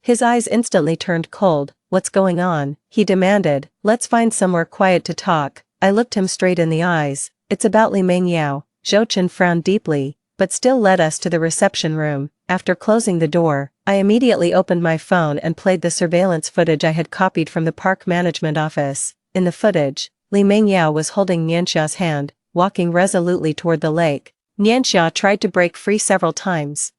his eyes instantly turned cold. What's going on? He demanded. Let's find somewhere quiet to talk. I looked him straight in the eyes. It's about Li Mengyao. Zhou Chen frowned deeply, but still led us to the reception room. After closing the door, I immediately opened my phone and played the surveillance footage I had copied from the park management office. In the footage, Li Mengyao was holding Nianxia's hand, walking resolutely toward the lake. Nianxia tried to break free several times,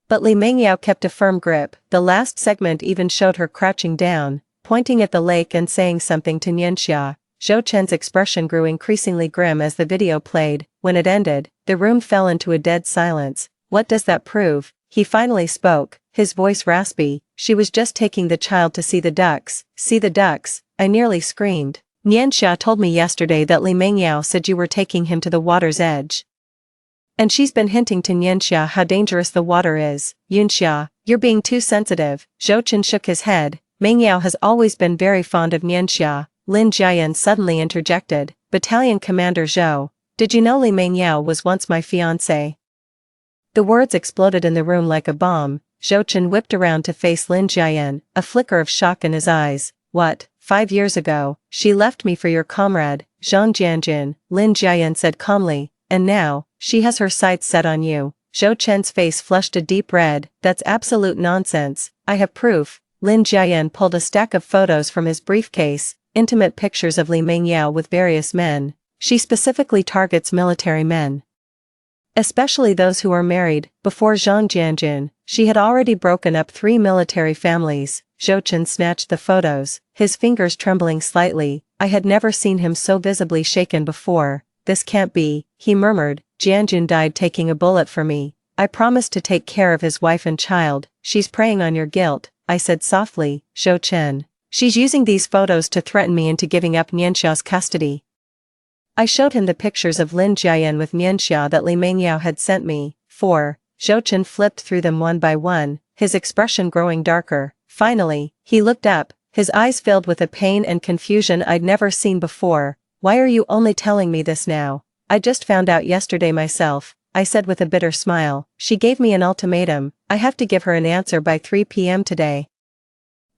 but Li Mengyao kept a firm grip. The last segment even showed her crouching down, pointing at the lake and saying something to Nianxia. Zhou Chen's expression grew increasingly grim as the video played. When it ended, the room fell into a dead silence. What does that prove? He finally spoke, his voice raspy. She was just taking the child to see the ducks. See the ducks? I nearly screamed. Nianxia told me yesterday that Li Mengyao said you were taking him to the water's edge. And she's been hinting to Nianxia how dangerous the water is. Yunxia, you're being too sensitive. Zhou Chen shook his head. Mengyao has always been very fond of Nianxia. Lin Jiayan suddenly interjected. Battalion Commander Zhou, did you know Li Mengyao was once my fiancé? The words exploded in the room like a bomb. Zhou Chen whipped around to face Lin Jiayan, a flicker of shock in his eyes. What? 5 years ago, she left me for your comrade, Zhang Jianjun, Lin Jiayan said calmly. And now, she has her sights set on you. Zhou Chen's face flushed a deep red. That's absolute nonsense. I have proof. Lin Jiayan pulled a stack of photos from his briefcase, intimate pictures of Li Mengyao with various men. She specifically targets military men, especially those who are married. Before Zhang Jianjun, she had already broken up 3 military families. Zhou Chen snatched the photos, his fingers trembling slightly. I had never seen him so visibly shaken before. This can't be, he murmured. Jianjun died taking a bullet for me. I promised to take care of his wife and child. She's preying on your guilt, I said softly. Zhou Chen. She's using these photos to threaten me into giving up Nianxia's custody. I showed him the pictures of Lin Jiayan with Nianxia that Li Mengyao had sent me. 4. Zhou Chen flipped through them one by one, his expression growing darker. Finally, he looked up, his eyes filled with a pain and confusion I'd never seen before. Why are you only telling me this now? I just found out yesterday myself, I said with a bitter smile. She gave me an ultimatum, I have to give her an answer by 3 p.m. today.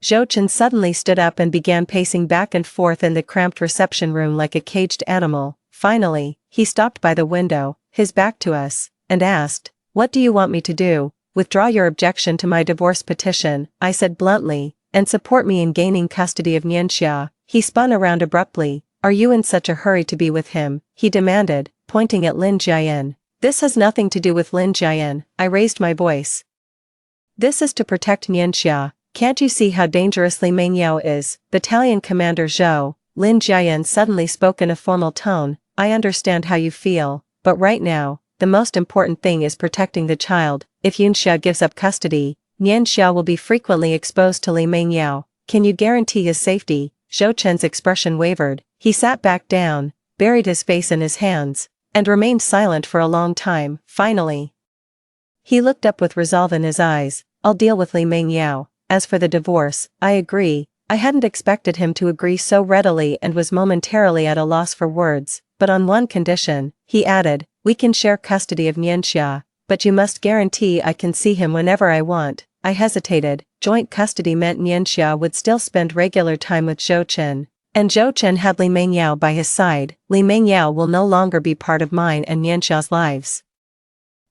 Zhou Chen suddenly stood up and began pacing back and forth in the cramped reception room like a caged animal. Finally, he stopped by the window, his back to us, and asked, "What do you want me to do? Withdraw your objection to my divorce petition," I said bluntly, "and support me in gaining custody of Nianxia." He spun around abruptly. "Are you in such a hurry to be with him?" he demanded, pointing at Lin Jiayan. "This has nothing to do with Lin Jiayan," I raised my voice. "This is to protect Nianxia. Can't you see how dangerous Li Mengyao is?" Battalion Commander Zhou, Lin Jiayan suddenly spoke in a formal tone. "I understand how you feel, but right now, the most important thing is protecting the child. If Yunxia gives up custody, Nianxia will be frequently exposed to Li Mengyao. Can you guarantee his safety?" Zhou Chen's expression wavered. He sat back down, buried his face in his hands, and remained silent for a long time. Finally, he looked up with resolve in his eyes. "I'll deal with Li Mengyao. As for the divorce, I agree." I hadn't expected him to agree so readily and was momentarily at a loss for words, but on one condition, he added, "We can share custody of Nianxia, but you must guarantee I can see him whenever I want." I hesitated. Joint custody meant Nianxia would still spend regular time with Zhou Chen, and Zhou Chen had Li Mengyao by his side. Li Mengyao will no longer be part of mine and Nianxia's lives.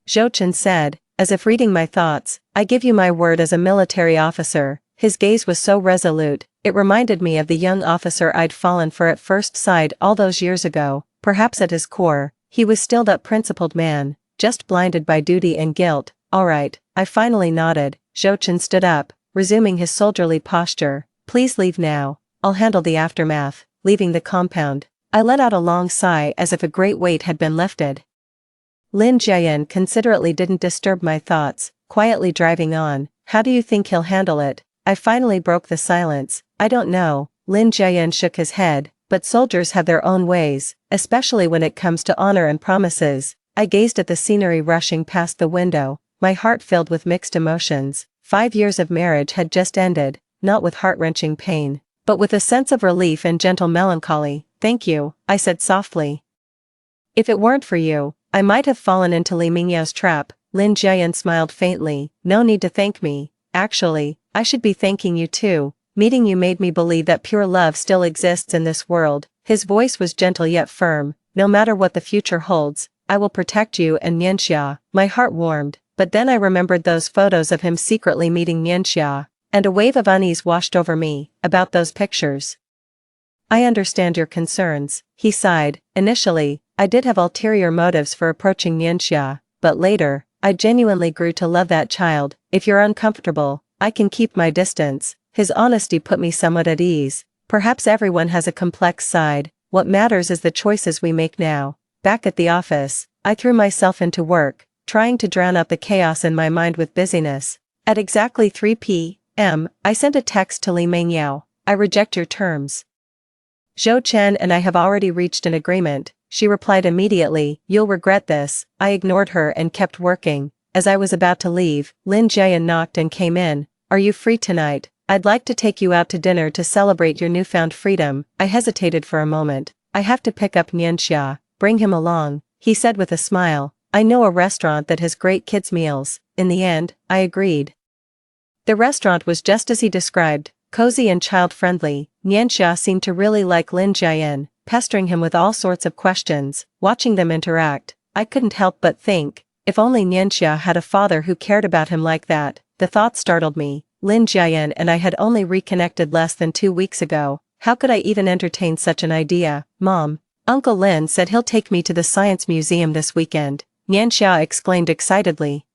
Zhou Chen said, as if reading my thoughts, "I give you my word as a military officer." His gaze was so resolute, it reminded me of the young officer I'd fallen for at first sight all those years ago. Perhaps at his core, he was still that principled man, just blinded by duty and guilt. "All right," I finally nodded. Zhou Chen stood up, resuming his soldierly posture. "Please leave now. I'll handle the aftermath." Leaving the compound, I let out a long sigh as if a great weight had been lifted. Lin Jiayan considerately didn't disturb my thoughts, quietly driving on. "How do you think he'll handle it?" I finally broke the silence. "I don't know." Lin Jiayan shook his head, "But soldiers have their own ways, especially when it comes to honor and promises." I gazed at the scenery rushing past the window, my heart filled with mixed emotions. 5 years of marriage had just ended, not with heart-wrenching pain, but with a sense of relief and gentle melancholy. "Thank you," I said softly. "If it weren't for you, I might have fallen into Li Mingyao's trap." Lin Jiayan smiled faintly. "No need to thank me. Actually, I should be thanking you too. Meeting you made me believe that pure love still exists in this world." His voice was gentle yet firm. "No matter what the future holds, I will protect you and Nianxia." My heart warmed, but then I remembered those photos of him secretly meeting Nianxia, and a wave of unease washed over me. "About those pictures, I understand your concerns," he sighed. "Initially, I did have ulterior motives for approaching Nianxia, but later, I genuinely grew to love that child. If you're uncomfortable, I can keep my distance." His honesty put me somewhat at ease. Perhaps everyone has a complex side. What matters is the choices we make now. Back at the office, I threw myself into work, trying to drown out the chaos in my mind with busyness. At exactly 3 p.m., I sent a text to Li Mengyao. "I reject your terms. Zhou Chen and I have already reached an agreement." She replied immediately, "You'll regret this." I ignored her and kept working. As I was about to leave, Lin Jiayan knocked and came in. "Are you free tonight? I'd like to take you out to dinner to celebrate your newfound freedom." I hesitated for a moment. "I have to pick up Nianxia. Bring him along," he said with a smile. "I know a restaurant that has great kids' meals." In the end, I agreed. The restaurant was just as he described, cozy and child-friendly. Nianxia seemed to really like Lin Jiayan, pestering him with all sorts of questions. Watching them interact, I couldn't help but think, if only Nianxia had a father who cared about him like that. The thought startled me. Lin Jiayan and I had only reconnected less than 2 weeks ago. How could I even entertain such an idea? "Mom, Uncle Lin said he'll take me to the Science Museum this weekend," Nianxia exclaimed excitedly.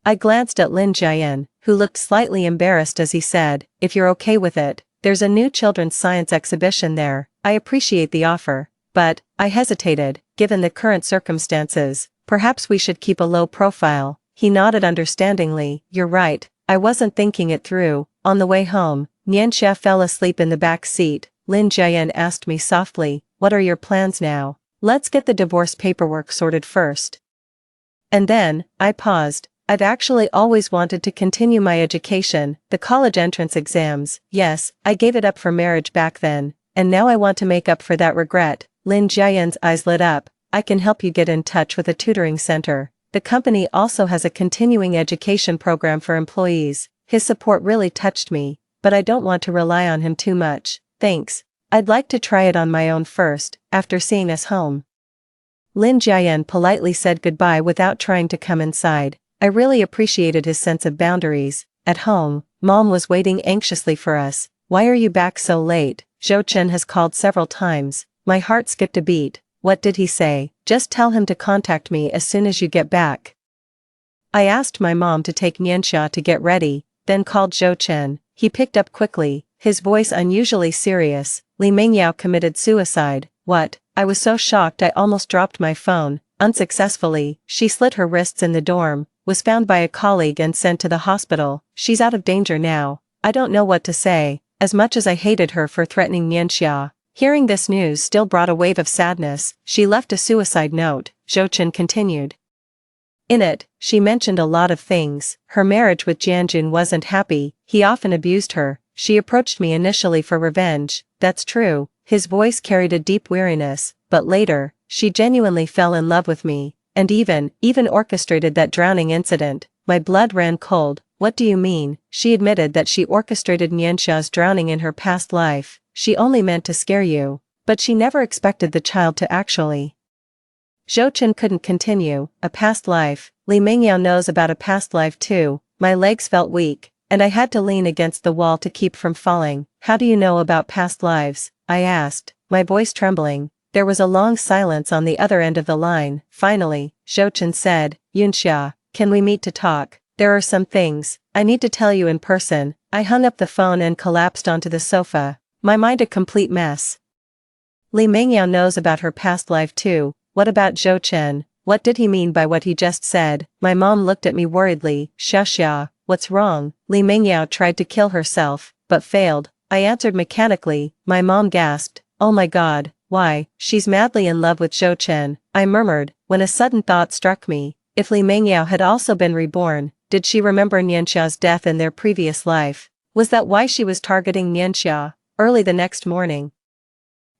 I glanced at Lin Jiayan, who looked slightly embarrassed as he said, "If you're okay with it, there's a new children's science exhibition there. I appreciate the offer, but," I hesitated, "given the current circumstances, perhaps we should keep a low profile." He nodded understandingly. "You're right, I wasn't thinking it through." On the way home, Nianxia fell asleep in the back seat. Lin Jiayan asked me softly, "What are your plans now?" Let's get the divorce paperwork sorted first. And then, I paused. I've actually always wanted to continue my education, the college entrance exams. Yes, I gave it up for marriage back then, and now I want to make up for that regret. Lin Jiayan's eyes lit up. I can help you get in touch with a tutoring center. The company also has a continuing education program for employees. His support really touched me, but I don't want to rely on him too much. Thanks. I'd like to try it on my own first, after seeing us home. Lin Jiayan politely said goodbye without trying to come inside. I really appreciated his sense of boundaries. At home, Mom was waiting anxiously for us. Why are you back so late? Zhou Chen has called several times. My heart skipped a beat. What did he say? Just tell him to contact me as soon as you get back. I asked my mom to take Nianxia to get ready, then called Zhou Chen. He picked up quickly, his voice unusually serious. Li Mengyao committed suicide. What? I was so shocked I almost dropped my phone. Unsuccessfully, she slit her wrists in the dorm, was found by a colleague and sent to the hospital. She's out of danger now. I don't know what to say, as much as I hated her for threatening Nianxia. Hearing this news still brought a wave of sadness. She left a suicide note, Zhou Chen continued. In it, she mentioned a lot of things. Her marriage with Jianjun wasn't happy, he often abused her. She approached me initially for revenge. That's true. His voice carried a deep weariness, but later, she genuinely fell in love with me, and even orchestrated that drowning incident. My blood ran cold. What do you mean? She admitted that she orchestrated Nianxia's drowning in her past life. She only meant to scare you, but she never expected the child to actually. Zhou Chen couldn't continue. A past life. Li Mengyao knows about a past life too. My legs felt weak, and I had to lean against the wall to keep from falling. How do you know about past lives? I asked, my voice trembling. There was a long silence on the other end of the line. Finally, Zhou Chen said, Yunxia, can we meet to talk? There are some things I need to tell you in person. I hung up the phone and collapsed onto the sofa, my mind a complete mess. Li Mengyao knows about her past life too. What about Zhou Chen? What did he mean by what he just said? My mom looked at me worriedly. Xia, what's wrong? Li Mengyao tried to kill herself, but failed. I answered mechanically. My mom gasped. Oh my god, why? She's madly in love with Zhou Chen, I murmured, when a sudden thought struck me. If Li Mengyao had also been reborn, did she remember Nianxia's death in their previous life? Was that why she was targeting Nianxia? Early the next morning,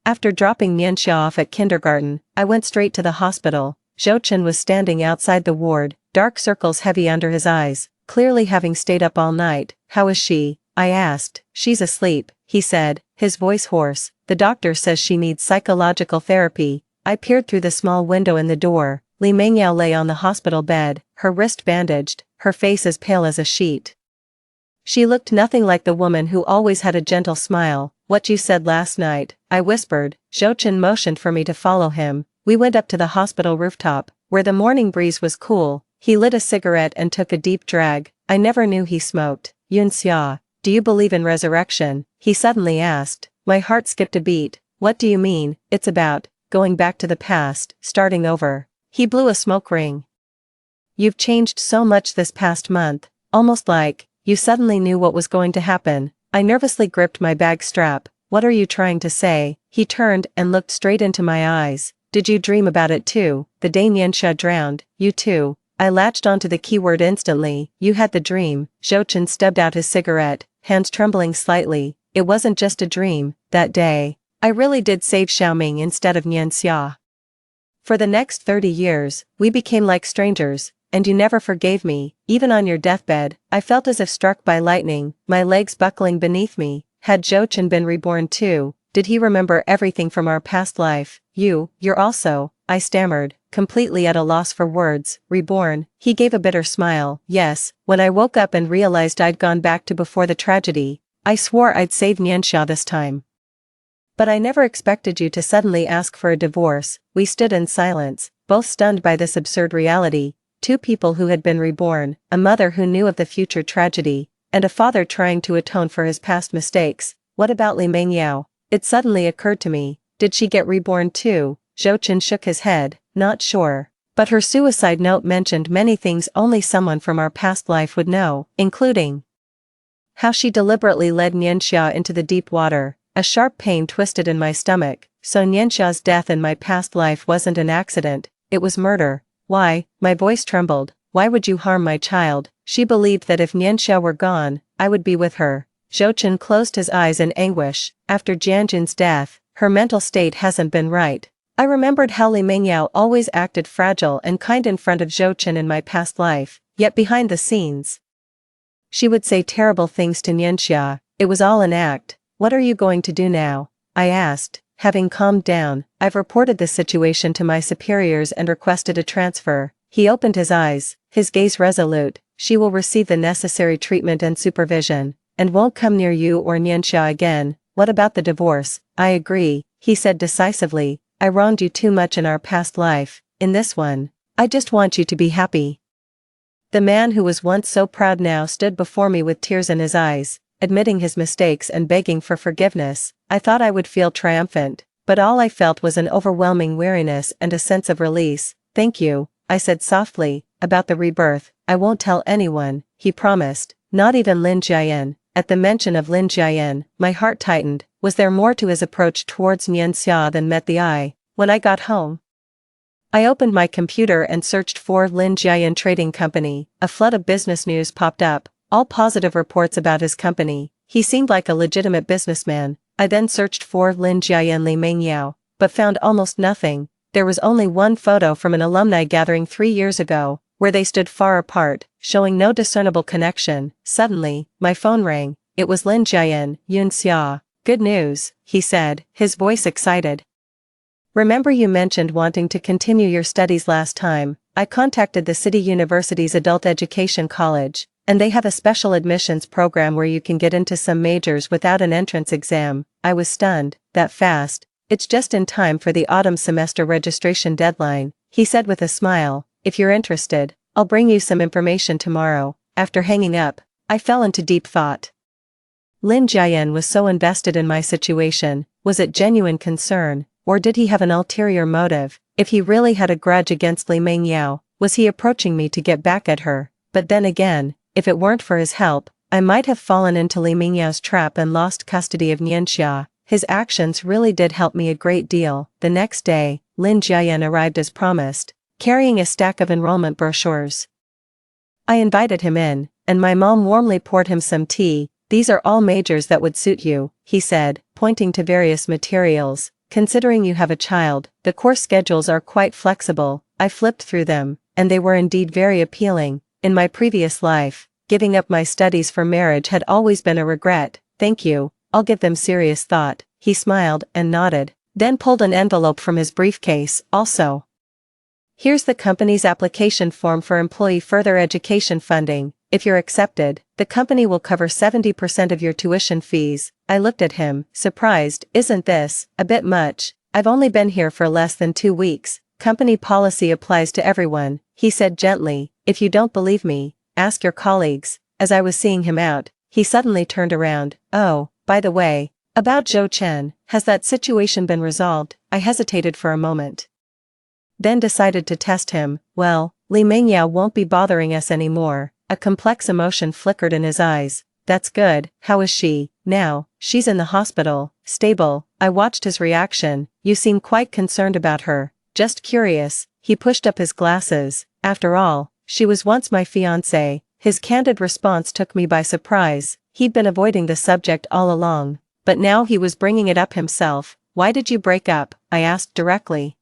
after dropping Nianxia off at kindergarten, I went straight to the hospital. Zhou Chen was standing outside the ward, dark circles heavy under his eyes, clearly having stayed up all night. How is she? I asked. She's asleep, he said, his voice hoarse. The doctor says she needs psychological therapy. I peered through the small window in the door. Li Mengyao lay on the hospital bed, her wrist bandaged, her face as pale as a sheet. She looked nothing like the woman who always had a gentle smile. What you said last night, I whispered. Zhou Chen motioned for me to follow him. We went up to the hospital rooftop, where the morning breeze was cool. He lit a cigarette and took a deep drag. I never knew he smoked. Yunxia, do you believe in resurrection? He suddenly asked. My heart skipped a beat. What do you mean? It's about going back to the past, starting over. He blew a smoke ring. You've changed so much this past month, almost like you suddenly knew what was going to happen. I nervously gripped my bag strap. What are you trying to say? He turned and looked straight into my eyes. Did you dream about it too? The day Nianxia drowned, you too. I latched onto the keyword instantly. You had the dream. Zhou Chen stubbed out his cigarette, hands trembling slightly. It wasn't just a dream. That day, I really did save Xiaoming instead of Nianxia. For the next 30 years, we became like strangers, and you never forgave me. Even on your deathbed, I felt as if struck by lightning, my legs buckling beneath me. Had Zhou Chen been reborn too? Did he remember everything from our past life? You're also, I stammered, completely at a loss for words. Reborn, he gave a bitter smile. Yes, when I woke up and realized I'd gone back to before the tragedy, I swore I'd save Nianxia this time. But I never expected you to suddenly ask for a divorce. We stood in silence, both stunned by this absurd reality. Two people who had been reborn, a mother who knew of the future tragedy, and a father trying to atone for his past mistakes. What about Li Mengyao? It suddenly occurred to me. Did she get reborn too? Zhou Chen shook his head. Not sure. But her suicide note mentioned many things only someone from our past life would know, including how she deliberately led Nianxia into the deep water. A sharp pain twisted in my stomach. So Nianxia's death in my past life wasn't an accident, it was murder. Why? My voice trembled. Why would you harm my child? She believed that if Nianxia were gone, I would be with her. Zhou Chen closed his eyes in anguish. After Jianjun's death, her mental state hasn't been right. I remembered how Li Mengyao always acted fragile and kind in front of Zhou Chen in my past life, yet behind the scenes, she would say terrible things to Nianxia. It was all an act. What are you going to do now? I asked. Having calmed down, I've reported this situation to my superiors and requested a transfer. He opened his eyes, his gaze resolute. She will receive the necessary treatment and supervision, and won't come near you or Nianxia again. What about the divorce? I agree, he said decisively. I wronged you too much in our past life. In this one, I just want you to be happy. The man who was once so proud now stood before me with tears in his eyes, admitting his mistakes and begging for forgiveness. I thought I would feel triumphant, but all I felt was an overwhelming weariness and a sense of release. Thank you, I said softly. About the rebirth, I won't tell anyone, he promised, not even Lin Jiayan. At the mention of Lin Jiayan, my heart tightened. Was there more to his approach towards Nianxia than met the eye? When I got home, I opened my computer and searched for Lin Jiayan Trading Company. A flood of business news popped up, all positive reports about his company. He seemed like a legitimate businessman. I then searched for Lin Jiayan Li Mengyao, but found almost nothing. There was only one photo from an alumni gathering 3 years ago, where they stood far apart, showing no discernible connection. Suddenly, my phone rang. It was Lin Jiayan, Yun Xia. Good news, he said, his voice excited. Remember you mentioned wanting to continue your studies last time. I contacted the City University's Adult Education College, and they have a special admissions program where you can get into some majors without an entrance exam. I was stunned. That fast? It's just in time for the autumn semester registration deadline, he said with a smile. If you're interested, I'll bring you some information tomorrow. After hanging up, I fell into deep thought. Lin Jiayan was so invested in my situation. Was it genuine concern, or did he have an ulterior motive? If he really had a grudge against Li Mengyao, was he approaching me to get back at her? But then again, if it weren't for his help, I might have fallen into Li Mengyao's trap and lost custody of Nianxia. His actions really did help me a great deal. The next day, Lin Jiayan arrived as promised, carrying a stack of enrollment brochures. I invited him in, and my mom warmly poured him some tea. These are all majors that would suit you, he said, pointing to various materials. Considering you have a child, the course schedules are quite flexible. I flipped through them, and they were indeed very appealing. In my previous life, giving up my studies for marriage had always been a regret. Thank you, I'll give them serious thought. He smiled and nodded, then pulled an envelope from his briefcase. Also, here's the company's application form for employee further education funding. If you're accepted, the company will cover 70% of your tuition fees. I looked at him, surprised. Isn't this a bit much? I've only been here for less than 2 weeks. Company policy applies to everyone, he said gently. If you don't believe me, ask your colleagues. As I was seeing him out, he suddenly turned around. Oh, by the way, about Zhou Chen, has that situation been resolved? I hesitated for a moment, then decided to test him. Well, Li Mengyao won't be bothering us anymore. A complex emotion flickered in his eyes. That's good. How is she now? She's in the hospital, stable. I watched his reaction. You seem quite concerned about her. Just curious. He pushed up his glasses. After all, she was once my fiancée. His candid response took me by surprise. He'd been avoiding the subject all along, but now he was bringing it up himself. Why did you break up? I asked directly.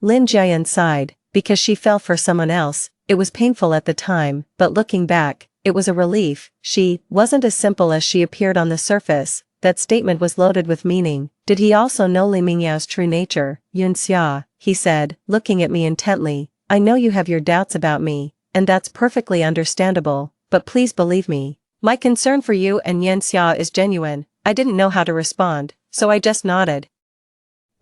Lin Jiayan sighed. Because she fell for someone else. It was painful at the time, but looking back, it was a relief. She wasn't as simple as she appeared on the surface. That statement was loaded with meaning. Did he also know Li Mengyao's true nature? Yun Xia, he said, looking at me intently. I know you have your doubts about me, and that's perfectly understandable, but please believe me. My concern for you and Yun Xia is genuine. I didn't know how to respond, so I just nodded.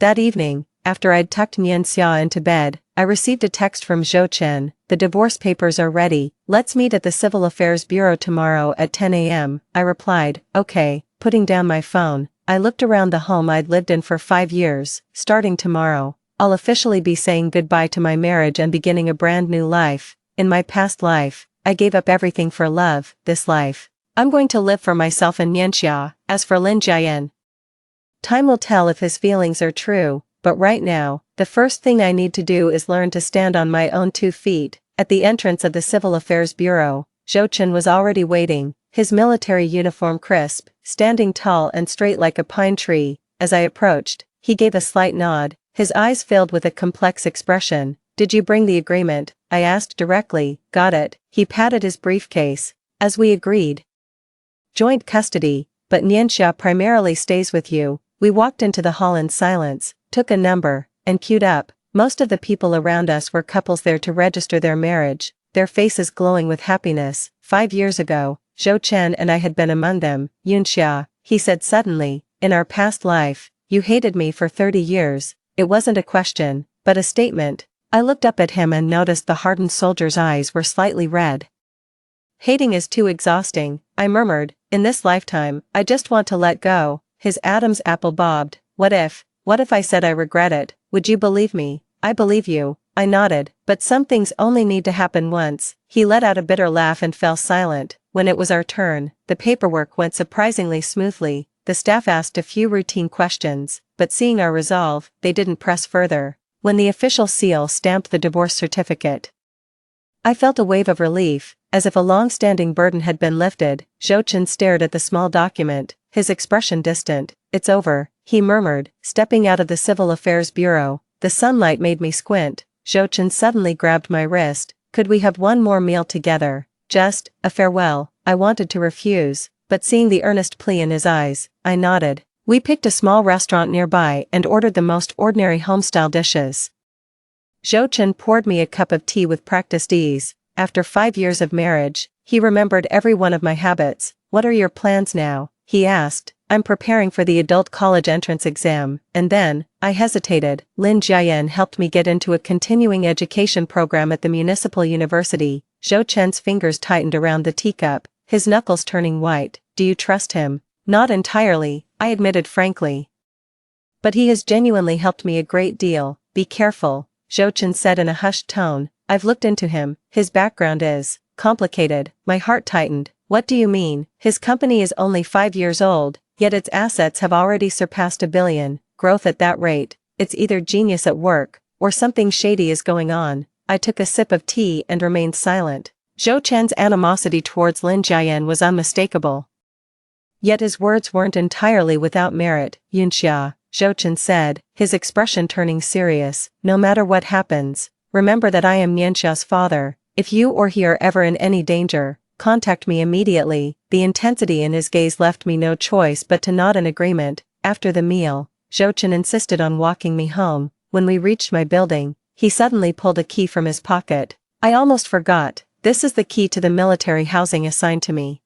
That evening, after I'd tucked Yun Xia into bed, I received a text from Zhou Chen. The divorce papers are ready. Let's meet at the Civil Affairs Bureau tomorrow at 10 a.m. I replied, okay. Putting down my phone, I looked around the home I'd lived in for 5 years. Starting tomorrow, I'll officially be saying goodbye to my marriage and beginning a brand new life. In my past life, I gave up everything for love. This life, I'm going to live for myself and Nianxia. As for Lin Jiayan, Time will tell if his feelings are true, but right now, the first thing I need to do is learn to stand on my own 2 feet. At the entrance of the Civil Affairs Bureau, Zhou Chen was already waiting, his military uniform crisp, standing tall and straight like a pine tree. As I approached, he gave a slight nod, his eyes filled with a complex expression. Did you bring the agreement? I asked directly. Got it. He patted his briefcase. As we agreed. Joint custody, but Nianxia primarily stays with you. We walked into the hall in silence, took a number, and queued up. Most of the people around us were couples there to register their marriage, their faces glowing with happiness. 5 years ago, Zhou Chen and I had been among them. Yunxia, he said suddenly, in our past life, you hated me for 30 years. It wasn't a question, but a statement. I looked up at him and noticed the hardened soldier's eyes were slightly red. Hating is too exhausting, I murmured. In this lifetime, I just want to let go. His Adam's apple bobbed. What if I said I regret it? Would you believe me? I believe you. I nodded, but some things only need to happen once. He let out a bitter laugh and fell silent. When it was our turn, the paperwork went surprisingly smoothly. The staff asked a few routine questions, but seeing our resolve, they didn't press further. When the official seal stamped the divorce certificate, I felt a wave of relief, as if a long-standing burden had been lifted. Zhou Chen stared at the small document, his expression distant. It's over, he murmured, stepping out of the Civil Affairs Bureau. The sunlight made me squint. Zhou Chen suddenly grabbed my wrist. Could we have one more meal together? Just a farewell. I wanted to refuse, but seeing the earnest plea in his eyes, I nodded. We picked a small restaurant nearby and ordered the most ordinary home-style dishes. Zhou Chen poured me a cup of tea with practiced ease. After 5 years of marriage, he remembered every one of my habits. What are your plans now? He asked. I'm preparing for the adult college entrance exam, and then, I hesitated. Lin Jiayan helped me get into a continuing education program at the municipal university. Zhou Chen's fingers tightened around the teacup, his knuckles turning white. Do you trust him? Not entirely, I admitted frankly. But he has genuinely helped me a great deal. Be careful, Zhou Chen said in a hushed tone. I've looked into him. His background is complicated. My heart tightened. What do you mean? His company is only 5 years old, yet its assets have already surpassed $1 billion. Growth at that rate. It's either genius at work, or something shady is going on. I took a sip of tea and remained silent. Zhou Chen's animosity towards Lin Jiayan was unmistakable. Yet his words weren't entirely without merit. Yunxia, Zhou Chen said, his expression turning serious. No matter what happens, remember that I am Nianxia's father. If you or he are ever in any danger, contact me immediately. The intensity in his gaze left me no choice but to nod in agreement. After the meal, Zhou Chen insisted on walking me home. When we reached my building, he suddenly pulled a key from his pocket. I almost forgot. This is the key to the military housing assigned to me.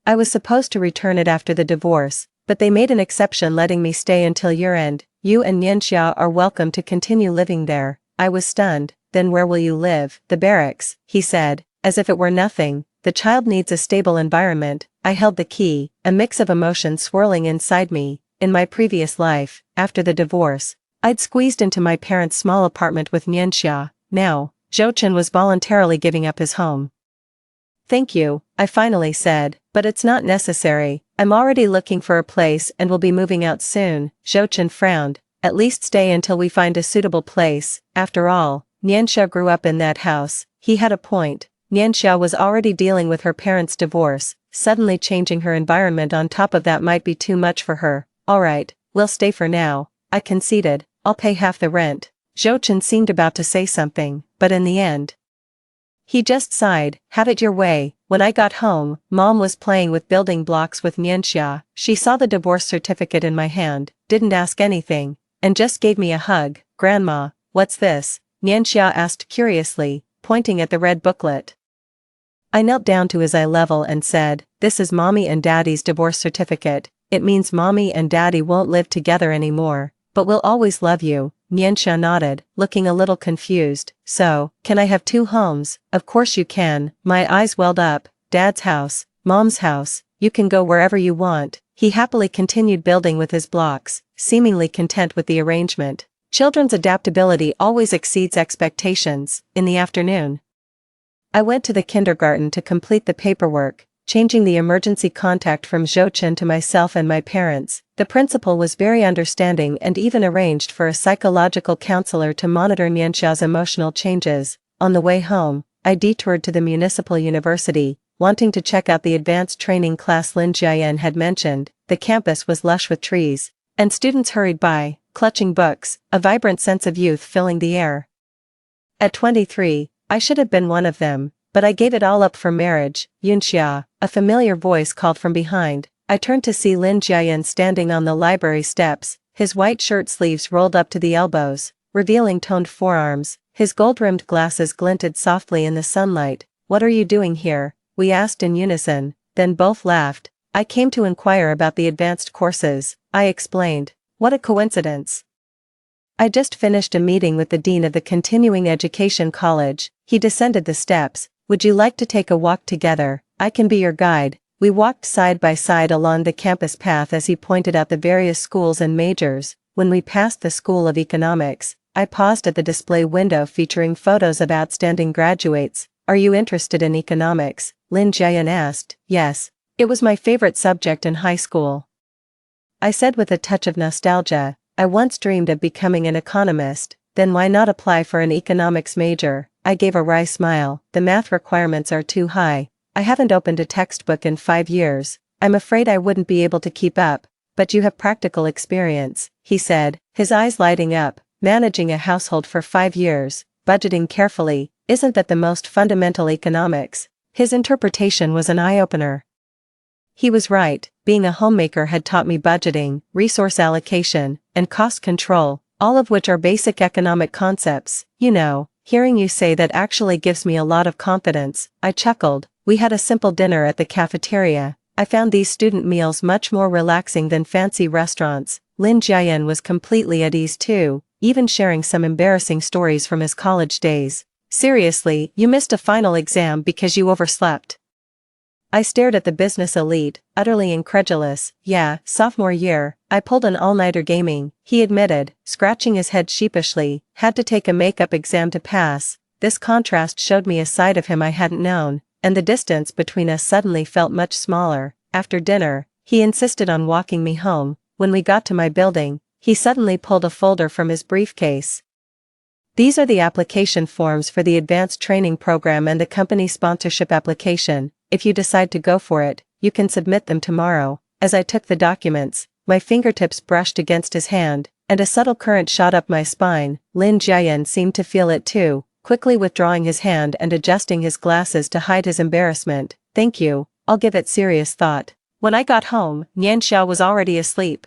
I was supposed to return it after the divorce, but they made an exception letting me stay until year-end. You and Nianxia are welcome to continue living there. I was stunned. Then where will you live? The barracks, he said, as if it were nothing. The child needs a stable environment. I held the key, a mix of emotions swirling inside me. In my previous life, after the divorce, I'd squeezed into my parents' small apartment with Nianxia. Now, Zhou Chen was voluntarily giving up his home. Thank you, I finally said, but it's not necessary. I'm already looking for a place and will be moving out soon. Zhou Chen frowned. At least stay until we find a suitable place. After all, Nianxia grew up in that house. He had a point. Nianxia was already dealing with her parents' divorce. Suddenly changing her environment on top of that might be too much for her. Alright, we'll stay for now, I conceded. I'll pay half the rent. Zhou Chen seemed about to say something, but in the end, he just sighed. Have it your way. When I got home, Mom was playing with building blocks with Nianxia. She saw the divorce certificate in my hand, didn't ask anything, and just gave me a hug. Grandma, what's this? Nianxia asked curiously, pointing at the red booklet. I knelt down to his eye level and said, this is Mommy and Daddy's divorce certificate. It means Mommy and Daddy won't live together anymore, but will always love you. Nianxia nodded, looking a little confused. So, can I have 2 homes? Of course you can. My eyes welled up. Dad's house, Mom's house, you can go wherever you want. He happily continued building with his blocks, seemingly content with the arrangement. Children's adaptability always exceeds expectations. In the afternoon, I went to the kindergarten to complete the paperwork. changing the emergency contact from Zhou to myself and my parents. The principal was very understanding and even arranged for a psychological counselor to monitor Nianxia's emotional changes. On the way home, I detoured to the municipal university, wanting to check out the advanced training class Lin Jiayan had mentioned. The campus was lush with trees, and students hurried by, clutching books, a vibrant sense of youth filling the air. At 23, I should have been one of them, but I gave it all up for marriage. Yunxia, a familiar voice called from behind. I turned to see Lin Jiayan standing on the library steps, his white shirt sleeves rolled up to the elbows, revealing toned forearms. His gold-rimmed glasses glinted softly in the sunlight. "What are you doing here?" we asked in unison, then both laughed. "I came to inquire about the advanced courses," I explained. "What a coincidence. I just finished a meeting with the dean of the continuing education college." He descended the steps. "Would you like to take a walk together? I can be your guide." We walked side by side along the campus path as he pointed out the various schools and majors. When we passed the School of Economics, I paused at the display window featuring photos of outstanding graduates. "Are you interested in economics?" Lin Jiayan asked. "Yes. It was my favorite subject in high school," I said with a touch of nostalgia. "I once dreamed of becoming an economist." "Then why not apply for an economics major?" I gave a wry smile. "The math requirements are too high. I haven't opened a textbook in 5 years. I'm afraid I wouldn't be able to keep up." "But you have practical experience," he said, his eyes lighting up. "Managing a household for 5 years, budgeting carefully, isn't that the most fundamental economics?" His interpretation was an eye-opener. He was right. Being a homemaker had taught me budgeting, resource allocation, and cost control, all of which are basic economic concepts. "You know, hearing you say that actually gives me a lot of confidence," I chuckled. We had a simple dinner at the cafeteria. I found these student meals much more relaxing than fancy restaurants. Lin Jiayan was completely at ease too, even sharing some embarrassing stories from his college days. "Seriously, you missed a final exam because you overslept?" I stared at the business elite, utterly incredulous. "Yeah, sophomore year, I pulled an all-nighter gaming," he admitted, scratching his head sheepishly. "Had to take a makeup exam to pass." This contrast showed me a side of him I hadn't known, and the distance between us suddenly felt much smaller. After dinner, he insisted on walking me home. When we got to my building, he suddenly pulled a folder from his briefcase. "These are the application forms for the advanced training program and the company sponsorship application. If you decide to go for it, you can submit them tomorrow." As I took the documents, my fingertips brushed against his hand, and a subtle current shot up my spine. Lin Jiayan seemed to feel it too, quickly withdrawing his hand and adjusting his glasses to hide his embarrassment. "Thank you, I'll give it serious thought." When I got home, Nianxia was already asleep.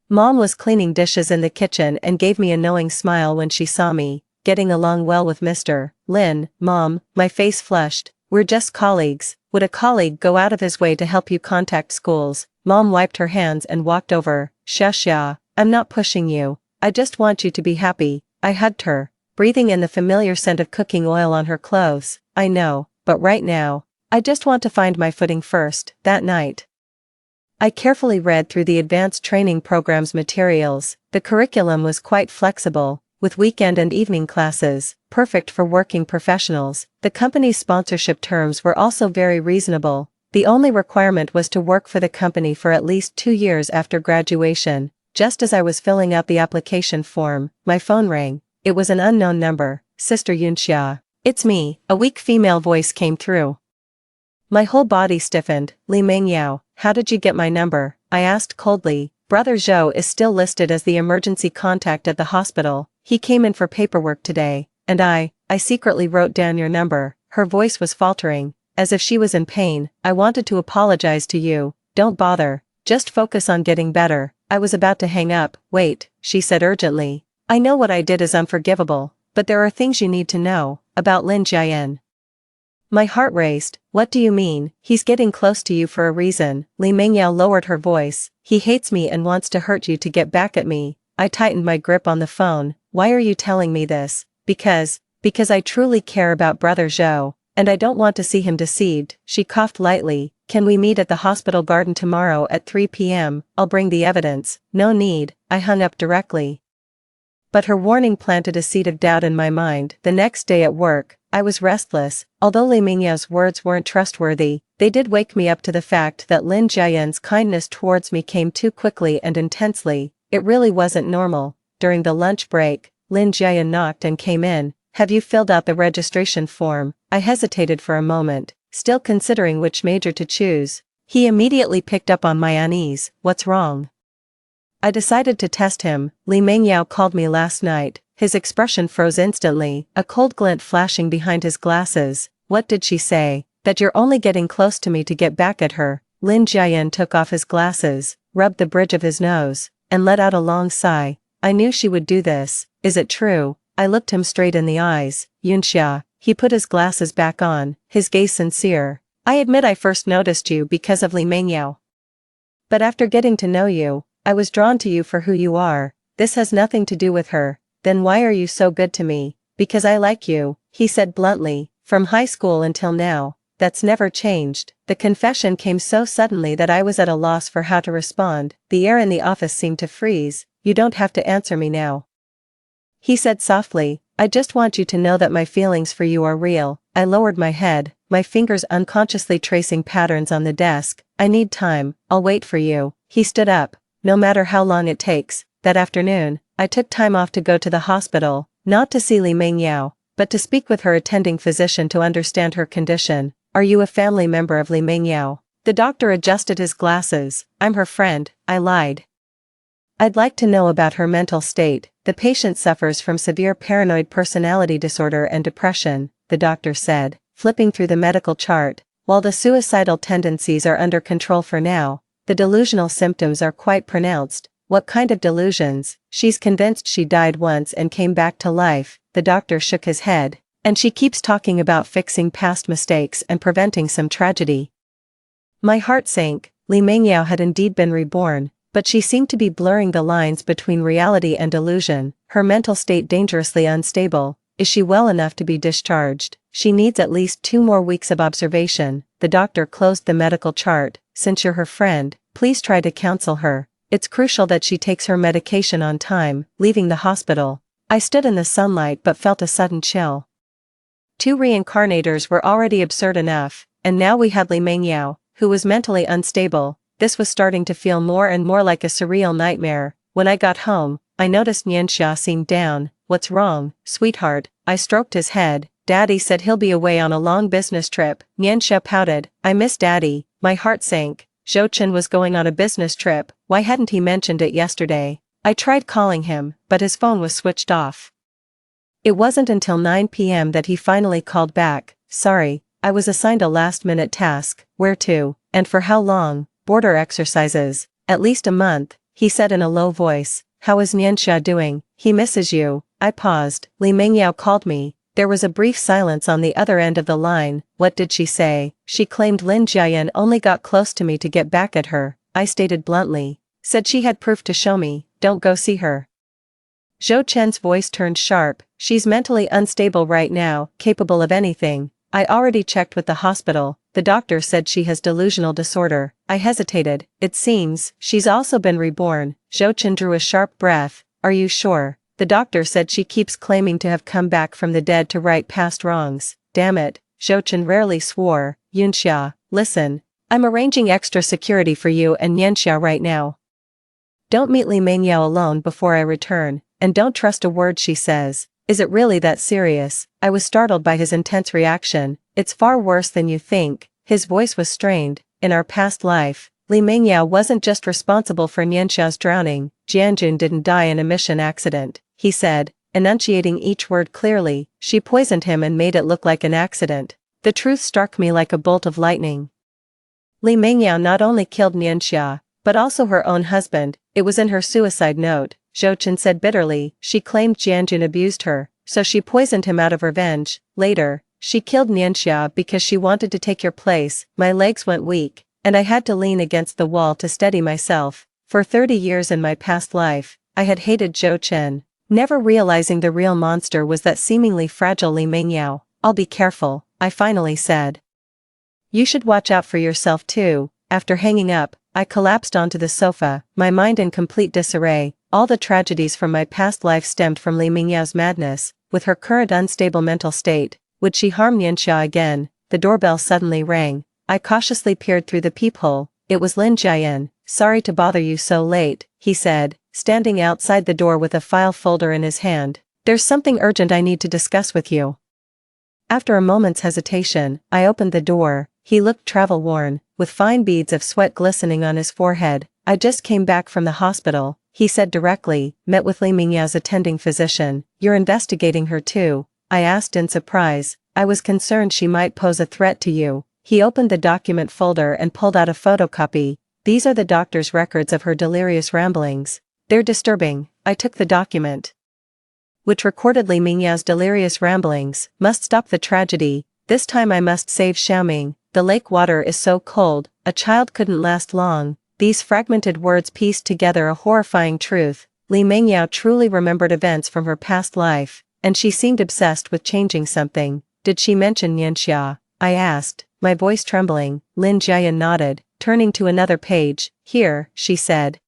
Mom was cleaning dishes in the kitchen and gave me a knowing smile when she saw me. "Getting along well with Mr. Lin?" "Mom," my face flushed. "We're just colleagues." "Would a colleague go out of his way to help you contact schools?" Mom wiped her hands and walked over. Xia, I'm not pushing you. I just want you to be happy." I hugged her, breathing in the familiar scent of cooking oil on her clothes. "I know, but right now, I just want to find my footing first." That night, I carefully read through the advanced training program's materials. The curriculum was quite flexible, with weekend and evening classes, perfect for working professionals. The company's sponsorship terms were also very reasonable. The only requirement was to work for the company for at least 2 years after graduation. Just as I was filling out the application form, my phone rang. It was an unknown number. "Sister Yunxia." "It's me," a weak female voice came through. My whole body stiffened. "Li Mengyao, how did you get my number?" I asked coldly. "Brother Zhou is still listed as the emergency contact at the hospital. He came in for paperwork today, and I secretly wrote down your number." Her voice was faltering, as if she was in pain. "I wanted to apologize to you." "Don't bother. Just focus on getting better." I was about to hang up. "Wait," she said urgently. "I know what I did is unforgivable, but there are things you need to know about Lin Jiayan." My heart raced. "What do you mean?" "He's getting close to you for a reason." Li Mengyao lowered her voice. "He hates me and wants to hurt you to get back at me." I tightened my grip on the phone. "Why are you telling me this?" Because I truly care about Brother Zhou, and I don't want to see him deceived." She coughed lightly. "Can we meet at the hospital garden tomorrow at 3 p.m. I'll bring the evidence." "No need." I hung up directly. But her warning planted a seed of doubt in my mind. The next day at work, I was restless. Although Li Mingyao's words weren't trustworthy, They did wake me up to the fact that Lin Jiayan's kindness towards me came too quickly and intensely. It really wasn't normal. During the lunch break, Lin Jiayan knocked and came in. "Have you filled out the registration form?" I hesitated for a moment, still considering which major to choose. He immediately picked up on my unease. "What's wrong?" I decided to test him. "Li Mengyao called me last night." His expression froze instantly, a cold glint flashing behind his glasses. "What did she say?" "That you're only getting close to me to get back at her." Lin Jiayan took off his glasses, rubbed the bridge of his nose, and let out a long sigh. "I knew she would do this. Is it true?" I looked him straight in the eyes. "Yunxia." He put his glasses back on, his gaze sincere. "I admit I first noticed you because of Li Mengyao. But after getting to know you, I was drawn to you for who you are. This has nothing to do with her." "Then why are you so good to me?" "Because I like you," he said bluntly. "From high school until now. That's never changed." The confession came so suddenly that I was at a loss for how to respond. The air in the office seemed to freeze. "You don't have to answer me now," he said softly. "I just want you to know that my feelings for you are real." I lowered my head, my fingers unconsciously tracing patterns on the desk. "I need time. I'll wait for you." He stood up. "No matter how long it takes." That afternoon, I took time off to go to the hospital, not to see Li Mengyao, but to speak with her attending physician to understand her condition. "Are you a family member of Li Mengyao?" The doctor adjusted his glasses. "I'm her friend," I lied. "I'd like to know about her mental state." "The patient suffers from severe paranoid personality disorder and depression," the doctor said, flipping through the medical chart. "While the suicidal tendencies are under control for now, the delusional symptoms are quite pronounced." "What kind of delusions?" "She's convinced she died once and came back to life." The doctor shook his head. "And she keeps talking about fixing past mistakes and preventing some tragedy." My heart sank. Li Mengyao had indeed been reborn, but she seemed to be blurring the lines between reality and delusion, her mental state dangerously unstable. "Is she well enough to be discharged?" "She needs at least 2 more weeks of observation." The doctor closed the medical chart. "Since you're her friend, please try to counsel her. It's crucial that she takes her medication on time." Leaving the hospital, I stood in the sunlight but felt a sudden chill. 2 reincarnators were already absurd enough, and now we had Li Mengyao, who was mentally unstable. This was starting to feel more and more like a surreal nightmare. When I got home, I noticed Nianxia seemed down. "What's wrong, sweetheart?" I stroked his head. "Daddy said he'll be away on a long business trip." Nianxia pouted. "I miss Daddy." My heart sank. Zhou Chen was going on a business trip. Why hadn't he mentioned it yesterday? I tried calling him, but his phone was switched off. It wasn't until 9 p.m. that he finally called back. "Sorry, I was assigned a last-minute task." "Where to? And for how long?" "Border exercises." "At least a month," he said in a low voice. "How is Nianxia doing?" "He misses you." I paused. "Li Mengyao called me." There was a brief silence on the other end of the line. "What did she say?" "She claimed Lin Jiayan only got close to me to get back at her." I stated bluntly. "Said she had proof to show me." "Don't go see her." Zhou Chen's voice turned sharp. "She's mentally unstable right now, capable of anything." "I already checked with the hospital. The doctor said she has delusional disorder." I hesitated. "It seems she's also been reborn." Zhou Chen drew a sharp breath. "Are you sure?" "The doctor said she keeps claiming to have come back from the dead to right past wrongs." "Damn it." Zhou Chen rarely swore. "Yunxia, listen. I'm arranging extra security for you and Nianxia right now. Don't meet Li Mengyao alone before I return, and don't trust a word she says." "Is it really that serious?" I was startled by his intense reaction. "It's far worse than you think." His voice was strained. "In our past life, Li Mengyao wasn't just responsible for Nianxia's drowning. Jianjun didn't die in a mission accident," he said, enunciating each word clearly. "She poisoned him and made it look like an accident." The truth struck me like a bolt of lightning. Li Mengyao not only killed Nianxia, but also her own husband. It was in her suicide note. Zhou Chen said bitterly. "She claimed Jianjun abused her, so she poisoned him out of revenge. Later, she killed Nianxia because she wanted to take your place." My legs went weak, and I had to lean against the wall to steady myself. For 30 years in my past life, I had hated Zhou Chen, never realizing the real monster was that seemingly fragile Li Mengyao. "I'll be careful," I finally said. "You should watch out for yourself too." After hanging up, I collapsed onto the sofa, my mind in complete disarray. All the tragedies from my past life stemmed from Li Mengyao's madness. With her current unstable mental state, would she harm Nianxia again? The doorbell suddenly rang. I cautiously peered through the peephole. It was Lin Jian. "Sorry to bother you so late," he said, standing outside the door with a file folder in his hand. "There's something urgent I need to discuss with you." After a moment's hesitation, I opened the door. He looked travel-worn, with fine beads of sweat glistening on his forehead. "I just came back from the hospital," he said directly. "Met with Li Mingyao's attending physician." "You're investigating her too?" I asked in surprise. "I was concerned she might pose a threat to you." He opened the document folder and pulled out a photocopy. "These are the doctor's records of her delirious ramblings. They're disturbing." I took the document, which recorded Li Mingyao's delirious ramblings. "Must stop the tragedy. This time I must save Xiaoming. The lake water is so cold, a child couldn't last long." These fragmented words pieced together a horrifying truth. Li Mingyao truly remembered events from her past life, and she seemed obsessed with changing something. "Did she mention Nianxia?" I asked, my voice trembling. Lin Jian nodded, turning to another page. "Here," she said.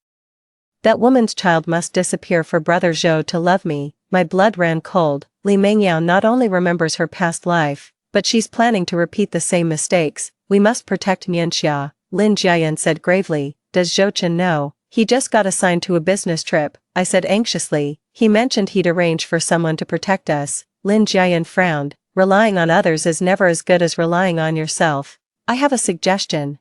"That woman's child must disappear for Brother Zhou to love me." My blood ran cold. Li Mingyao not only remembers her past life, but she's planning to repeat the same mistakes. "We must protect Nianxia," Lin Jian said gravely. "Does Zhou Chen know?" "He just got assigned to a business trip," I said anxiously. "He mentioned he'd arrange for someone to protect us." Lin Jian frowned. "Relying on others is never as good as relying on yourself. I have a suggestion.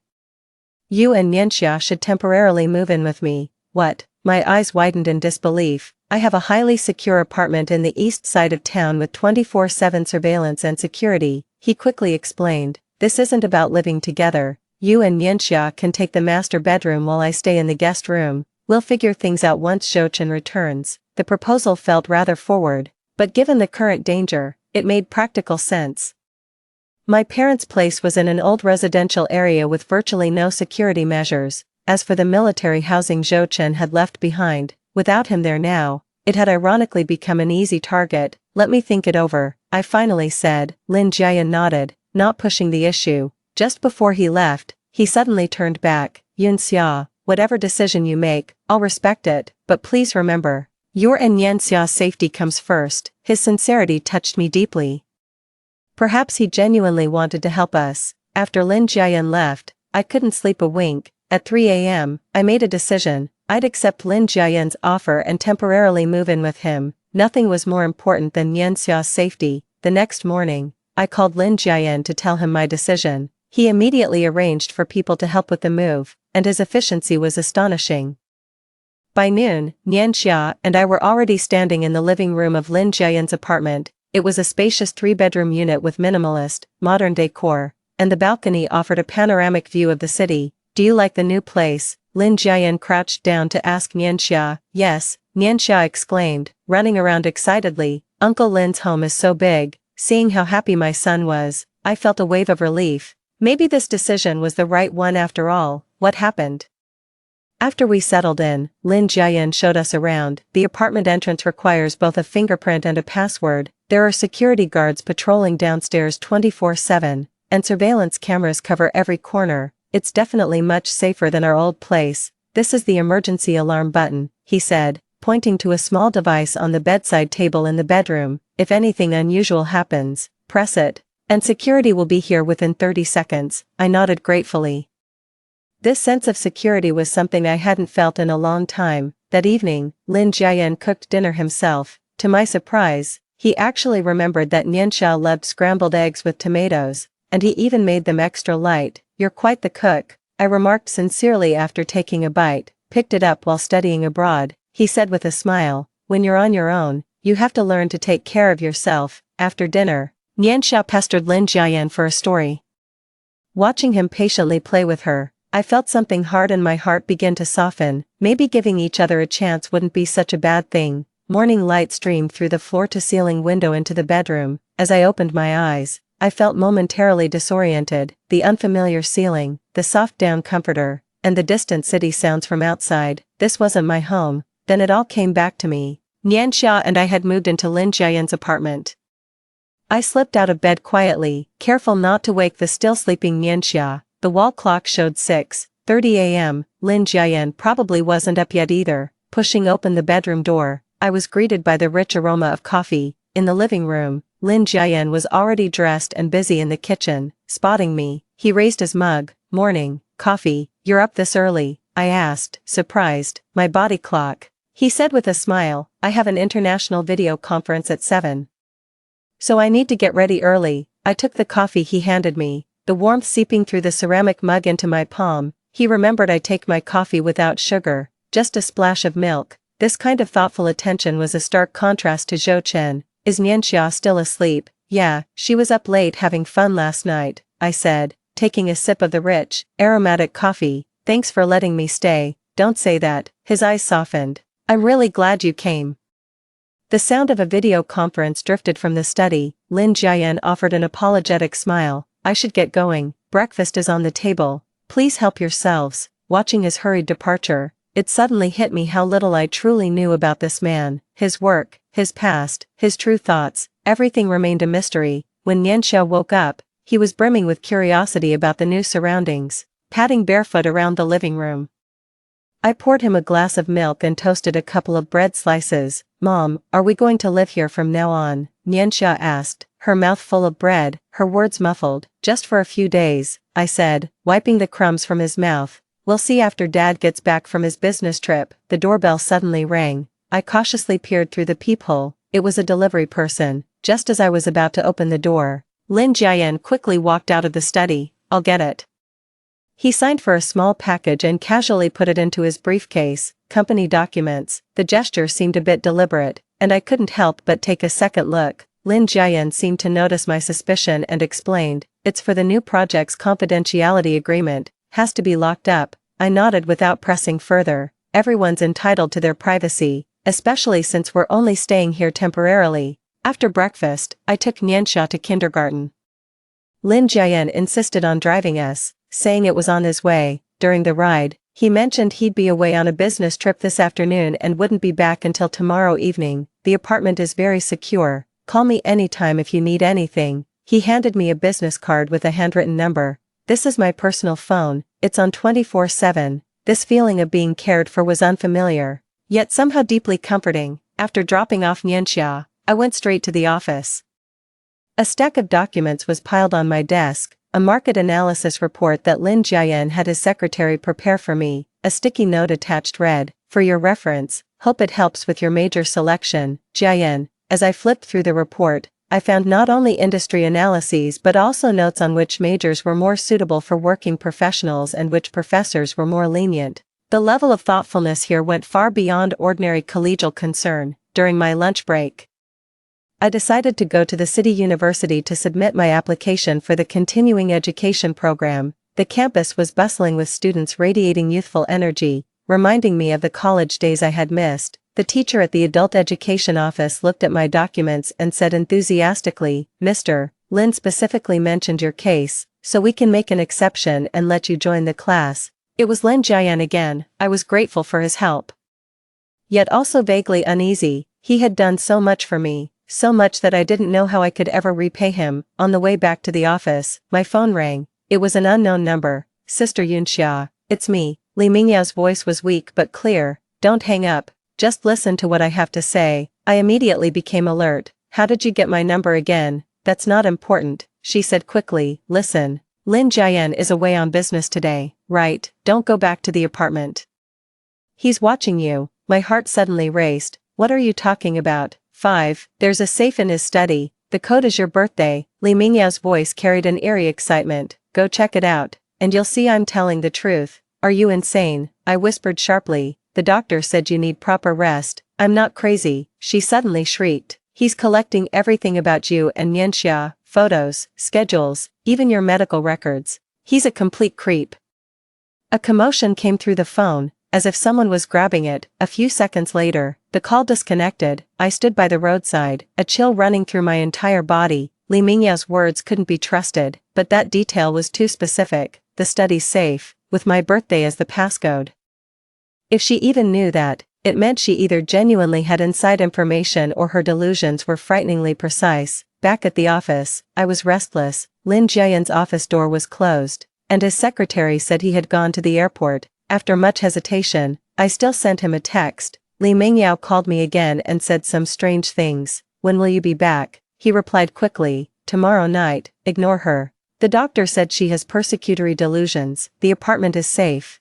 You and Nianxia should temporarily move in with me." "What?" My eyes widened in disbelief. "I have a highly secure apartment in the east side of town with 24/7 surveillance and security," he quickly explained. "This isn't about living together. You and Nianxia can take the master bedroom while I stay in the guest room. We'll figure things out once Zhou Chen returns." The proposal felt rather forward, but given the current danger, it made practical sense. My parents' place was in an old residential area with virtually no security measures. As for the military housing Zhou Chen had left behind, without him there now, it had ironically become an easy target. "Let me think it over," I finally said. Lin Jian nodded, not pushing the issue. Just before he left, he suddenly turned back. "Yunxia, whatever decision you make, I'll respect it, but please remember, your and Yanxia's safety comes first." His sincerity touched me deeply. Perhaps he genuinely wanted to help us. After Lin Jian left, I couldn't sleep a wink. At 3 a.m., I made a decision. I'd accept Lin Jian's offer and temporarily move in with him. Nothing was more important than Yanxia's safety. The next morning, I called Lin Jian to tell him my decision. He immediately arranged for people to help with the move, and his efficiency was astonishing. By noon, Nianxia and I were already standing in the living room of Lin Jian's apartment. It was a spacious 3-bedroom unit with minimalist, modern decor, and the balcony offered a panoramic view of the city. "Do you like the new place?" Lin Jian crouched down to ask Nianxia. "Yes," Nianxia exclaimed, running around excitedly. "Uncle Lin's home is so big." Seeing how happy my son was, I felt a wave of relief. Maybe this decision was the right one after all. What happened? After we settled in, Lin Jian showed us around. The apartment entrance requires both a fingerprint and a password. There are security guards patrolling downstairs 24/7, and surveillance cameras cover every corner. "It's definitely much safer than our old place. This is the emergency alarm button," he said, pointing to a small device on the bedside table in the bedroom. "If anything unusual happens, press it, and security will be here within 30 seconds. I nodded gratefully. This sense of security was something I hadn't felt in a long time. That evening, Lin Jian cooked dinner himself. To my surprise, he actually remembered that Nianxia loved scrambled eggs with tomatoes, and he even made them extra light. "You're quite the cook," I remarked sincerely after taking a bite. "Picked it up while studying abroad," he said with a smile. "When you're on your own, you have to learn to take care of yourself." After dinner, Nianxia pestered Lin Jian for a story. Watching him patiently play with her, I felt something hard in my heart begin to soften. Maybe giving each other a chance wouldn't be such a bad thing. Morning light streamed through the floor-to-ceiling window into the bedroom. As I opened my eyes, I felt momentarily disoriented. The unfamiliar ceiling, the soft down comforter, and the distant city sounds from outside. This wasn't my home. Then it all came back to me. Nianxia and I had moved into Lin Jian's apartment. I slipped out of bed quietly, careful not to wake the still sleeping Nianxia. The wall clock showed 6:30 a.m. Lin Jian probably wasn't up yet either. Pushing open the bedroom door, I was greeted by the rich aroma of coffee. In the living room, Lin Jian was already dressed and busy in the kitchen. Spotting me, He raised his mug. Morning, coffee, you're up this early, I asked, surprised. My body clock. He said with a smile, I have an international video conference at 7. So I need to get ready early. I took the coffee he handed me, the warmth seeping through the ceramic mug into my palm. He remembered I take my coffee without sugar, just a splash of milk. This kind of thoughtful attention was a stark contrast to Zhou Chen. Is Nianxia still asleep? Yeah, she was up late having fun last night, I said, taking a sip of the rich, aromatic coffee. Thanks for letting me stay. Don't say that. His eyes softened. I'm really glad you came. The sound of a video conference drifted from the study. Lin Jiayan offered an apologetic smile. I should get going. Breakfast is on the table. Please help yourselves. Watching his hurried departure, it suddenly hit me how little I truly knew about this man, his work, his past, his true thoughts. Everything remained a mystery. When Nianxia woke up, he was brimming with curiosity about the new surroundings, padding barefoot around the living room. I poured him a glass of milk and toasted a couple of bread slices. Mom, are we going to live here from now on? Nianxia asked, her mouth full of bread, her words muffled. Just for a few days, I said, wiping the crumbs from his mouth. We'll see after Dad gets back from his business trip. The doorbell suddenly rang. I cautiously peered through the peephole. It was a delivery person. Just as I was about to open the door, Lin Jiayan quickly walked out of the study. I'll get it. He signed for a small package and casually put it into his briefcase. Company documents. The gesture seemed a bit deliberate, and I couldn't help but take a second look. Lin Jiayan seemed to notice my suspicion and explained, it's for the new project's confidentiality agreement, has to be locked up. I nodded without pressing further. Everyone's entitled to their privacy, especially since we're only staying here temporarily. After breakfast, I took Nianxia to kindergarten. Lin Jiayan insisted on driving us, saying it was on his way. During the ride, he mentioned he'd be away on a business trip this afternoon and wouldn't be back until tomorrow evening. The apartment is very secure. Call me anytime if you need anything. He handed me a business card with a handwritten number. This is my personal phone. It's on 24/7. This feeling of being cared for was unfamiliar, yet somehow deeply comforting. After dropping off Nianxia, I went straight to the office. A stack of documents was piled on my desk, a market analysis report that Lin Jiayan had his secretary prepare for me, a sticky note attached read, for your reference, hope it helps with your major selection, Jiayan. As I flipped through the report, I found not only industry analyses but also notes on which majors were more suitable for working professionals and which professors were more lenient. The level of thoughtfulness here went far beyond ordinary collegial concern. During my lunch break, I decided to go to the city university to submit my application for the continuing education program. The campus was bustling with students radiating youthful energy, reminding me of the college days I had missed. The teacher at the adult education office looked at my documents and said enthusiastically, Mr. Lin specifically mentioned your case, so we can make an exception and let you join the class. It was Lin Jiayan again. I was grateful for his help, yet also vaguely uneasy. He had done so much for me, so much that I didn't know how I could ever repay him. On the way back to the office, my phone rang. It was an unknown number. Sister Yunxia, it's me. Li Mingyao's voice was weak but clear. Don't hang up. Just listen to what I have to say. I immediately became alert. How did you get my number again? That's not important, she said quickly. Listen. Lin Jiayan is away on business today, right? Don't go back to the apartment. He's watching you. My heart suddenly raced. What are you talking about? 5. There's a safe in his study. The code is your birthday. Li Mingyao's voice carried an eerie excitement. Go check it out, and you'll see I'm telling the truth. Are you insane? I whispered sharply. The doctor said you need proper rest. I'm not crazy, she suddenly shrieked. He's collecting everything about you and Nianxia, photos, schedules, even your medical records. He's a complete creep. A commotion came through the phone, as if someone was grabbing it. A few seconds later, the call disconnected. I stood by the roadside, a chill running through my entire body. Li Mingyao's words couldn't be trusted, but that detail was too specific. The study's safe, with my birthday as the passcode. If she even knew that, it meant she either genuinely had inside information or her delusions were frighteningly precise. Back at the office, I was restless. Lin Jiayan's office door was closed, and his secretary said he had gone to the airport. After much hesitation, I still sent him a text. Li Mingyao called me again and said some strange things. When will you be back? He replied quickly, tomorrow night. Ignore her. The doctor said she has persecutory delusions. The apartment is safe.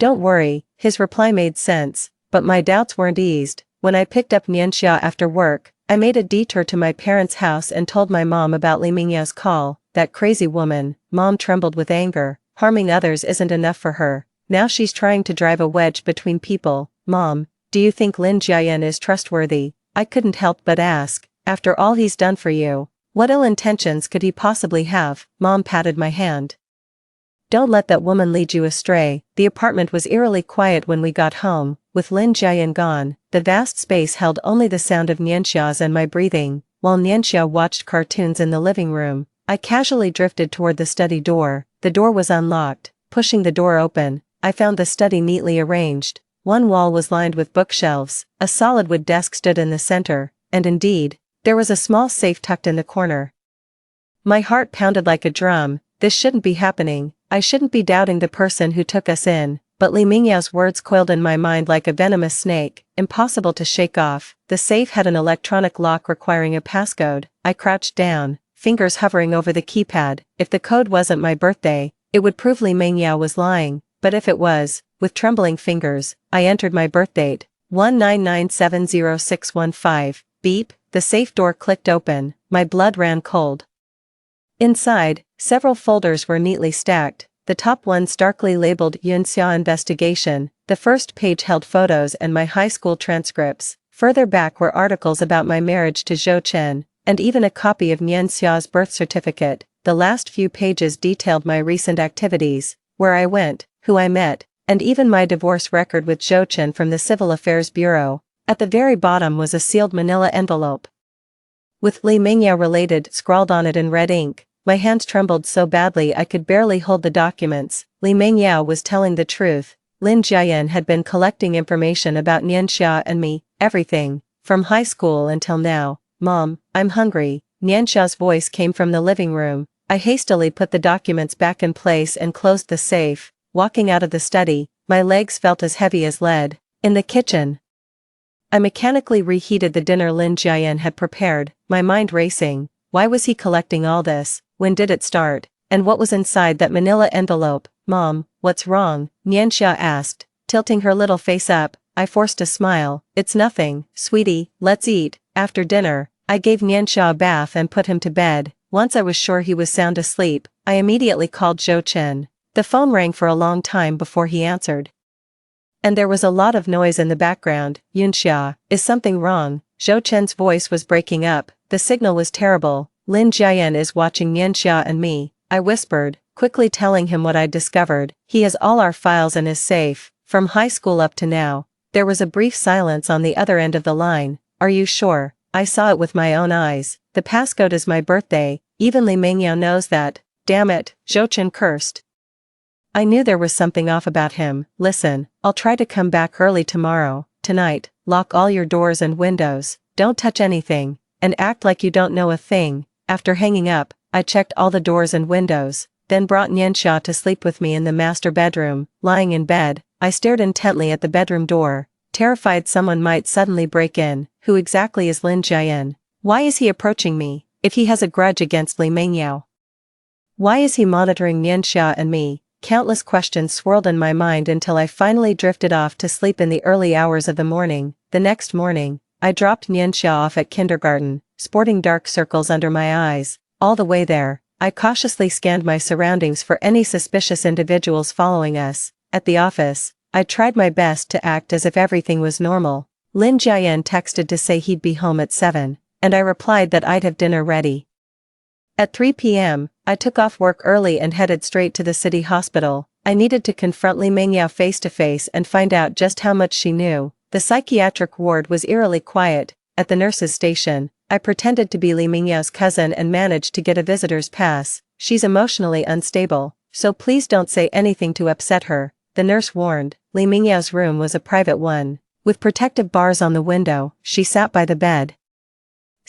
Don't worry, his reply made sense, but my doubts weren't eased. When I picked up Nianxia after work, I made a detour to my parents' house and told my mom about Li Mingyao's call. That crazy woman. Mom trembled with anger. Harming others isn't enough for her. Now she's trying to drive a wedge between people. Mom, do you think Lin Jiayan is trustworthy? I couldn't help but ask. After all he's done for you, what ill intentions could he possibly have? Mom patted my hand. Don't let that woman lead you astray. The apartment was eerily quiet when we got home. With Lin Jiayan gone, the vast space held only the sound of Nianxia's and my breathing. While Nianxia watched cartoons in the living room, I casually drifted toward the study door. The door was unlocked. Pushing the door open, I found the study neatly arranged. One wall was lined with bookshelves, a solid wood desk stood in the center, and indeed, there was a small safe tucked in the corner. My heart pounded like a drum. This shouldn't be happening. I shouldn't be doubting the person who took us in, but Li Mingyao's words coiled in my mind like a venomous snake, impossible to shake off. The safe had an electronic lock requiring a passcode. I crouched down, fingers hovering over the keypad. If the code wasn't my birthday, it would prove Li Mingyao was lying, but if it was, with trembling fingers, I entered my birthdate, 19970615. Beep, the safe door clicked open. My blood ran cold. Inside, several folders were neatly stacked, the top one starkly labeled Yunxia Investigation. The first page held photos and my high school transcripts. Further back were articles about my marriage to Zhou Chen, and even a copy of Nianxia's birth certificate. The last few pages detailed my recent activities, where I went, who I met, and even my divorce record with Zhou Chen from the Civil Affairs Bureau. At the very bottom was a sealed manila envelope with Li Mingyao related scrawled on it in red ink. My hands trembled so badly I could barely hold the documents. Li Mingyao was telling the truth. Lin Jiayan had been collecting information about Nianxia and me, everything, from high school until now. Mom, I'm hungry. Nianxia's voice came from the living room. I hastily put the documents back in place and closed the safe. Walking out of the study, my legs felt as heavy as lead. In the kitchen, I mechanically reheated the dinner Lin Jiayan had prepared, my mind racing. Why was he collecting all this? When did it start? And what was inside that manila envelope? Mom, what's wrong? Nianxia asked, tilting her little face up. I forced a smile. It's nothing, sweetie, let's eat. After dinner, I gave Nianxia a bath and put him to bed. Once I was sure he was sound asleep, I immediately called Zhou Chen. The phone rang for a long time before he answered. And there was a lot of noise in the background. Yunxia, is something wrong? Zhou Chen's voice was breaking up. The signal was terrible. Lin Jiayan is watching Nianxia and me, I whispered, quickly telling him what I'd discovered. He has all our files in his safe, from high school up to now. There was a brief silence on the other end of the line. Are you sure? I saw it with my own eyes. The passcode is my birthday. Even Li Mingyao knows that. Damn it, Zhou Chen cursed. I knew there was something off about him. Listen, I'll try to come back early tomorrow. Tonight, lock all your doors and windows. Don't touch anything, and act like you don't know a thing. After hanging up, I checked all the doors and windows, then brought Nianxia to sleep with me in the master bedroom. Lying in bed, I stared intently at the bedroom door, terrified someone might suddenly break in. Who exactly is Lin Jiayan? Why is he approaching me, if he has a grudge against Li Mingyao? Why is he monitoring Nianxia and me? Countless questions swirled in my mind until I finally drifted off to sleep in the early hours of the morning. The next morning, I dropped Nianxia off at kindergarten, sporting dark circles under my eyes. All the way there, I cautiously scanned my surroundings for any suspicious individuals following us. At the office, I tried my best to act as if everything was normal. Lin Jiayan texted to say he'd be home at 7, and I replied that I'd have dinner ready. At 3 p.m., I took off work early and headed straight to the city hospital. I needed to confront Li Mingyao face to face and find out just how much she knew. The psychiatric ward was eerily quiet. At the nurse's station, I pretended to be Li Mingyao's cousin and managed to get a visitor's pass. She's emotionally unstable, so please don't say anything to upset her, the nurse warned. Li Mingyao's room was a private one, with protective bars on the window. She sat by the bed,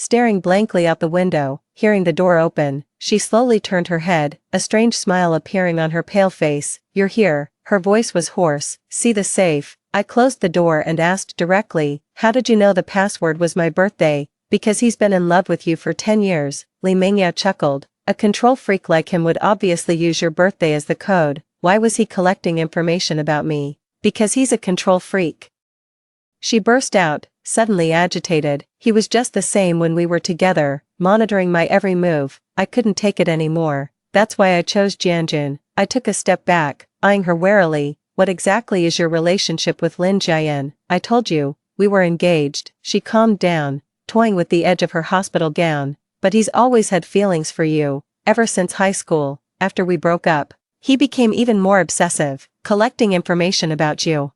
staring blankly out the window. Hearing the door open, she slowly turned her head, a strange smile appearing on her pale face. You're here. Her voice was hoarse. See the safe? I closed the door and asked directly, how did you know the password was my birthday? Because he's been in love with you for 10 years, Li Mingyao chuckled. A control freak like him would obviously use your birthday as the code. Why was he collecting information about me? Because he's a control freak. She burst out, suddenly agitated. He was just the same when we were together, monitoring my every move. I couldn't take it anymore. That's why I chose Jianjun. I took a step back, eyeing her warily. What exactly is your relationship with Lin Jian? I told you, we were engaged. She calmed down, toying with the edge of her hospital gown. But he's always had feelings for you, ever since high school. After we broke up, he became even more obsessive, collecting information about you.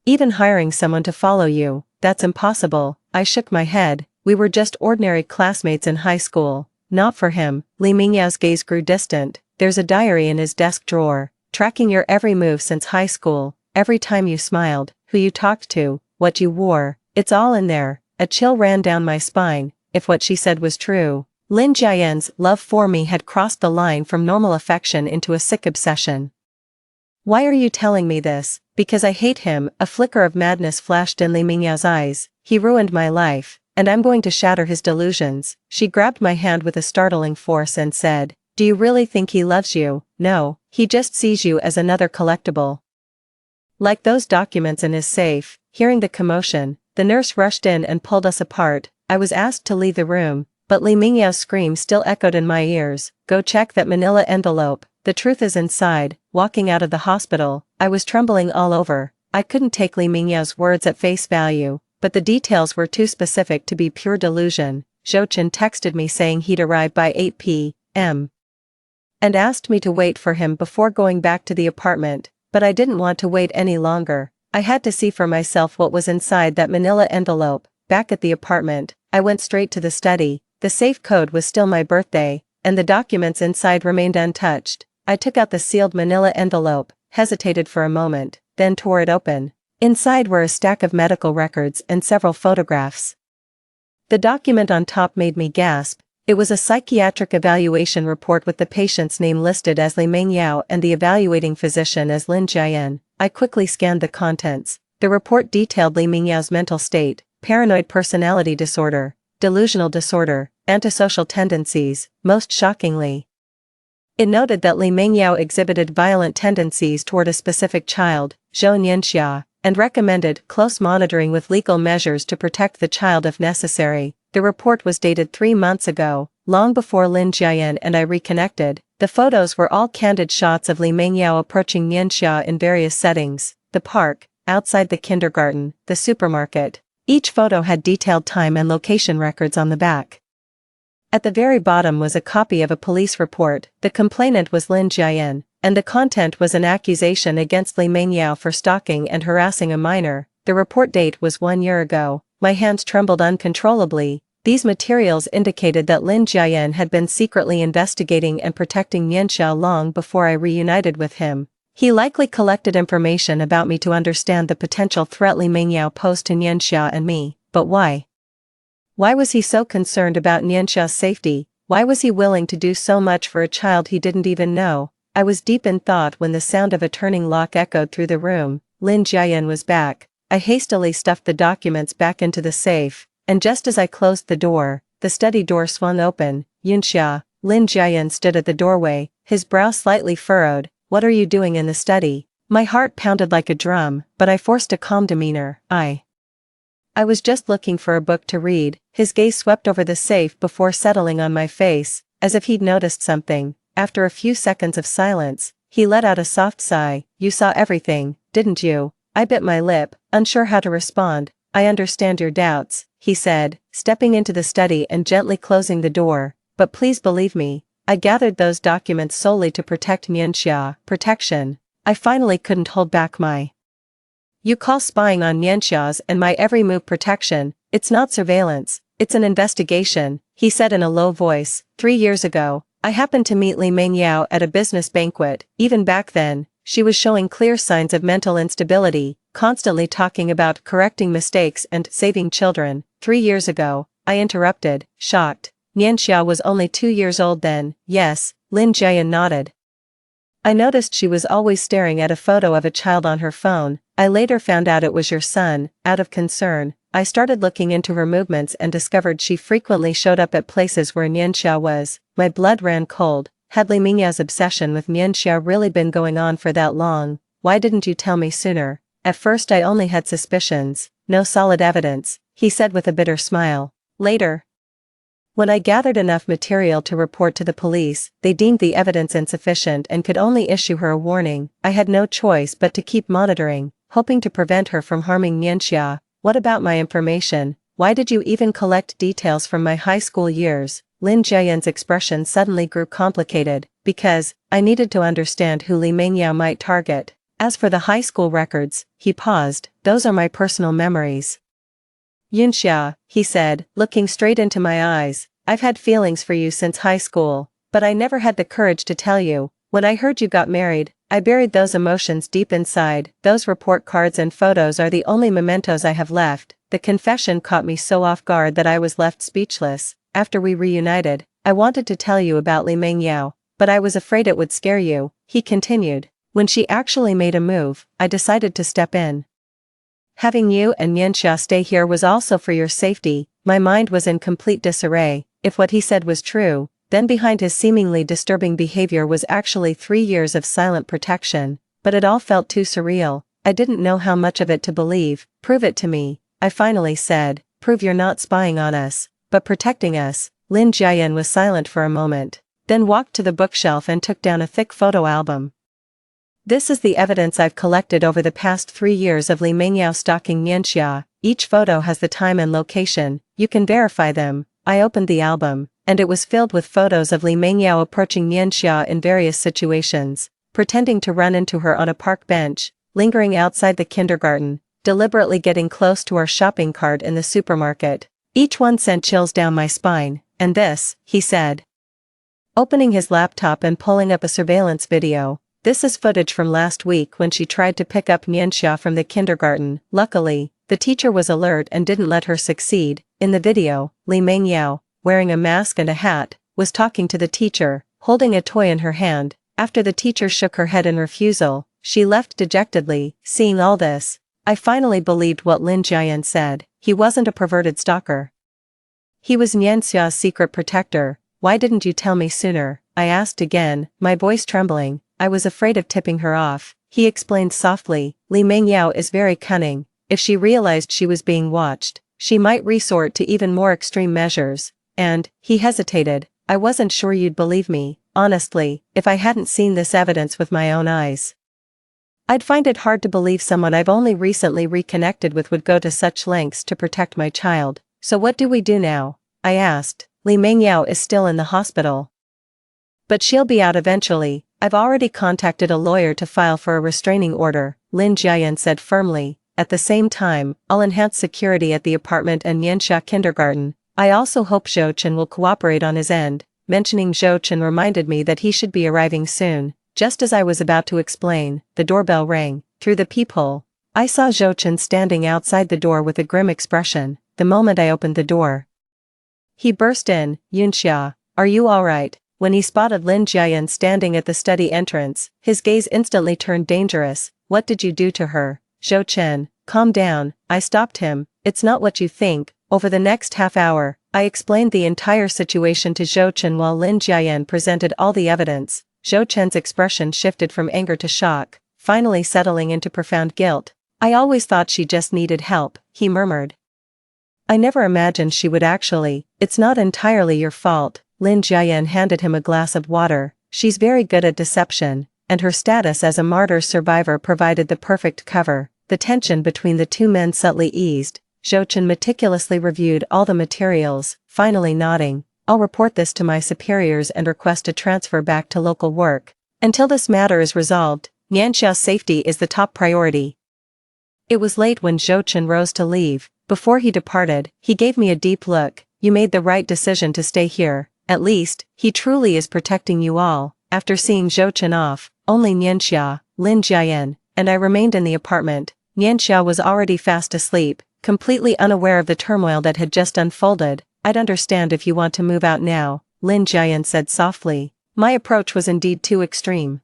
Even hiring someone to follow you. That's impossible. I shook my head. We were just ordinary classmates in high school. Not for him. Li Mingyao's gaze grew distant. There's a diary in his desk drawer, tracking your every move since high school, every time you smiled, who you talked to, what you wore. It's all in there. A chill ran down my spine. If what she said was true, Lin Jian's love for me had crossed the line from normal affection into a sick obsession. Why are you telling me this? Because I hate him. A flicker of madness flashed in Li Mingyao's eyes. He ruined my life, and I'm going to shatter his delusions. She grabbed my hand with a startling force and said, do you really think he loves you? No, he just sees you as another collectible. Like those documents in his safe. Hearing the commotion, the nurse rushed in and pulled us apart. I was asked to leave the room, but Li Mingyao's scream still echoed in my ears. Go check that manila envelope. The truth is inside. Walking out of the hospital, I was trembling all over. I couldn't take Li Mingyao's words at face value, but the details were too specific to be pure delusion. Zhou Chen texted me saying he'd arrive by 8 p.m. and asked me to wait for him before going back to the apartment, but I didn't want to wait any longer. I had to see for myself what was inside that manila envelope. Back at the apartment, I went straight to the study. The safe code was still my birthday, and the documents inside remained untouched. I took out the sealed manila envelope, hesitated for a moment, then tore it open. Inside were a stack of medical records and several photographs. The document on top made me gasp. It was a psychiatric evaluation report with the patient's name listed as Li Mingyao and the evaluating physician as Lin Jian. I quickly scanned the contents. The report detailed Li Mingyao's mental state, paranoid personality disorder, delusional disorder, antisocial tendencies. Most shockingly, it noted that Li Mingyao exhibited violent tendencies toward a specific child, Zhou Nianxia, and recommended close monitoring with legal measures to protect the child if necessary. The report was dated 3 months ago, long before Lin Jian and I reconnected. The photos were all candid shots of Li Mingyao approaching Nianxia in various settings: the park, outside the kindergarten, the supermarket. Each photo had detailed time and location records on the back. At the very bottom was a copy of a police report. The complainant was Lin Jian, and the content was an accusation against Li Mingyao for stalking and harassing a minor. The report date was 1 year ago. My hands trembled uncontrollably. These materials indicated that Lin Jian had been secretly investigating and protecting Nianxia long before I reunited with him. He likely collected information about me to understand the potential threat Li Mingyao posed to Nianxia and me. But why? Why was he so concerned about Nianxia's safety? Why was he willing to do so much for a child he didn't even know? I was deep in thought when the sound of a turning lock echoed through the room. Lin Jian was back. I hastily stuffed the documents back into the safe, and just as I closed the door, the study door swung open. Yunxia, Lin Jian stood at the doorway, his brow slightly furrowed. What are you doing in the study? My heart pounded like a drum, but I forced a calm demeanor. I was just looking for a book to read. His gaze swept over the safe before settling on my face, as if he'd noticed something. After a few seconds of silence, he let out a soft sigh. You saw everything, didn't you? I bit my lip, unsure how to respond. I understand your doubts, he said, stepping into the study and gently closing the door. But please believe me, I gathered those documents solely to protect Nianxia. Protection. I finally couldn't hold back my. You call spying on Nianxia's and my every move protection. It's not surveillance, it's an investigation, he said in a low voice. 3 years ago, I happened to meet Li Mingyao at a business banquet. Even back then, she was showing clear signs of mental instability, constantly talking about correcting mistakes and saving children. 3 years ago, I interrupted, shocked. Nianxia was only 2 years old then. Yes, Lin Jian nodded. I noticed she was always staring at a photo of a child on her phone. I later found out it was your son. Out of concern, I started looking into her movements and discovered she frequently showed up at places where Nianxia was. My blood ran cold. Had Li Mingyao's obsession with Nianxia really been going on for that long? Why didn't you tell me sooner? At first I only had suspicions, no solid evidence, he said with a bitter smile. Later, when I gathered enough material to report to the police, they deemed the evidence insufficient and could only issue her a warning. I had no choice but to keep monitoring, hoping to prevent her from harming Nianxia. What about my information? Why did you even collect details from my high school years? Lin Jiayan's expression suddenly grew complicated, because I needed to understand who Li Mingyao might target. As for the high school records, he paused, those are my personal memories. Yunxia, he said, looking straight into my eyes, I've had feelings for you since high school, but I never had the courage to tell you. When I heard you got married, I buried those emotions deep inside. Those report cards and photos are the only mementos I have left. The confession caught me so off guard that I was left speechless. After we reunited, I wanted to tell you about Li Mingyao, but I was afraid it would scare you, he continued. When she actually made a move, I decided to step in. Having you and Nianxia stay here was also for your safety. My mind was in complete disarray. If what he said was true, then behind his seemingly disturbing behavior was actually 3 years of silent protection. But it all felt too surreal. I didn't know how much of it to believe. Prove it to me, I finally said. Prove you're not spying on us, but protecting us. Lin Jiayan was silent for a moment, then walked to the bookshelf and took down a thick photo album. This is the evidence I've collected over the past 3 years of Li Mingyao stalking Nianxia. Each photo has the time and location, you can verify them. I opened the album, and it was filled with photos of Li Mingyao approaching Nianxia in various situations, pretending to run into her on a park bench, lingering outside the kindergarten, deliberately getting close to our shopping cart in the supermarket. Each one sent chills down my spine. And this, he said, opening his laptop and pulling up a surveillance video. This is footage from last week when she tried to pick up Nianxia from the kindergarten. Luckily, the teacher was alert and didn't let her succeed. In the video, Li Mingyao, wearing a mask and a hat, was talking to the teacher, holding a toy in her hand. After the teacher shook her head in refusal, she left dejectedly. Seeing all this, I finally believed what Lin Jiayan said. He wasn't a perverted stalker. He was Nianxia's secret protector. Why didn't you tell me sooner? I asked again, my voice trembling. I was afraid of tipping her off. He explained softly, Li Mingyao is very cunning. If she realized she was being watched, she might resort to even more extreme measures. And, he hesitated, I wasn't sure you'd believe me, honestly, if I hadn't seen this evidence with my own eyes. I'd find it hard to believe someone I've only recently reconnected with would go to such lengths to protect my child. So what do we do now? I asked. Li Mingyao is still in the hospital. But she'll be out eventually. I've already contacted a lawyer to file for a restraining order, Lin Jiayan said firmly. At the same time, I'll enhance security at the apartment and Nianxia kindergarten. I also hope Zhou Chen will cooperate on his end. Mentioning Zhou Chen reminded me that he should be arriving soon. Just as I was about to explain, the doorbell rang. Through the peephole, I saw Zhou Chen standing outside the door with a grim expression. The moment I opened the door, he burst in, Yunxia, are you alright? When he spotted Lin Jiayan standing at the study entrance, his gaze instantly turned dangerous. What did you do to her? Zhou Chen, calm down, I stopped him. It's not what you think. Over the next half hour, I explained the entire situation to Zhou Chen while Lin Jiayan presented all the evidence. Zhou Chen's expression shifted from anger to shock, finally settling into profound guilt. I always thought she just needed help, he murmured. I never imagined she would actually. It's not entirely your fault. Lin Jiayan handed him a glass of water. She's very good at deception, and her status as a martyr survivor provided the perfect cover. The tension between the two men subtly eased. Zhou Chen meticulously reviewed all the materials, finally nodding. I'll report this to my superiors and request a transfer back to local work. Until this matter is resolved, Nianxia's safety is the top priority. It was late when Zhou Chen rose to leave. Before he departed, he gave me a deep look. You made the right decision to stay here. At least, he truly is protecting you all. After seeing Zhou Chen off, only Nianxia, Lin Jiayan, and I remained in the apartment. Nianxia was already fast asleep, completely unaware of the turmoil that had just unfolded. I'd understand if you want to move out now, Lin Jiayan said softly. My approach was indeed too extreme.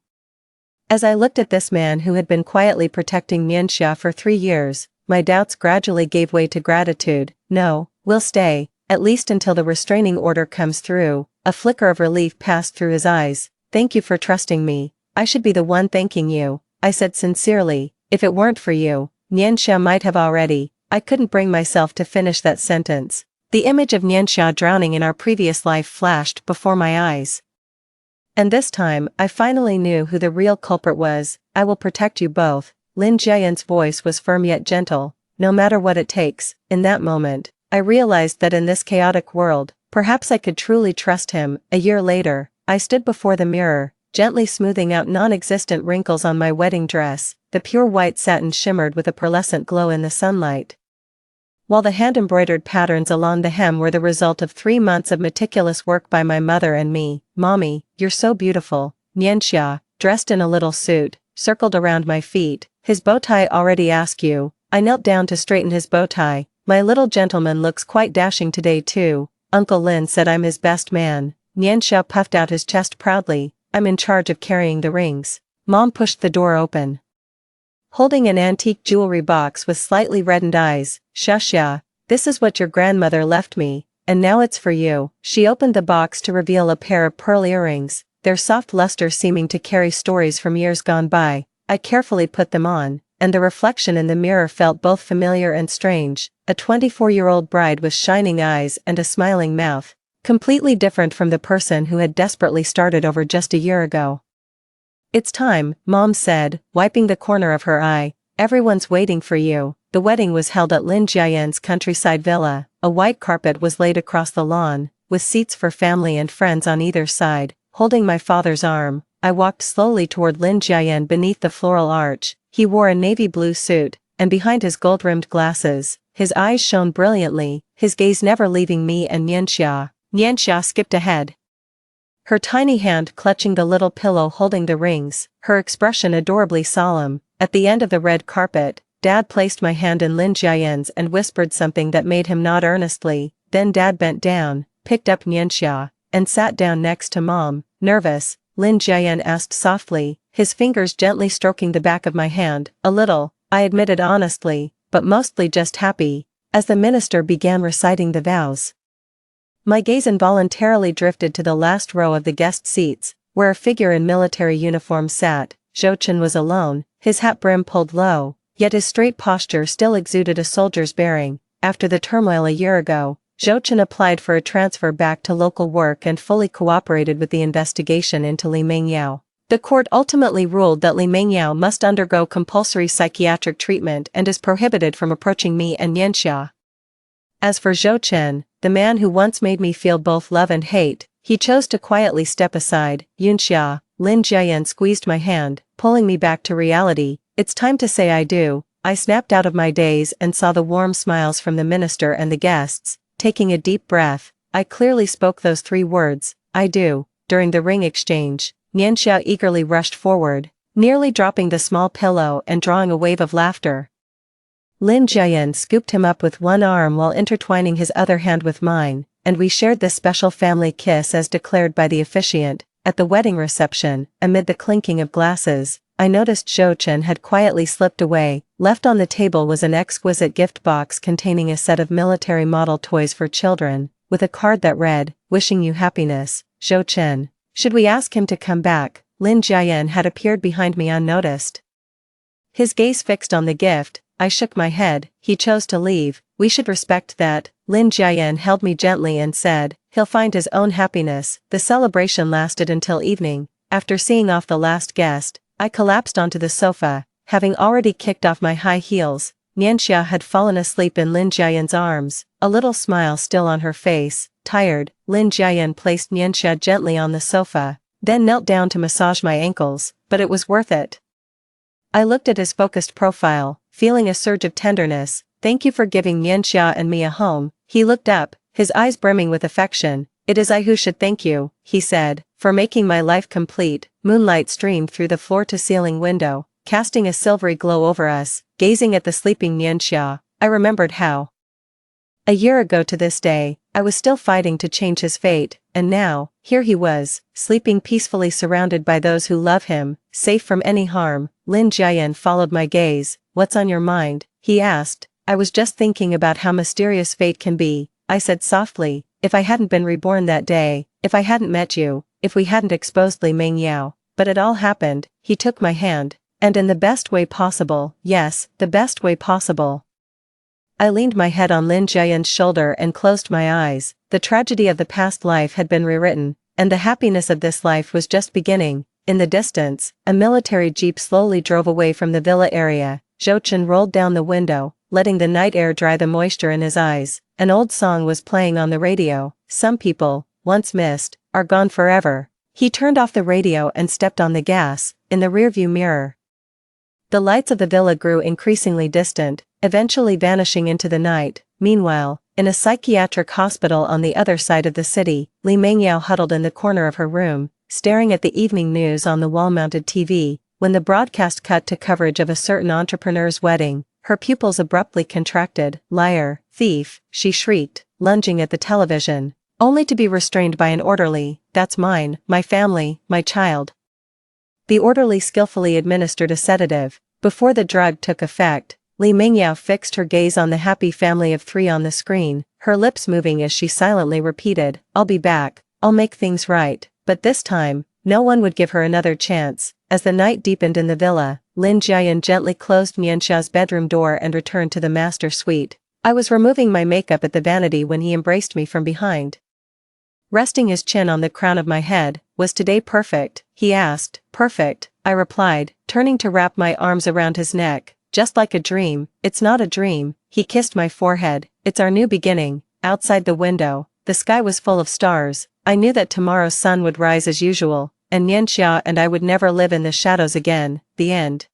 As I looked at this man who had been quietly protecting Nianxia for 3 years, my doubts gradually gave way to gratitude. No, we'll stay, at least until the restraining order comes through. A flicker of relief passed through his eyes. "Thank you for trusting me. I should be the one thanking you," I said sincerely. "If it weren't for you, Nianxia might have already." I couldn't bring myself to finish that sentence. The image of Nianxia drowning in our previous life flashed before my eyes. And this time, I finally knew who the real culprit was. "I will protect you both." Lin Jiayan's voice was firm yet gentle. "No matter what it takes." In that moment, I realized that in this chaotic world, perhaps I could truly trust him. A year later, I stood before the mirror, gently smoothing out non-existent wrinkles on my wedding dress. The pure white satin shimmered with a pearlescent glow in the sunlight, while the hand-embroidered patterns along the hem were the result of 3 months of meticulous work by my mother and me. "Mommy, you're so beautiful." Nianxia, dressed in a little suit, circled around my feet. "His bow tie already asked you." I knelt down to straighten his bow tie. "My little gentleman looks quite dashing today too." Uncle Lin said I'm his best man. Nianxia puffed out his chest proudly. "I'm in charge of carrying the rings." Mom pushed the door open, holding an antique jewelry box with slightly reddened eyes. "Shushya, this is what your grandmother left me, and now it's for you." She opened the box to reveal a pair of pearl earrings, their soft luster seeming to carry stories from years gone by. I carefully put them on, and the reflection in the mirror felt both familiar and strange. A 24-year-old bride with shining eyes and a smiling mouth, completely different from the person who had desperately started over just a year ago. "It's time," Mom said, wiping the corner of her eye. "Everyone's waiting for you." The wedding was held at Lin Jiayan's countryside villa. A white carpet was laid across the lawn, with seats for family and friends on either side. Holding my father's arm, I walked slowly toward Lin Jiayan beneath the floral arch. He wore a navy blue suit, and behind his gold-rimmed glasses, his eyes shone brilliantly, his gaze never leaving me and Nianxia. Nianxia skipped ahead, her tiny hand clutching the little pillow holding the rings, her expression adorably solemn. At the end of the red carpet, Dad placed my hand in Lin Jiayan's and whispered something that made him nod earnestly. Then Dad bent down, picked up Nianxia, and sat down next to Mom. "Nervous?" Lin Jiayan asked softly, his fingers gently stroking the back of my hand. "A little," I admitted honestly, "but mostly just happy." As the minister began reciting the vows, my gaze involuntarily drifted to the last row of the guest seats, where a figure in military uniform sat. Zhou Chen was alone, his hat brim pulled low, yet his straight posture still exuded a soldier's bearing. After the turmoil a year ago, Zhou Chen applied for a transfer back to local work and fully cooperated with the investigation into Li Mengyao. The court ultimately ruled that Li Mengyao must undergo compulsory psychiatric treatment and is prohibited from approaching me and Nianxia. As for Zhou Chen, the man who once made me feel both love and hate, he chose to quietly step aside. "Yunxia," Lin Jiayan squeezed my hand, pulling me back to reality. "It's time to say I do." I snapped out of my daze and saw the warm smiles from the minister and the guests. Taking a deep breath, I clearly spoke those 3 words, "I do." During the ring exchange, Nianxia eagerly rushed forward, nearly dropping the small pillow and drawing a wave of laughter. Lin Jiayan scooped him up with one arm while intertwining his other hand with mine, and we shared this special family kiss as declared by the officiant. At the wedding reception, amid the clinking of glasses, I noticed Zhou Chen had quietly slipped away. Left on the table was an exquisite gift box containing a set of military model toys for children, with a card that read, "Wishing you happiness, Zhou Chen." Should we ask him to come back? Lin Jiayan had appeared behind me unnoticed, his gaze fixed on the gift. I shook my head. He chose to leave. "We should respect that." Lin Jiayan held me gently and said, "He'll find his own happiness." The celebration lasted until evening. After seeing off the last guest, I collapsed onto the sofa, having already kicked off my high heels. Nianxia had fallen asleep in Lin Jiayan's arms, a little smile still on her face. Tired, Lin Jiayan placed Nianxia gently on the sofa, then knelt down to massage my ankles, but it was worth it. I looked at his focused profile, feeling a surge of tenderness. "Thank you for giving Nianxia and me a home." He looked up, his eyes brimming with affection. "It is I who should thank you," he said, "for making my life complete." Moonlight streamed through the floor-to-ceiling window, casting a silvery glow over us. Gazing at the sleeping Nianxia, I remembered how, a year ago to this day, I was still fighting to change his fate, and now, here he was, sleeping peacefully surrounded by those who love him, safe from any harm. Lin Jiayan followed my gaze. "What's on your mind?" he asked. "I was just thinking about how mysterious fate can be," I said softly. if I hadn't been reborn that day, if I hadn't met you, if we hadn't exposed Li Mengyao. But it all happened, he took my hand. And in the best way possible, yes, the best way possible. I leaned my head on Lin Jiayan's shoulder and closed my eyes. The tragedy of the past life had been rewritten, and the happiness of this life was just beginning. In the distance, a military jeep slowly drove away from the villa area. Zhou Chen rolled down the window, letting the night air dry the moisture in his eyes. An old song was playing on the radio. Some people, once missed, are gone forever. He turned off the radio and stepped on the gas. In the rearview mirror, the lights of the villa grew increasingly distant, eventually vanishing into the night. Meanwhile, in a psychiatric hospital on the other side of the city, Li Mengyao huddled in the corner of her room, staring at the evening news on the wall-mounted TV. When the broadcast cut to coverage of a certain entrepreneur's wedding, her pupils abruptly contracted. "Liar, thief," she shrieked, lunging at the television, only to be restrained by an orderly. "That's mine, my family, my child." The orderly skillfully administered a sedative. Before the drug took effect, Li Mengyao fixed her gaze on the happy family of 3 on the screen, her lips moving as she silently repeated, "I'll be back, I'll make things right." But this time, no one would give her another chance. As the night deepened in the villa, Lin Jiayan gently closed Mianxia's bedroom door and returned to the master suite. I was removing my makeup at the vanity when he embraced me from behind. Resting his chin on the crown of my head, "Was today perfect?" he asked. "Perfect," I replied, turning to wrap my arms around his neck. "Just like a dream." "It's not a dream." He kissed my forehead. "It's our new beginning." Outside the window, the sky was full of stars. I knew that tomorrow's sun would rise as usual, and Nianxia and I would never live in the shadows again. The end.